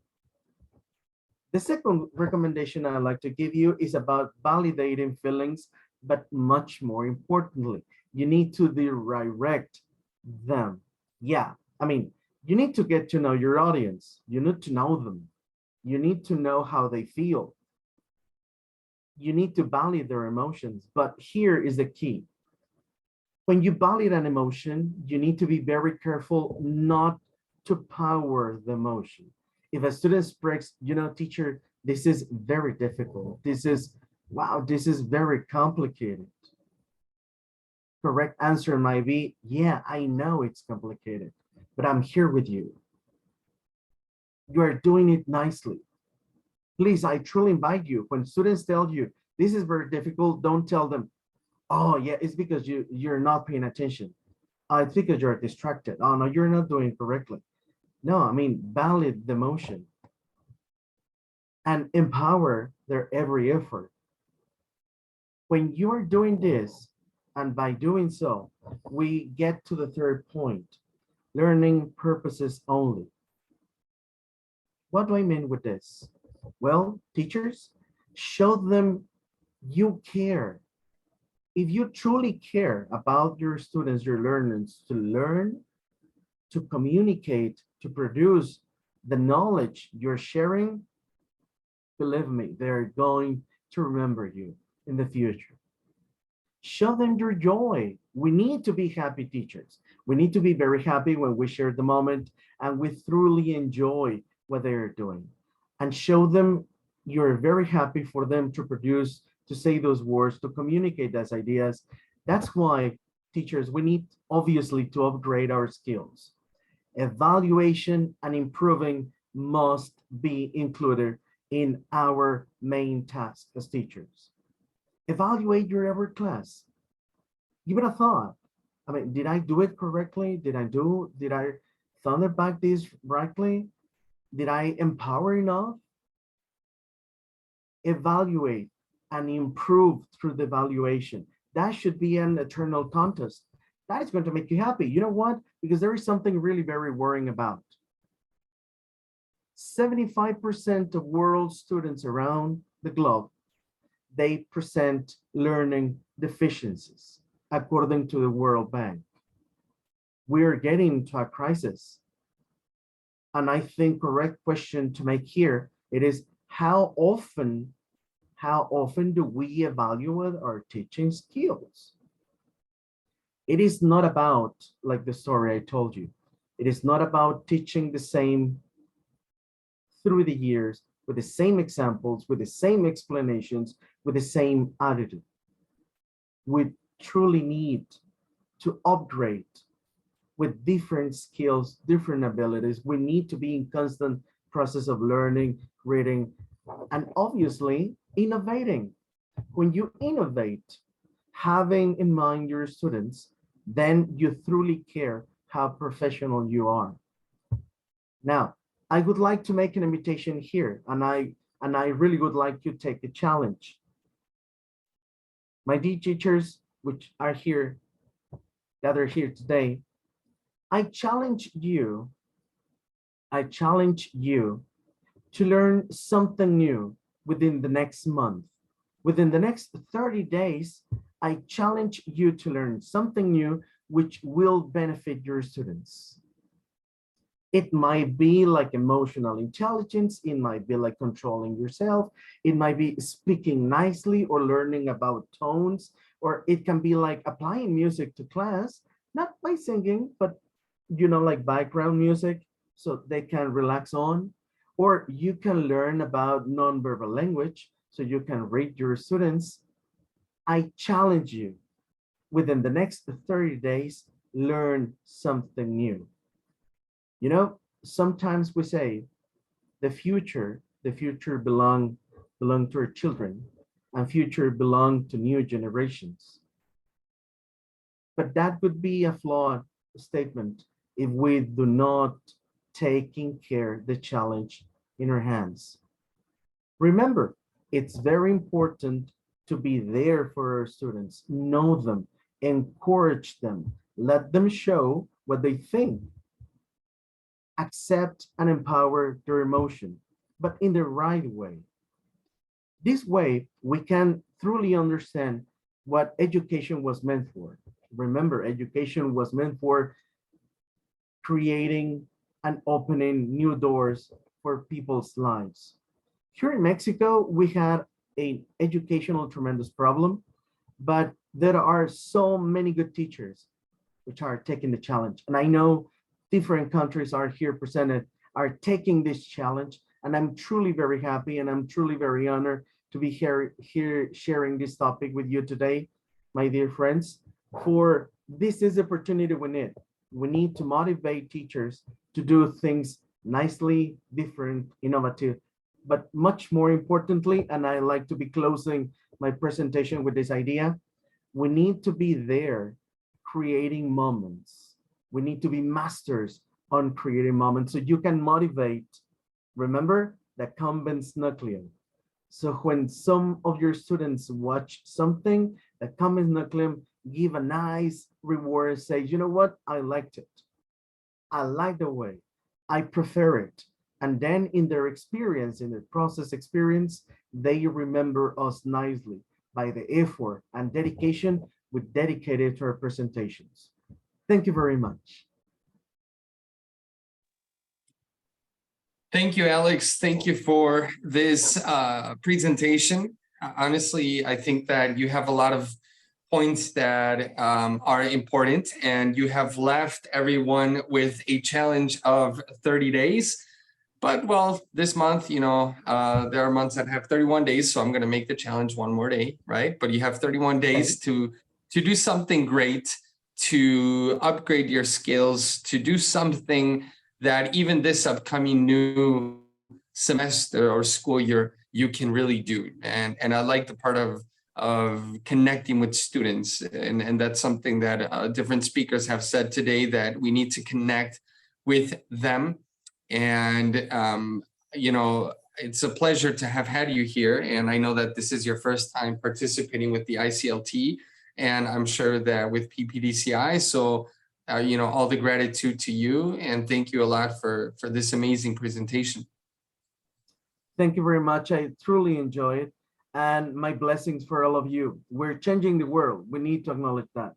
The second recommendation I'd like to give you is about validating feelings, but much more importantly, you need to direct them. Yeah, I mean, you need to get to know your audience. You need to know them. You need to know how they feel. You need to validate their emotions, but here is the key. When you validate an emotion, you need to be very careful not to power the emotion. If a student expresses, you know, teacher, this is very difficult. This is, wow, this is very complicated. correct answer might be, yeah, I know it's complicated, but I'm here with you. You are doing it nicely. Please, I truly invite you, when students tell you this is very difficult, don't tell them, oh yeah, it's because you're not paying attention. It's because you're distracted. Oh no, you're not doing it correctly. No, I mean, valid the motion and empower their every effort. When you are doing this, and by doing so, we get to the third point, learning purposes only. What do I mean with this? Well, teachers, show them you care. If you truly care about your students, your learners, to learn, to communicate, to produce the knowledge you're sharing, believe me, they're going to remember you in the future. Show them your joy. We need to be happy teachers. We need to be very happy when we share the moment and we truly enjoy what they're doing. And show them you're very happy for them to produce, to say those words, to communicate those ideas. That's why teachers, we need obviously to upgrade our skills. Evaluation and improving must be included in our main task as teachers. Evaluate your every class. Give it a thought. I mean, did I do it correctly? Did I thunder back this rightly? Did I empower enough? Evaluate and improve through the evaluation. That should be an eternal contest. That is going to make you happy. You know what? Because there is something really very worrying about. 75% of world students around the globe, they present learning deficiencies, according to the World Bank. We're getting to a crisis. And I think correct question to make here, it is how often do we evaluate our teaching skills? It is not about, like the story I told you, it is not about teaching the same through the years, with the same examples, with the same explanations, with the same attitude. We truly need to upgrade with different skills, different abilities. We need to be in constant process of learning, reading, and obviously innovating. When you innovate, having in mind your students, then you truly care how professional you are. Now, I would like to make an invitation here, and I really would like you to take the challenge. My dear teachers, which are here, gathered here today, I challenge you to learn something new within the next month. Within the next 30 days, I challenge you to learn something new which will benefit your students. It might be like emotional intelligence, it might be like controlling yourself, it might be speaking nicely or learning about tones, or it can be like applying music to class, not by singing, but like background music, so they can relax on. Or you can learn about nonverbal language, so you can read your students. I challenge you, within the next 30 days, learn something new. Sometimes we say the future belong to our children, and future belong to new generations. But that would be a flawed statement if we do not taking care the challenge in our hands. Remember, it's very important to be there for our students, know them, encourage them, let them show what they think, accept and empower their emotion, but in the right way. This way, we can truly understand what education was meant for. Remember, education was meant for creating and opening new doors for people's lives. Here in Mexico, we had an educational tremendous problem, but there are so many good teachers which are taking the challenge. And I know different countries are here presented, are taking this challenge. And I'm truly very happy and I'm truly very honored to be here sharing this topic with you today, my dear friends. for this is the opportunity we need. We need to motivate teachers to do things nicely, different, innovative, but much more importantly, and I like to be closing my presentation with this idea, we need to be there creating moments. We need to be masters on creating moments so you can motivate. Remember the Cumbens nucleus. So when some of your students watch something, the Cumbens nucleus give a nice reward, say, you know what, I liked it. I like the way, I prefer it. And then in their experience, in their process experience, they remember us nicely by the effort and dedication we dedicated to our presentations. Thank you very much. Thank you, Alex. Thank you for this presentation. Honestly, I think that you have a lot of points that are important, and you have left everyone with a challenge of 30 days. But well, this month, you know, there are months that have 31 days, so I'm going to make the challenge one more day, right? But you have 31 days to do something great, to upgrade your skills, to do something that even this upcoming new semester or school year you can really do. And I like the part of connecting with students, and that's something that different speakers have said today, that we need to connect with them. And you know, it's a pleasure to have had you here, and I know that this is your first time participating with the ICLT, and I'm sure that with PPDCI. So you know, all the gratitude to you, and thank you a lot for this amazing presentation. Thank you very much. I truly enjoy it, and my blessings for all of you. We're changing the world. We need to acknowledge that.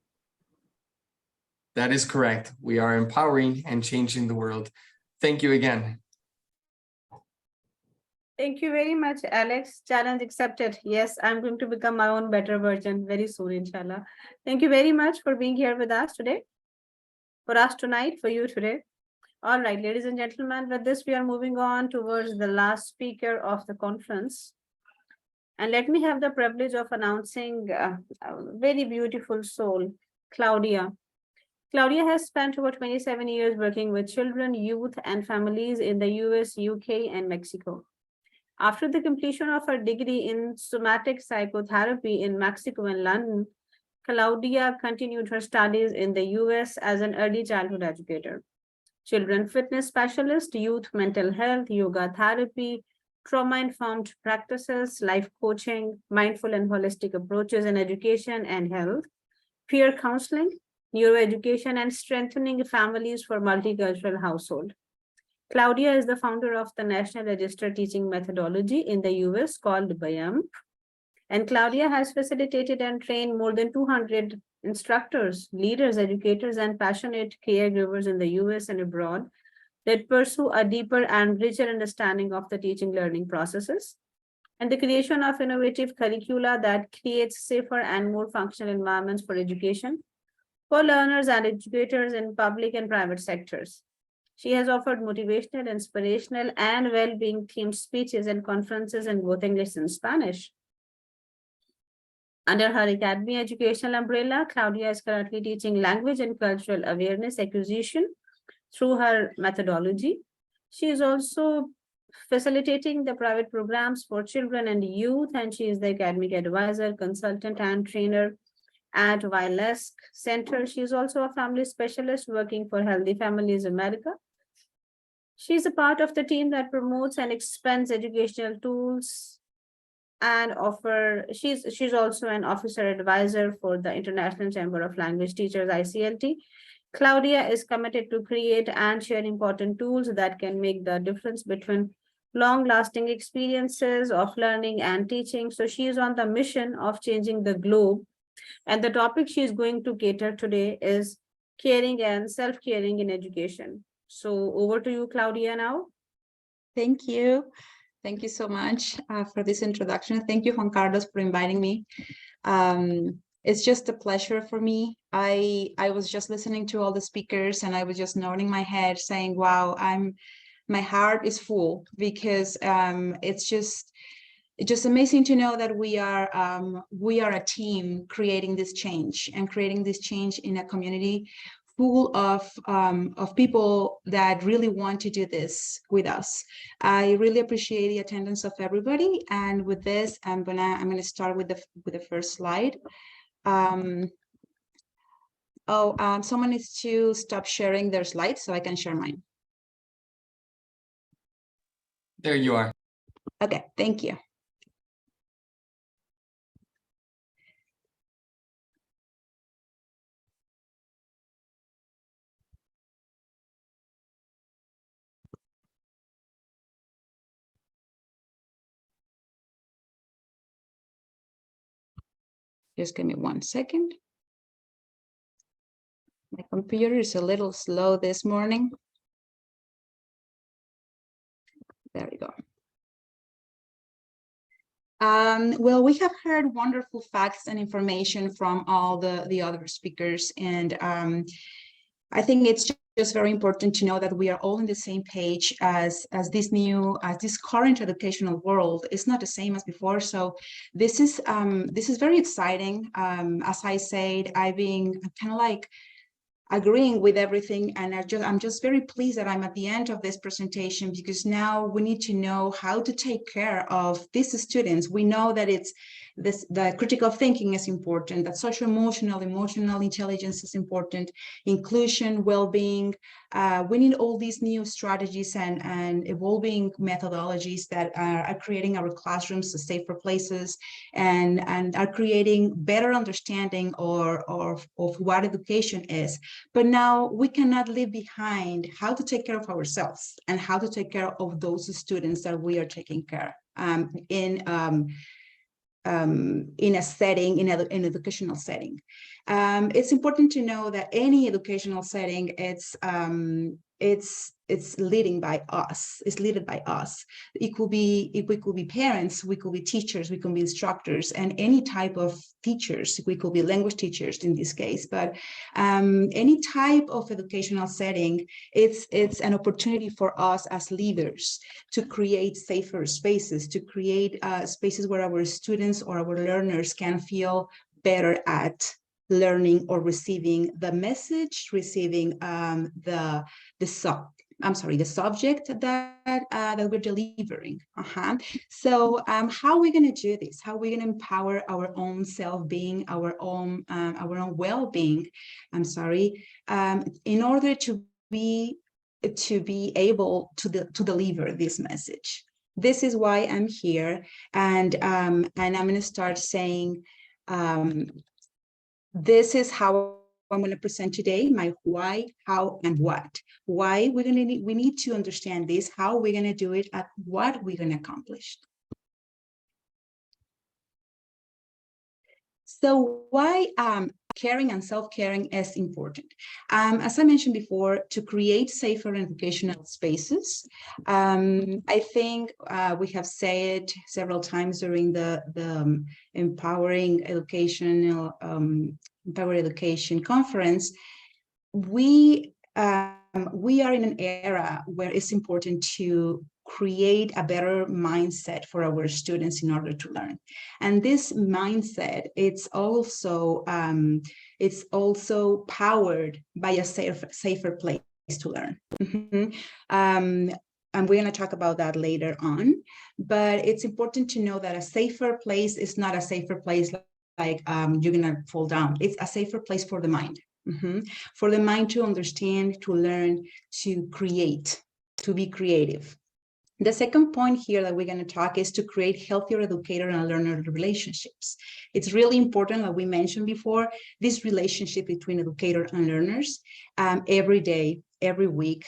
That is correct. We are empowering and changing the world. Thank you again. Thank you very much, Alex. Challenge accepted. Yes, I'm going to become my own better version very soon, inshallah. Thank you very much for being here with us today. For us tonight, for you today. All right, ladies and gentlemen, with this, we are moving on towards the last speaker of the conference. And let me have the privilege of announcing a very beautiful soul, Claudia. Claudia has spent over 27 years working with children, youth, and families in the US, UK, and Mexico. After the completion of her degree in somatic psychotherapy in Mexico and London, Claudia continued her studies in the US as an early childhood educator, children fitness specialist, youth mental health, yoga therapy, trauma-informed practices, life coaching, mindful and holistic approaches in education and health, peer counseling, neuroeducation, and strengthening families for multicultural household. Claudia is the founder of the National Register Teaching Methodology in the US called BAYAM. And Claudia has facilitated and trained more than 200 instructors, leaders, educators, and passionate caregivers in the US and abroad that pursue a deeper and richer understanding of the teaching learning processes and the creation of innovative curricula that creates safer and more functional environments for education for learners and educators in public and private sectors. She has offered motivational, inspirational, and well-being themed speeches and conferences in both English and Spanish. Under her academy educational umbrella, Claudia is currently teaching language and cultural awareness acquisition through her methodology. She is also facilitating the private programs for children and youth, and she is the academic advisor, consultant, and trainer at Wilesk Center. She is also a family specialist working for Healthy Families America. She is a part of the team that promotes and expands educational tools and she's also an officer advisor for the International Chamber of Language Teachers, ICLT. Claudia is committed to create and share important tools that can make the difference between long-lasting experiences of learning and teaching. So she is on the mission of changing the globe. And the topic she is going to cater today is caring and self-caring in education. So over to you, Claudia, now. Thank you. Thank you so much for this introduction. Thank you, Juan Carlos, for inviting me. It's just a pleasure for me. I was just listening to all the speakers and I was just nodding my head saying, wow, my heart is full because it's just it's just amazing to know that we are a team creating this change in a community full of people that really want to do this with us. I really appreciate the attendance of everybody. And with this, I'm gonna start with the first slide. Someone needs to stop sharing their slides so I can share mine. There you are. Okay, thank you. Just give me 1 second. My computer is a little slow this morning. There we go. Well, we have heard wonderful facts and information from all the other speakers, and I think it's just very important to know that we are all on the same page as this current educational world is not the same as before. So this is very exciting. As I said, I've been kind of like agreeing with everything, and I'm just very pleased that I'm at the end of this presentation, because now we need to know how to take care of these students. We know that the critical thinking is important, that social emotional intelligence is important, inclusion, well-being. We need all these new strategies and evolving methodologies that are creating our classrooms to safer places, and are creating better understanding of what education is. But now we cannot leave behind how to take care of ourselves and how to take care of those students that we are taking care in a setting, in an educational setting. It's important to know that any educational setting, it's leading by us. It's led by us. It could be parents, we could be teachers, we could be instructors, and any type of teachers. We could be language teachers in this case, but any type of educational setting, it's an opportunity for us as leaders to create safer spaces, to create spaces where our students or our learners can feel better at learning or receiving the message, receiving the subject that we're delivering. So how are we going to do this? How are we going to empower our own self-being, our own well-being? In order to be able to deliver this message. This is why I'm here, and I'm going to start saying. This is how I'm going to present today, my why, how, and what. Why we need to understand this, how we're going to do it, and what we're going to accomplish. So why caring and self-caring is important? As I mentioned before, to create safer educational spaces. I think we have said several times during the Empowering Education Conference, we are in an era where it's important to create a better mindset for our students in order to learn. And this mindset, it's also powered by a safer place to learn. And we're going to talk about that later on, but it's important to know that a safer place is not a safer place like you're going to fall down. It's a safer place for the mind. For the mind to understand, to learn, to create, to be creative. The second point here that we're going to talk is to create healthier educator and learner relationships. It's really important, like we mentioned before, this relationship between educator and learners every day, every week.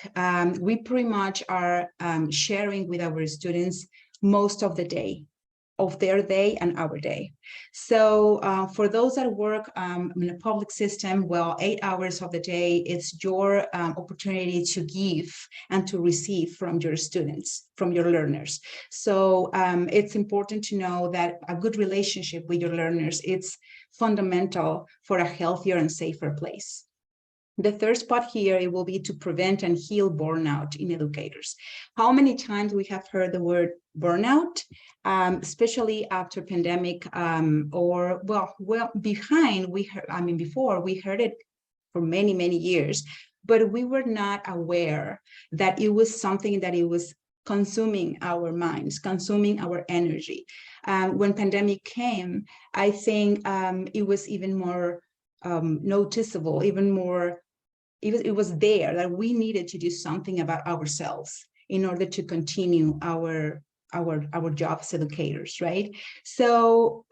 We pretty much are sharing with our students most of the day, of their day and our day. So for those that work in a public system, well, 8 hours of the day, it's your opportunity to give and to receive from your students, from your learners. So it's important to know that a good relationship with your learners, it's fundamental for a healthier and safer place. The third spot here, it will be to prevent and heal burnout in educators. How many times we have heard the word burnout, especially after pandemic, or before we heard it for many, many years, but we were not aware that it was something that it was consuming our minds, consuming our energy. When pandemic came, I think it was even more noticeable, even more, it was there that we needed to do something about ourselves in order to continue our job as educators, right? So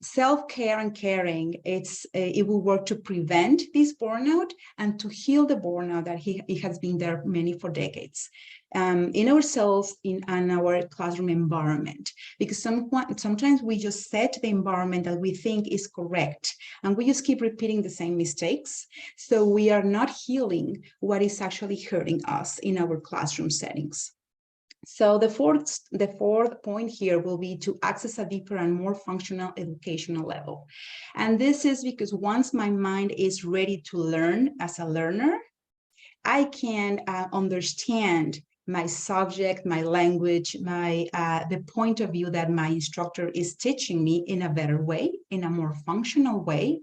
self-care and caring, it will work to prevent this burnout and to heal the burnout that it has been there for decades. In ourselves, in our classroom environment, because sometimes we just set the environment that we think is correct, and we just keep repeating the same mistakes. So we are not healing what is actually hurting us in our classroom settings. So the fourth point here will be to access a deeper and more functional educational level. And this is because once my mind is ready to learn as a learner, I can understand my subject, my language, the point of view that my instructor is teaching me in a better way, in a more functional way,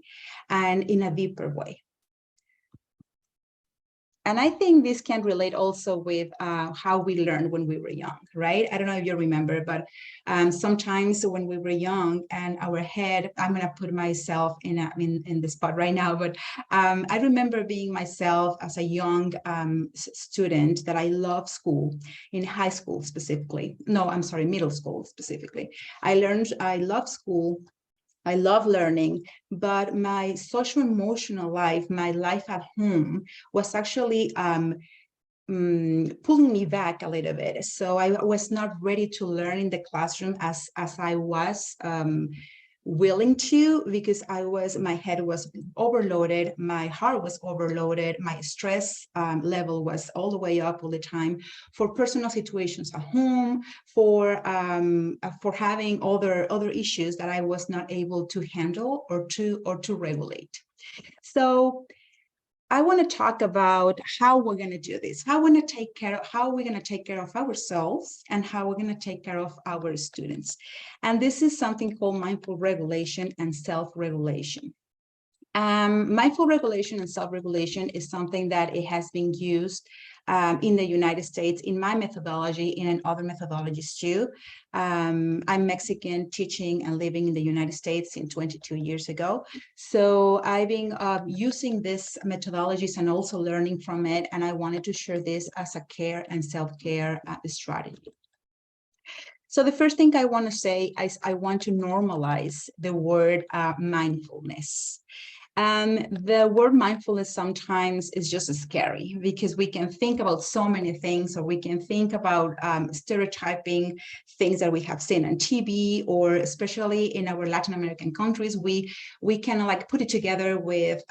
and in a deeper way. And I think this can relate also with how we learned when we were young, right? I don't know if you remember, but sometimes when we were young and our head, I'm gonna put myself in the spot right now, but I remember being myself as a young student that I love school, in high school specifically. No, I'm sorry, middle school specifically. I love school. I love learning, but my social emotional life, my life at home was actually pulling me back a little bit. So I was not ready to learn in the classroom as I was willing to, because my head was overloaded, my heart was overloaded, my stress level was all the way up all the time for personal situations at home, for having other issues that I was not able to handle or to regulate. So I want to talk about how we're going to do this, how we're going to take care of ourselves, and how we're going to take care of our students. And this is something called mindful regulation and self-regulation. Mindful regulation and self-regulation is something that it has been used in the United States, in my methodology, and in other methodologies too. I'm Mexican, teaching and living in the United States since 22 years ago. So I've been using this methodologies and also learning from it, and I wanted to share this as a care and self-care strategy. So the first thing I want to say is I want to normalize the word mindfulness. The word mindfulness sometimes is just scary because we can think about so many things, or we can think about stereotyping things that we have seen on TV, or especially in our Latin American countries, we kind of like put it together with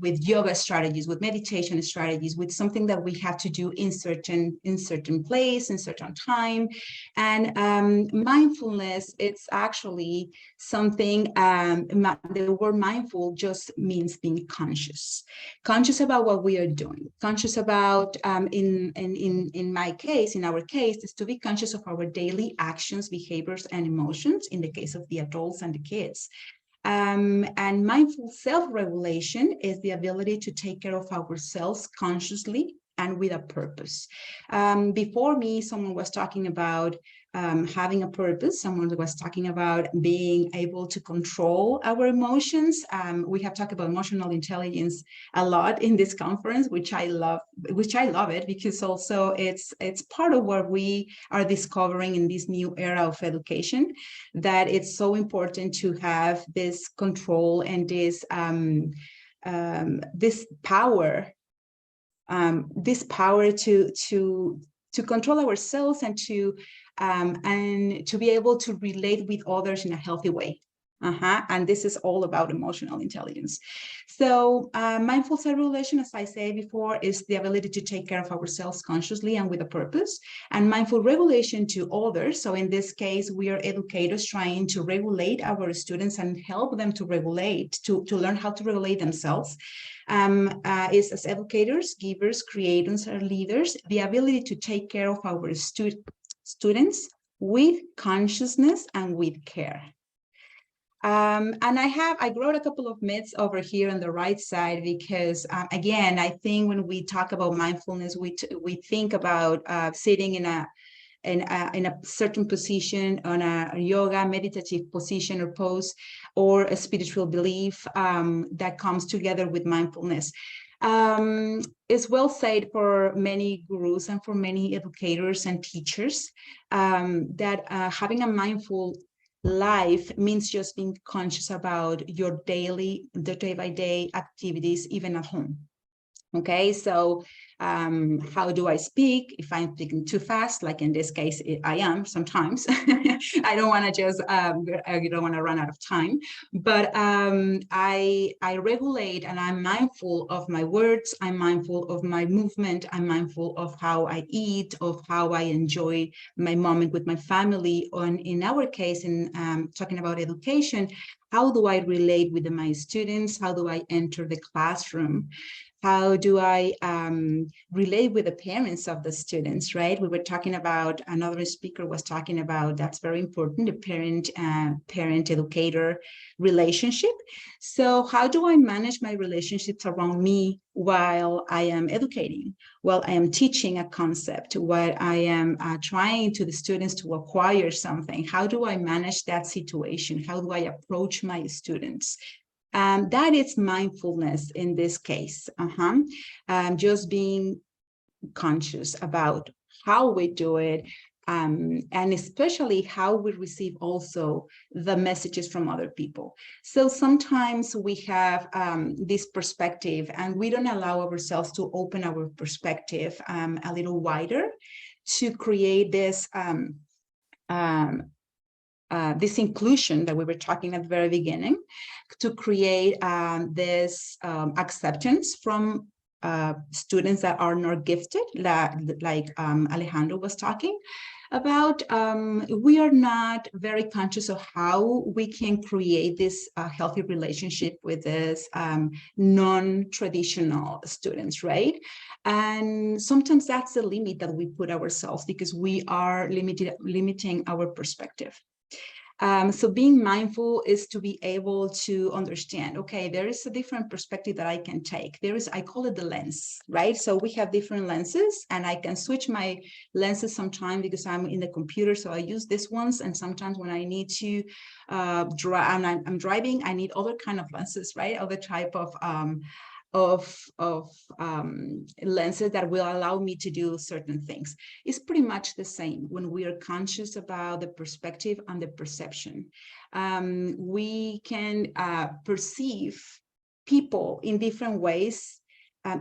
yoga strategies, with meditation strategies, with something that we have to do in certain place, in certain time. And mindfulness, it's actually something, the word mindful just means being conscious about what we are doing, conscious about, in my case, in our case, is to be conscious of our daily actions, behaviors, and emotions in the case of the adults and the kids. And mindful self-regulation is the ability to take care of ourselves consciously and with a purpose. Before me, someone was talking about having a purpose. Someone was talking about being able to control our emotions. We have talked about emotional intelligence a lot in this conference, which I love it, because also it's part of what we are discovering in this new era of education, that it's so important to have this control and this power to control ourselves and to be able to relate with others in a healthy way. And this is all about emotional intelligence. So mindful self-regulation, as I said before, is the ability to take care of ourselves consciously and with a purpose, and mindful regulation to others. So in this case, we are educators trying to regulate our students and help them to regulate, to learn how to regulate themselves. Is as educators, givers, creators, or leaders, the ability to take care of our students with consciousness and with care. And I wrote a couple of myths over here on the right side, because again, I think when we talk about mindfulness, we think about sitting in a certain position, on a yoga meditative position or pose, or a spiritual belief that comes together with mindfulness. It's well said for many gurus and for many educators and teachers that having a mindful life means just being conscious about your the day-by-day activities, even at home. Okay, so how do I speak? If I'm speaking too fast, like in this case, I am sometimes. I don't want to just, I don't want to run out of time, but I regulate, and I'm mindful of my words. I'm mindful of my movement. I'm mindful of how I eat, of how I enjoy my moment with my family. And in our case, in talking about education, how do I relate with my students? How do I enter the classroom? How do I relate with the parents of the students, right? We were talking about, another speaker was talking about, that's very important, the parent-educator relationship. So how do I manage my relationships around me while I am educating, while I am teaching a concept, while I am trying to the students to acquire something? How do I manage that situation? How do I approach my students? That is mindfulness in this case. Just being conscious about how we do it, and especially how we receive also the messages from other people. So sometimes we have this perspective, and we don't allow ourselves to open our perspective a little wider to create this this inclusion that we were talking at the very beginning, to create this acceptance from students that are not gifted, like Alejandro was talking about. We are not very conscious of how we can create this healthy relationship with this non-traditional students, right? And sometimes that's the limit that we put ourselves, because we are limiting our perspective. So being mindful is to be able to understand, okay, there is a different perspective that I can take. I call it the lens, right? So we have different lenses, and I can switch my lenses sometimes because I'm in the computer. So I use these ones. And sometimes when I need to drive, and I'm driving, I need other kind of lenses, right? Other type of lenses that will allow me to do certain things. It's pretty much the same when we are conscious about the perspective and the perception. We can perceive people in different ways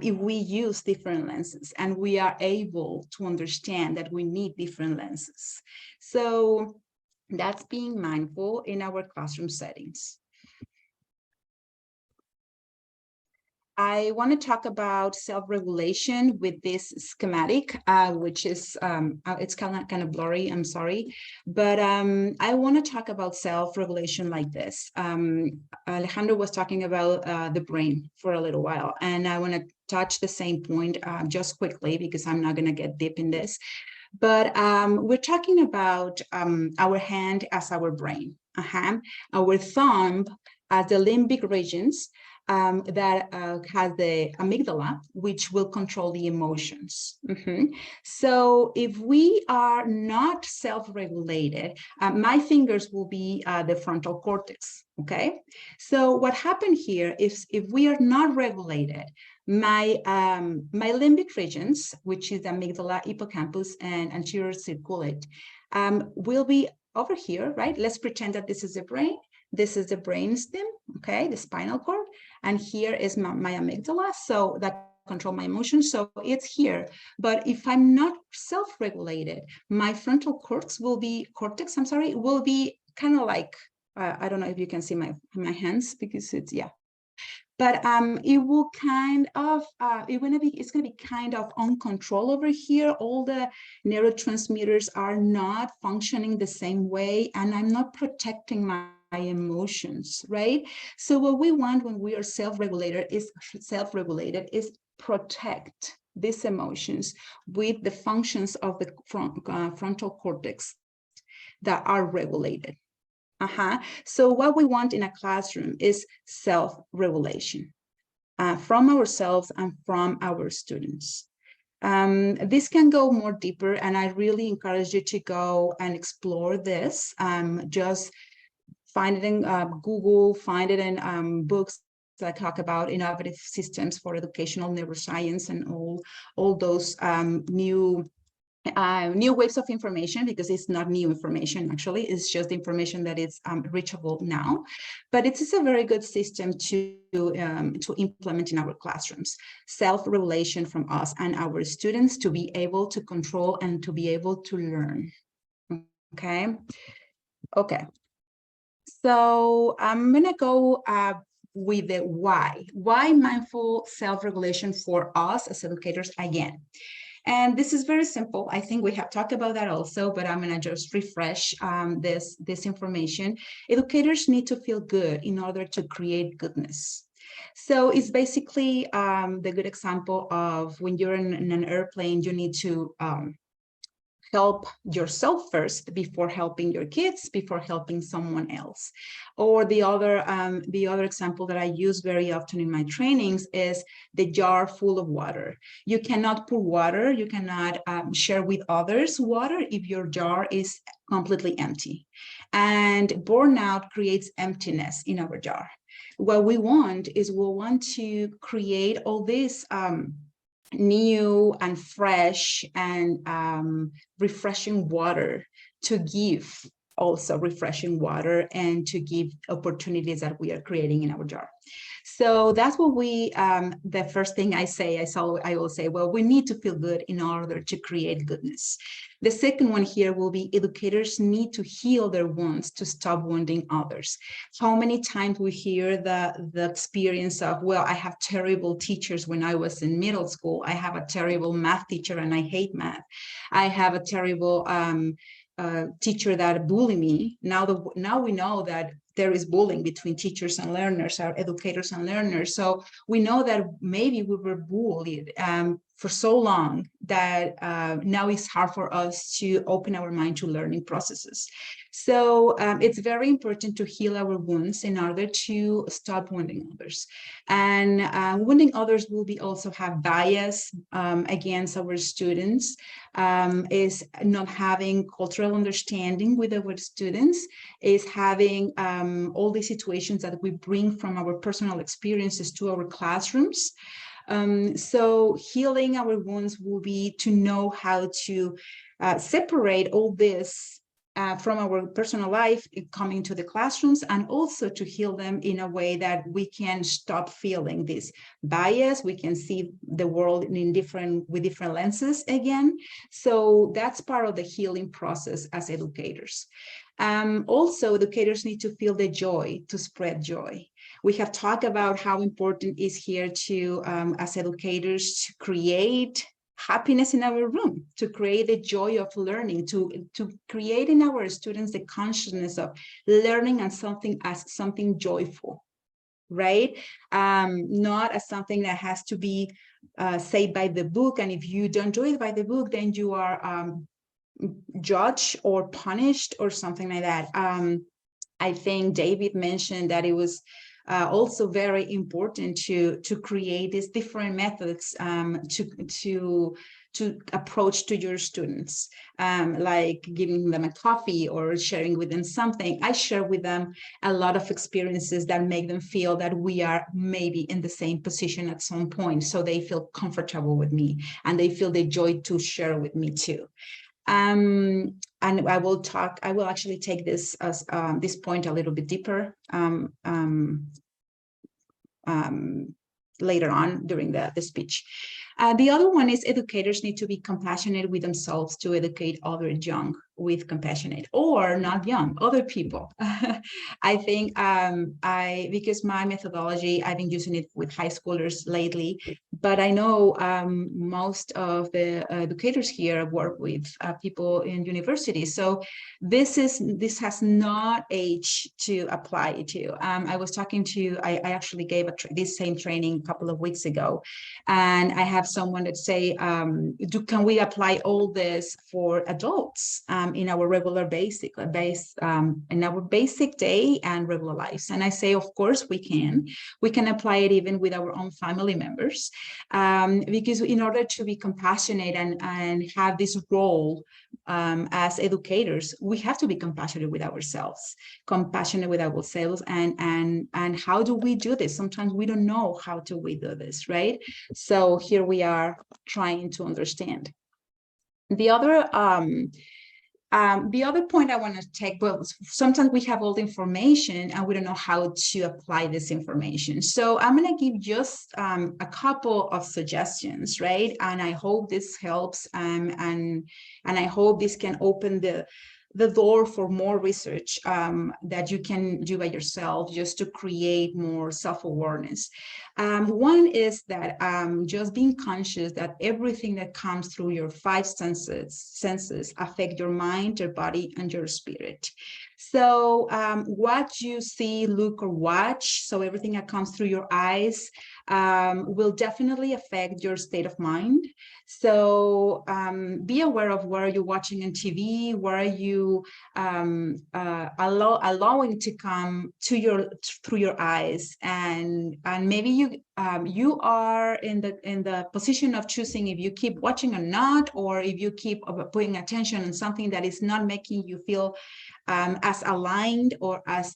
if we use different lenses, and we are able to understand that we need different lenses. So that's being mindful in our classroom settings. I want to talk about self-regulation with this schematic, which is, it's kind of blurry, I'm sorry, but I want to talk about self-regulation like this. Alejandro was talking about the brain for a little while, and I want to touch the same point just quickly, because I'm not going to get deep in this. But we're talking about our hand as our brain, our thumb as the limbic regions, that has the amygdala, which will control the emotions. So if we are not self-regulated, my fingers will be the frontal cortex, okay? So what happened here is, if we are not regulated, my limbic regions, which is the amygdala, hippocampus, and anterior cingulate, will be over here, right? Let's pretend that this is the brain. This is the brainstem, okay, the spinal cord, and here is my amygdala, so that control my emotions, so it's here. But if I'm not self-regulated, my frontal cortex will be kind of like I don't know if you can see my hands because it's, yeah. But it will kind of, it's gonna be kind of uncontrolled over here. All the neurotransmitters are not functioning the same way, and I'm not protecting my emotions, right? So what we want when we are self-regulated is protect these emotions with the functions of the frontal cortex that are regulated. So what we want in a classroom is self-regulation from ourselves and from our students. This can go more deeper, and I really encourage you to go and explore this. Just find it in Google, find it in books that talk about innovative systems for educational neuroscience and all those new waves of information, because it's not new information, actually, it's just information that is reachable now. But it is a very good system to implement in our classrooms. Self-regulation from us and our students to be able to control and to be able to learn. Okay. So I'm gonna go with the why. Why mindful self-regulation for us as educators again? And this is very simple. I think we have talked about that also, but I'm going to just refresh this information. Educators need to feel good in order to create goodness. So it's basically the good example of when you're in an airplane, you need to help yourself first before helping your kids, before helping someone else. Or the other example that I use very often in my trainings is the jar full of water. You cannot pour water, you cannot share with others water if your jar is completely empty. And burnout creates emptiness in our jar. What we want is we want to create all this new and fresh and refreshing water, to give also refreshing water and to give opportunities that we are creating in our jar. So that's what we, the first thing I will say, well, we need to feel good in order to create goodness. The second one here will be educators need to heal their wounds to stop wounding others. How many times we hear the experience of, well, I have terrible teachers when I was in middle school. I have a terrible math teacher and I hate math. I have a terrible teacher that bullied me. Now we know that there is bullying between teachers and learners, or educators and learners. So we know that maybe we were bullied for so long that now it's hard for us to open our mind to learning processes. So it's very important to heal our wounds in order to stop wounding others. And wounding others will be also have bias against our students, is not having cultural understanding with our students, is having all the situations that we bring from our personal experiences to our classrooms. So healing our wounds will be to know how to separate all this from our personal life coming to the classrooms, and also to heal them in a way that we can stop feeling this bias. We can see the world with different lenses again. So that's part of the healing process as educators. Also, educators need to feel the joy, to spread joy. We have talked about how important it is here to, as educators, to create happiness in our room, to create the joy of learning, to create in our students the consciousness of learning and something joyful, right? Not as something that has to be said by the book, and if you don't do it by the book, then you are judged or punished or something like that. I think David mentioned that it was also very important to create these different methods to approach to your students, like giving them a coffee or sharing with them something. I share with them a lot of experiences that make them feel that we are maybe in the same position at some point, so they feel comfortable with me and they feel the joy to share with me too. And I will actually take this as this point a little bit deeper later on during the speech. The other one is educators need to be compassionate with themselves to educate other young with compassionate, or not young, other people. I think because my methodology, I've been using it with high schoolers lately, but I know most of the educators here work with people in universities. So this has not age to apply it to. I was talking to, I actually gave this same training a couple of weeks ago, and I have someone that say, can we apply all this for adults in our regular basic in our basic day and regular lives? And I say, of course we can. We can apply it even with our own family members, because in order to be compassionate and have this role as educators, we have to be compassionate with ourselves, and how do we do this? Sometimes we don't know how to we do this, right? So here we are trying to understand. The other point I want to take, well, sometimes we have all the information and we don't know how to apply this information. So I'm going to give just a couple of suggestions, right? And I hope this helps, and I hope this can open the door for more research that you can do by yourself, just to create more self-awareness. One is that just being conscious that everything that comes through your five senses affect your mind, your body, and your spirit. So what you see, look, or watch, so everything that comes through your eyes will definitely affect your state of mind. So be aware of what are you watching on TV, what are you allowing to come to through your eyes, and maybe you are in the position of choosing if you keep watching or not, or if you keep paying attention on something that is not making you feel as aligned or as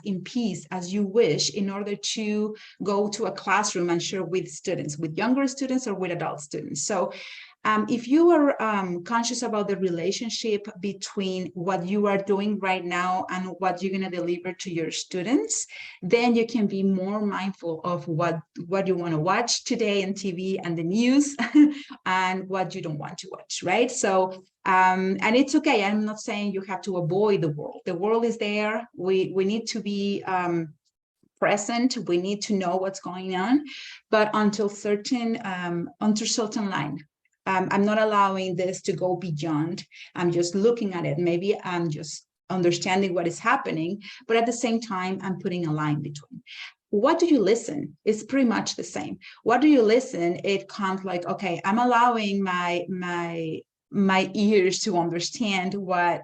in peace as you wish, in order to go to a classroom and share with students, with younger students or with adult students. So if you are conscious about the relationship between what you are doing right now and what you're going to deliver to your students, then you can be more mindful of what you want to watch today on TV and the news and what you don't want to watch, right? So and it's okay. I'm not saying you have to avoid the world. The world is there. We need to be present. We need to know what's going on, but until certain line. I'm not allowing this to go beyond. I'm just looking at it. Maybe I'm just understanding what is happening, but at the same time, I'm putting a line between. What do you listen? It's pretty much the same. What do you listen? It comes like, okay, I'm allowing my ears to understand what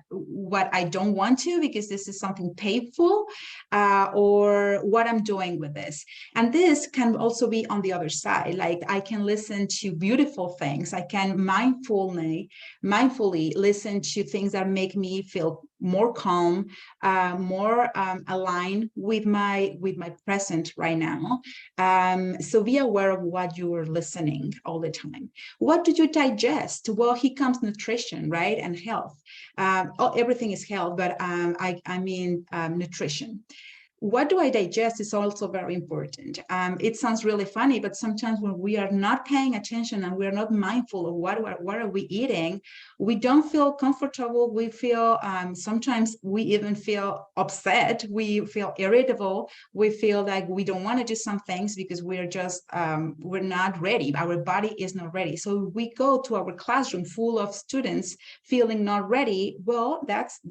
I don't want to, because this is something painful, or what I'm doing with this. And this can also be on the other side. Like, I can listen to beautiful things. I can mindfully listen to things that make me feel more calm, more aligned with my present right now. So be aware of what you are listening all the time. What do you digest? Well, here comes nutrition, right? And health. Everything is health, but I mean nutrition. What do I digest is also very important. It sounds really funny, but sometimes when we are not paying attention and we're not mindful of what are we eating, we don't feel comfortable. We feel, sometimes we even feel upset. We feel irritable. We feel like we don't want to do some things because we're just, we're not ready. Our body is not ready. So we go to our classroom full of students feeling not ready. Well, that's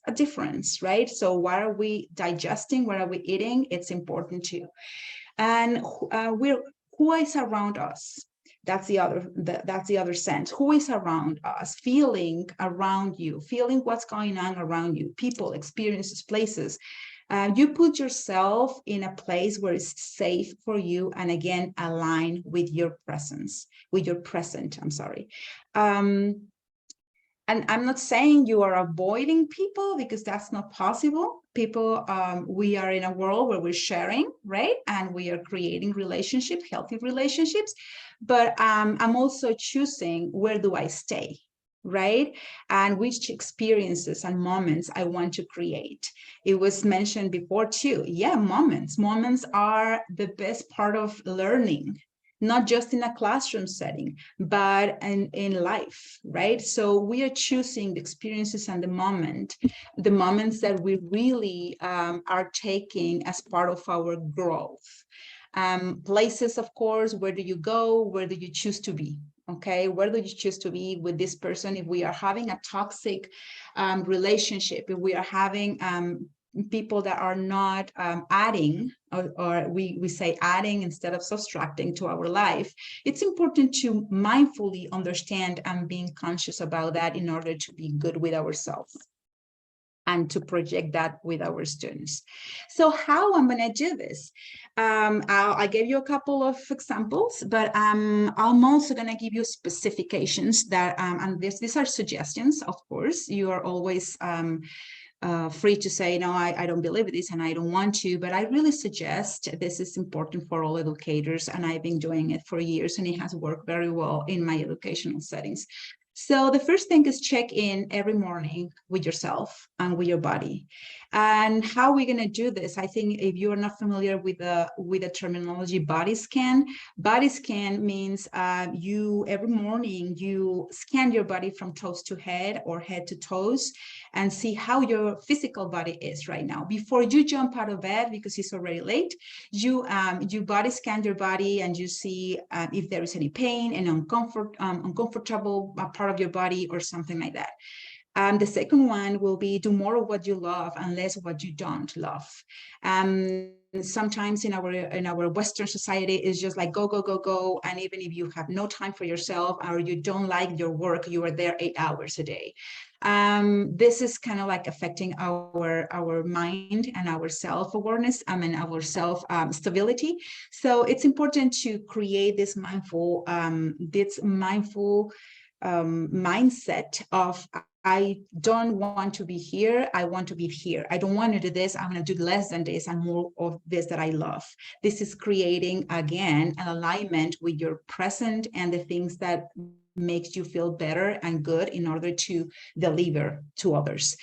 a difference, right? So what are we digesting? What are we eating? It's important too. And who is around us? That's the other sense. Who is around us? Feeling around you, feeling what's going on around you, people, experiences, places. You put yourself in a place where it's safe for you, and again, align with your presence, with your present, I'm sorry. And I'm not saying you are avoiding people, because that's not possible. People, we are in a world where we're sharing, right? And we are creating relationships, healthy relationships. But I'm also choosing, where do I stay, right? And which experiences and moments I want to create. It was mentioned before too. Yeah, moments are the best part of learning. not just in a classroom setting, but in life, right? So we are choosing the experiences and the moments that we really are taking as part of our growth. Places, of course, where do you go? Where do you choose to be? Okay, where do you choose to be with this person? If we are having a toxic relationship, if we are having people that are not adding, or we say adding instead of subtracting to our life, it's important to mindfully understand and being conscious about that in order to be good with ourselves and to project that with our students. So how I'm going to do this? I gave you a couple of examples, but I'm also going to give you specifications that, and these are suggestions, of course. You are always free to say, no, I don't believe this and I don't want to, but I really suggest this is important for all educators, and I've been doing it for years and it has worked very well in my educational settings. So the first thing is check in every morning with yourself and with your body. And how are we going to do this? I think if you are not familiar with the terminology body scan means you every morning you scan your body from toes to head or head to toes and see how your physical body is right now. Before you jump out of bed, because it's already late, you body scan your body and you see if there is any pain and uncomfortable part of your body or something like that. The second one will be do more of what you love and less of what you don't love. Sometimes in our Western society, it's just like go, go, go, go. And even if you have no time for yourself or you don't like your work, you are there 8 hours a day. This is kind of like affecting our mind and our self-awareness, our self-stability. So it's important to create this mindful mindset of I don't want to be here, I want to be here. I don't want to do this, I'm going to do less than this and more of this that I love. This is creating, again, an alignment with your present and the things that makes you feel better and good in order to deliver to others.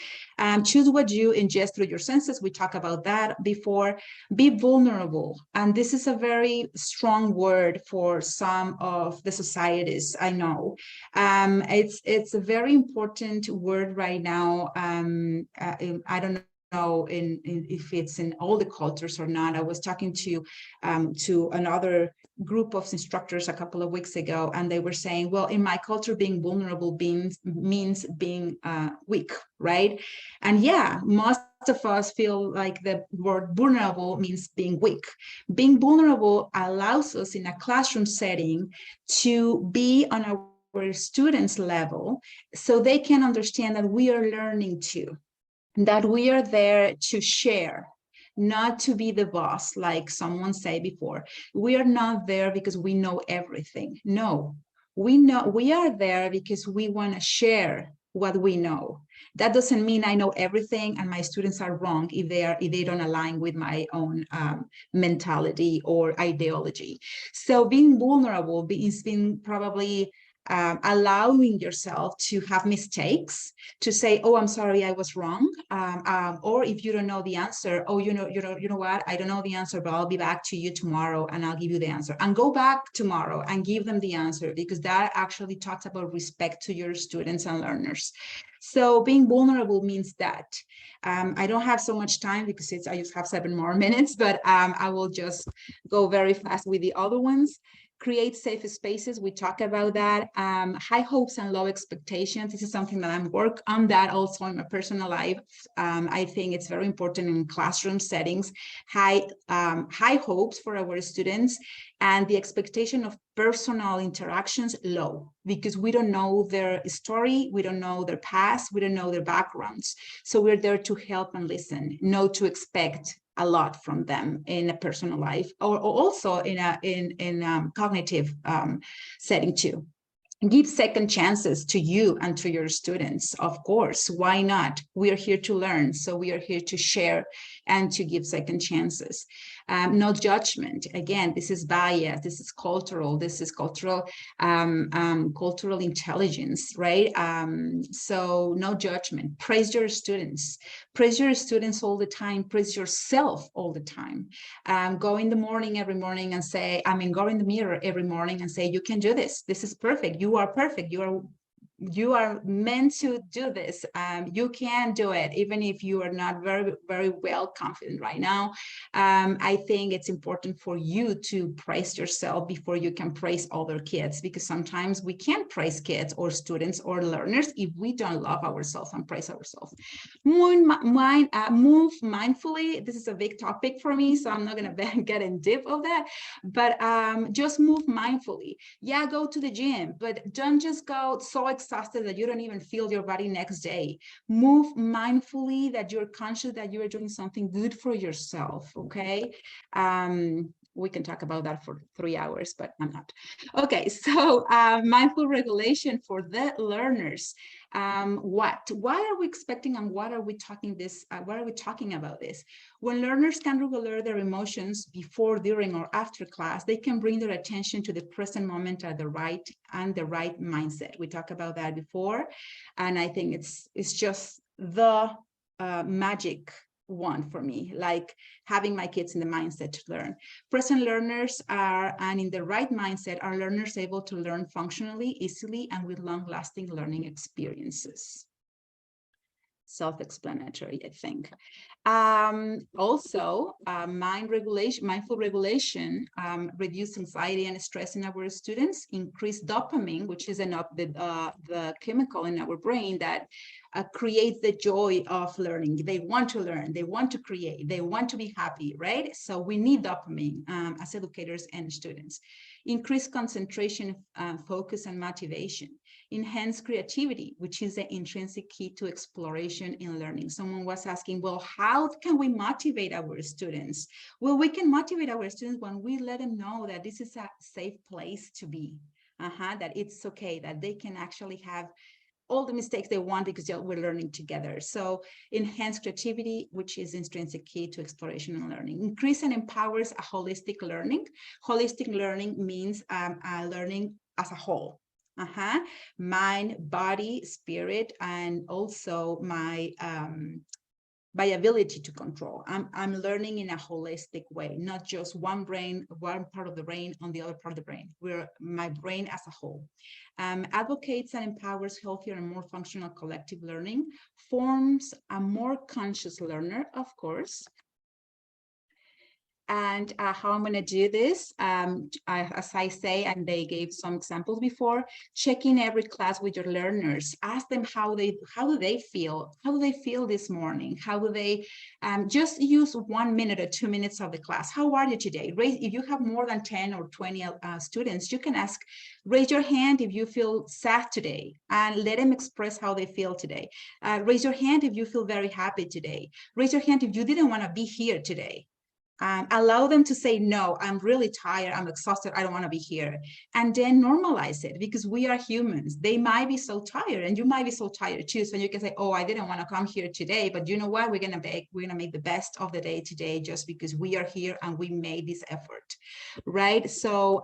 Choose what you ingest through your senses. We talked about that before. Be vulnerable. And this is a very strong word for some of the societies I know. It's a very important word right now. I don't know if it's in all the cultures or not. I was talking to another group of instructors a couple of weeks ago, and they were saying, well, in my culture, being vulnerable means being weak, right? And yeah, most of us feel like the word vulnerable means being weak. Being vulnerable allows us in a classroom setting to be on our students' level so they can understand that we are learning too, that we are there to share, not to be the boss, like someone said before. We are not there because we know everything. No, we are there because we want to share what we know. That doesn't mean I know everything and my students are wrong if they don't align with my own mentality or ideology. So being vulnerable is being probably allowing yourself to have mistakes, to say, oh, I'm sorry, I was wrong. Or if you don't know the answer, oh, you know what, I don't know the answer, but I'll be back to you tomorrow and I'll give you the answer. And go back tomorrow and give them the answer, because that actually talks about respect to your students and learners. So being vulnerable means that. I don't have so much time because I just have 7 more minutes, but I will just go very fast with the other ones. Create safe spaces. We talk about that. High hopes and low expectations. This is something that I'm working on that also in my personal life. I think it's very important in classroom settings. High hopes for our students and the expectation of personal interactions low, because we don't know their story, we don't know their past, we don't know their backgrounds. So we're there to help and listen, not to expect a lot from them in a personal life, or also in a cognitive setting too. Give second chances to you and to your students. Of course, why not? We are here to learn, so we are here to share and to give second chances. No judgment. Again, this is bias. This is cultural. This is cultural intelligence, right? So no judgment. Praise your students. Praise your students all the time. Praise yourself all the time. Go in the morning every morning and say, go in the mirror every morning and say, you can do this. This is perfect. You are perfect. You are meant to do this. You can do it, even if you are not very, very well confident right now. I think it's important for you to praise yourself before you can praise other kids, because sometimes we can't praise kids or students or learners if we don't love ourselves and praise ourselves. Move mindfully. This is a big topic for me, so I'm not going to get in deep of that, but just move mindfully. Yeah, go to the gym, but don't just go so excited that you don't even feel your body next day. Move mindfully, that you're conscious that you are doing something good for yourself, okay? We can talk about that for 3 hours, but I'm not. Okay, so mindful regulation for the learners. Why are we expecting and what are we talking about this? When learners can regulate their emotions before, during, or after class, they can bring their attention to the present moment at the right mindset. We talked about that before, and I think it's just the magic one for me, like having my kids in the mindset to learn. Present learners are, and in the right mindset, are learners able to learn functionally, easily, and with long-lasting learning experiences. Self-explanatory, I think. Also, mindful regulation, reduce anxiety and stress in our students, increase dopamine, which is the chemical in our brain that creates the joy of learning. They want to learn, they want to create, they want to be happy, right? So we need dopamine as educators and students. Increase concentration, focus, and motivation. Enhance creativity, which is the intrinsic key to exploration in learning. Someone was asking, well, how can we motivate our students? Well, we can motivate our students when we let them know that this is a safe place to be, that it's okay, that they can actually have all the mistakes they want because we're learning together. So enhance creativity, which is intrinsic key to exploration and learning. Increase and empowers a holistic learning. Holistic learning means learning as a whole. Mind, body, spirit, and also my ability to control. I'm learning in a holistic way, not just one part of the brain on the other part of the brain. We're my brain as a whole. Advocates and empowers healthier and more functional collective learning, forms a more conscious learner, of course. And how I'm going to do this, as I say, and they gave some examples before, check in every class with your learners. Ask them how do they feel? How do they feel this morning? How do they just use 1 minute or 2 minutes of the class? How are you today? If you have more than 10 or 20 students, you can ask, raise your hand if you feel sad today, and let them express how they feel today. Raise your hand if you feel very happy today. Raise your hand if you didn't want to be here today. Allow them to say, no, I'm really tired, I'm exhausted, I don't want to be here. And then normalize it, because we are humans. They might be so tired, and you might be so tired too. So you can say, oh, I didn't want to come here today, but you know what? We're gonna make the best of the day today, just because we are here and we made this effort, right? So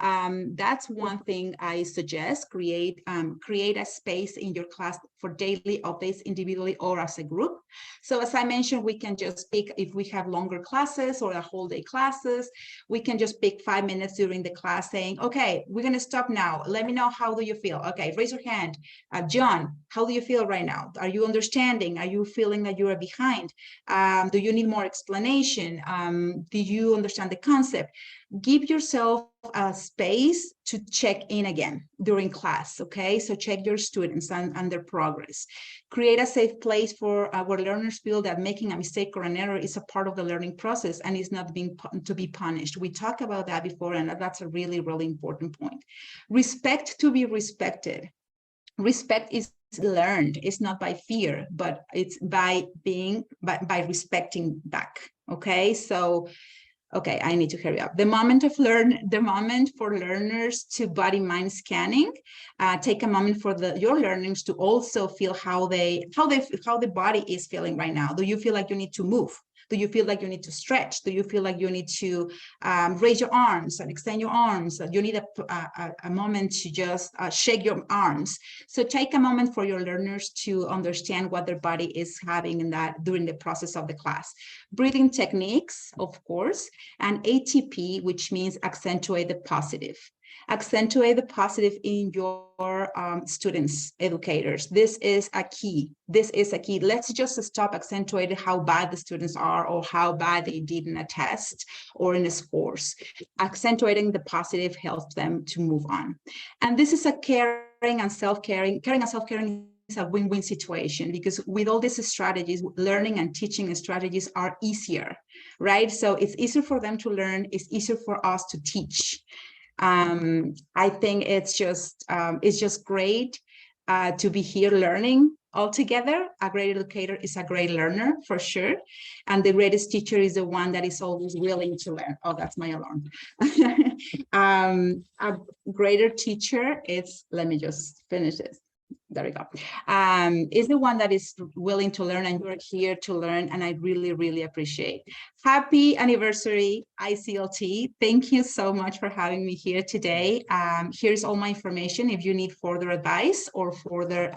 that's one thing I suggest. Create a space in your class for daily updates, individually or as a group. So as I mentioned, we can just pick, if we have longer classes or a whole day classes, we can just pick 5 minutes during the class saying, okay, we're going to stop now. Let me know, how do you feel? Okay, raise your hand. John, how do you feel right now? Are you understanding? Are you feeling that you are behind? Do you need more explanation? Do you understand the concept? Give yourself a space to check in again during class, okay? So check your students and their progress. Create a safe place for our learners feel that making a mistake or an error is a part of the learning process and is not to be punished. We talked about that before, and that's a really, really important point. Respect to be respected. Respect is learned. It's not by fear, but it's by respecting back, okay? So Okay, I need to hurry up. The moment for learners to body-mind scanning. Take a moment for your learners to also feel how the body is feeling right now. Do you feel like you need to move? Do you feel like you need to stretch? Do you feel like you need to raise your arms and extend your arms? You need a moment to just shake your arms. So take a moment for your learners to understand what their body is having during the process of the class. Breathing techniques, of course, and ATP, which means accentuate the positive. Accentuate the positive in your students, educators. This is a key. This is a key. Let's just stop accentuating how bad the students are or how bad they did in a test or in a course. Accentuating the positive helps them to move on. And this is a caring and self-caring. Caring and self-caring is a win-win situation, because with all these strategies, learning and teaching strategies are easier, right? So it's easier for them to learn. It's easier for us to teach. I think it's just great to be here learning all together. A great educator is a great learner for sure, and the greatest teacher is the one that is always willing to learn. Oh, that's my alarm. A greater teacher is, let me just finish this. There we go. Is the one that is willing to learn, and you're here to learn, and I really, really appreciate. Happy anniversary, ICLT. Thank you so much for having me here today. Here's all my information if you need further advice or further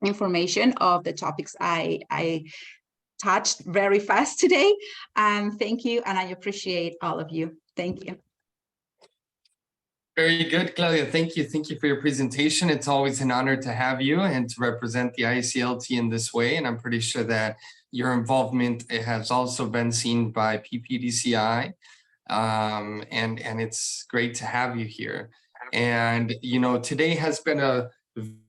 information of the topics I touched very fast today. Thank you, and I appreciate all of you. Thank you. Very good, Claudia. Thank you. Thank you for your presentation. It's always an honor to have you and to represent the ICLT in this way. And I'm pretty sure that your involvement has also been seen by PPDCI. And it's great to have you here. And, you know, today has been a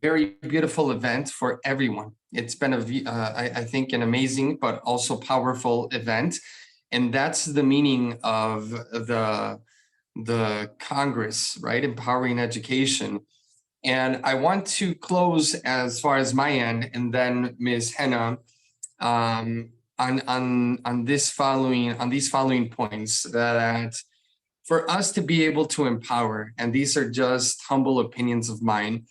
very beautiful event for everyone. It's been, I think, an amazing but also powerful event. And that's the meaning of the Congress, right? Empowering Education. And I want to close as far as my end, and then Ms. Henna, on these following points, that for us to be able to empower, and these are just humble opinions of mine,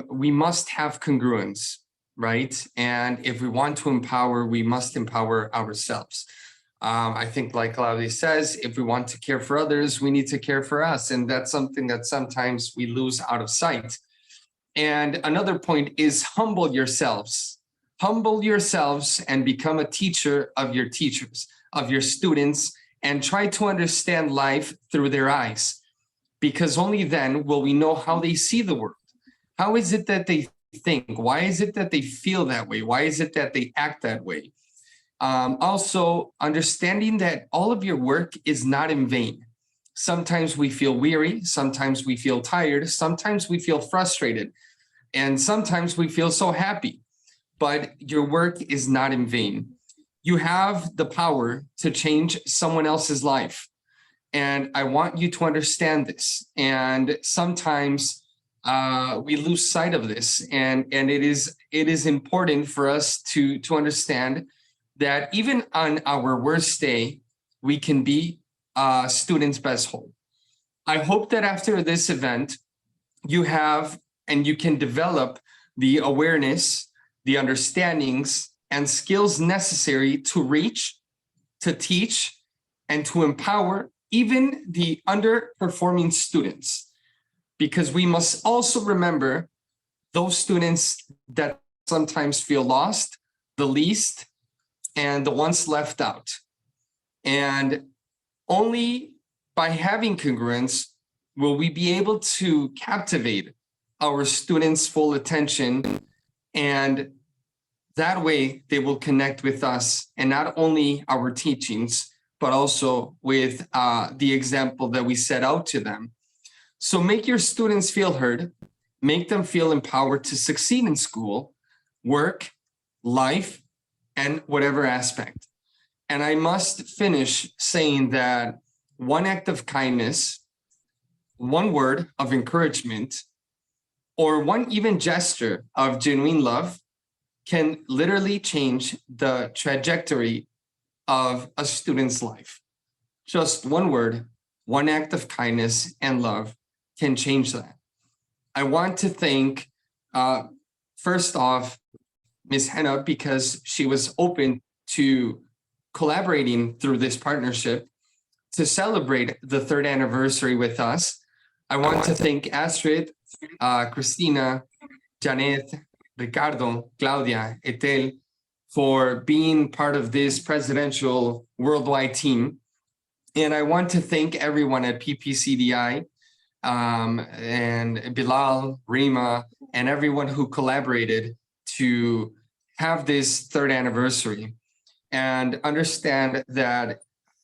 we must have congruence, right? And if we want to empower, we must empower ourselves. I think, like Claudia says, if we want to care for others, we need to care for us. And that's something that sometimes we lose out of sight. And another point is humble yourselves. Humble yourselves and become a teacher of your teachers, of your students, and try to understand life through their eyes. Because only then will we know how they see the world. How is it that they think? Why is it that they feel that way? Why is it that they act that way? Also, understanding that all of your work is not in vain. Sometimes we feel weary, sometimes we feel tired, sometimes we feel frustrated, and sometimes we feel so happy, but your work is not in vain. You have the power to change someone else's life. And I want you to understand this. And sometimes we lose sight of this. And it is important for us to understand that even on our worst day, we can be a student's best hope. I hope that after this event, you have and you can develop the awareness, the understandings, and skills necessary to reach, to teach, and to empower even the underperforming students. Because we must also remember those students that sometimes feel lost, the least, and the ones left out. And only by having congruence will we be able to captivate our students' full attention, and that way they will connect with us, and not only our teachings, but also with the example that we set out to them. So make your students feel heard, make them feel empowered to succeed in school, work, life, and whatever aspect. And I must finish saying that one act of kindness, one word of encouragement, or one even gesture of genuine love can literally change the trajectory of a student's life. just one word, one act of kindness and love can change that. I want to thank, first off, Ms. Henna, because she was open to collaborating through this partnership to celebrate the 3rd anniversary with us. I want to thank Astrid, Christina, Janet, Ricardo, Claudia, Etel, for being part of this presidential worldwide team. And I want to thank everyone at PPCDI, and Bilal, Rima, and everyone who collaborated to have this 3rd anniversary. And understand that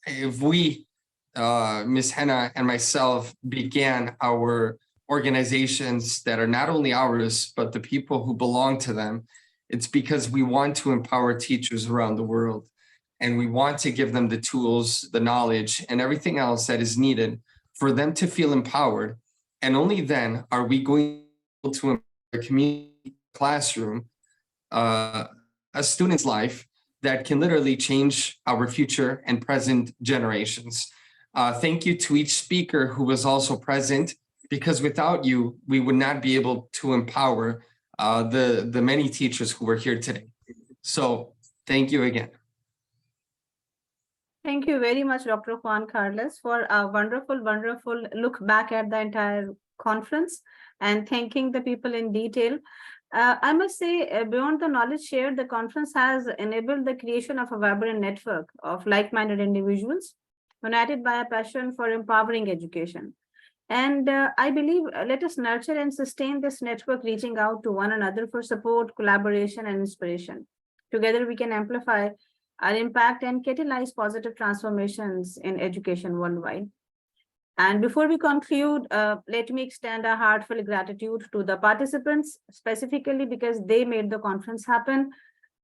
if we, Ms. Henna and myself, began our organizations that are not only ours, but the people who belong to them, it's because we want to empower teachers around the world. And we want to give them the tools, the knowledge, and everything else that is needed for them to feel empowered. And only then are we going to empower a community classroom, a student's life that can literally change our future and present generations. Thank you to each speaker who was also present, because without you, we would not be able to empower the many teachers who were here today. So thank you again. Thank you very much, Dr. Juan Carlos, for a wonderful, wonderful look back at the entire conference and thanking the people in detail. I must say, beyond the knowledge shared, the conference has enabled the creation of a vibrant network of like-minded individuals united by a passion for empowering education. And I believe let us nurture and sustain this network, reaching out to one another for support, collaboration, and inspiration. Together, we can amplify our impact and catalyze positive transformations in education worldwide. And before we conclude, let me extend a heartfelt gratitude to the participants, specifically because they made the conference happen,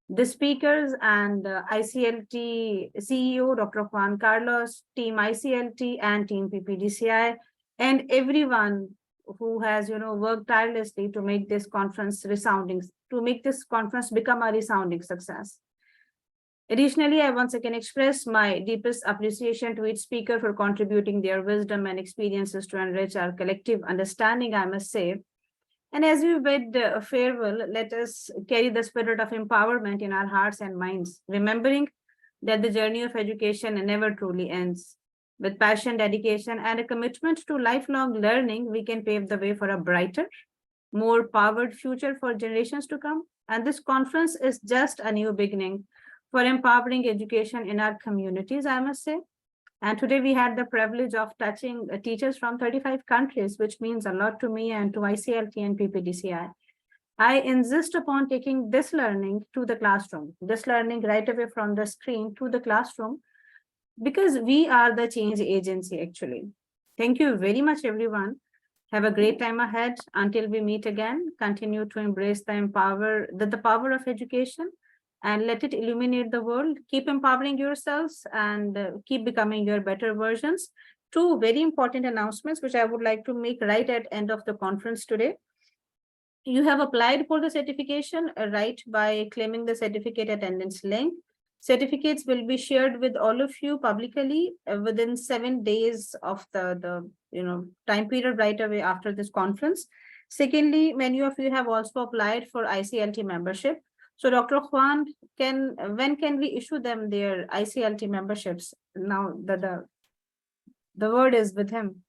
the speakers and ICLT CEO, Dr. Juan Carlos, team ICLT and team PPDCI, and everyone who has worked tirelessly to make this conference become a resounding success. Additionally, I once again express my deepest appreciation to each speaker for contributing their wisdom and experiences to enrich our collective understanding, I must say. And as we bid farewell, let us carry the spirit of empowerment in our hearts and minds, remembering that the journey of education never truly ends. With passion, dedication, and a commitment to lifelong learning, we can pave the way for a brighter, more powered future for generations to come. And this conference is just a new beginning for empowering education in our communities, I must say. And today we had the privilege of touching teachers from 35 countries, which means a lot to me and to ICLT and PPDCI. I insist upon taking this learning to the classroom, this learning right away from the screen to the classroom, because we are the change agency, actually. Thank you very much, everyone. Have a great time ahead. Until we meet again, continue to embrace the power of education and let it illuminate the world. Keep empowering yourselves and keep becoming your better versions. Two very important announcements, which I would like to make right at the end of the conference today. You have applied for the certification, right, by claiming the certificate attendance link. Certificates will be shared with all of you publicly within 7 days of the time period right away after this conference. Secondly, many of you have also applied for ICLT membership. So Dr. Juan, when can we issue them their ICLT memberships? Now the word is with him.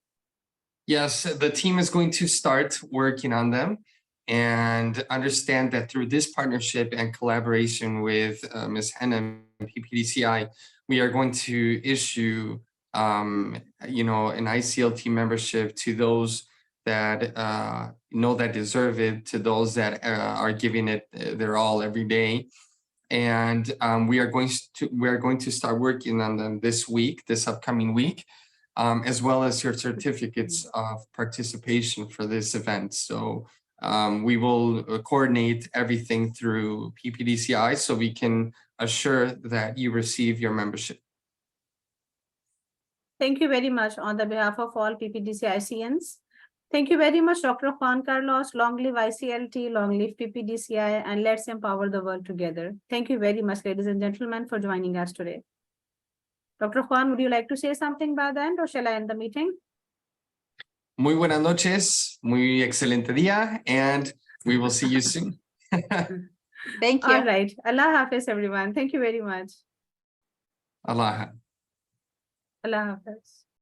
Yes, the team is going to start working on them, and understand that through this partnership and collaboration with Ms. Henna and PPDCI, we are going to issue an ICLT membership to those that that deserve it, to those that are giving it their all every day. And we are going to start working on them this upcoming week, as well as your certificates of participation for this event. So we will coordinate everything through PPDCI so we can assure that you receive your membership. Thank you very much on the behalf of all PPDCICNs. Thank you very much, Dr. Juan Carlos. Long live ICLT, long live PPDCI, and let's empower the world together. Thank you very much, ladies and gentlemen, for joining us today. Dr. Juan, would you like to say something by the end or shall I end the meeting? Muy buenas noches, muy excelente día, and we will see you soon. Thank you. All right. Allah Hafiz, everyone. Thank you very much. Allah. Allah Hafiz.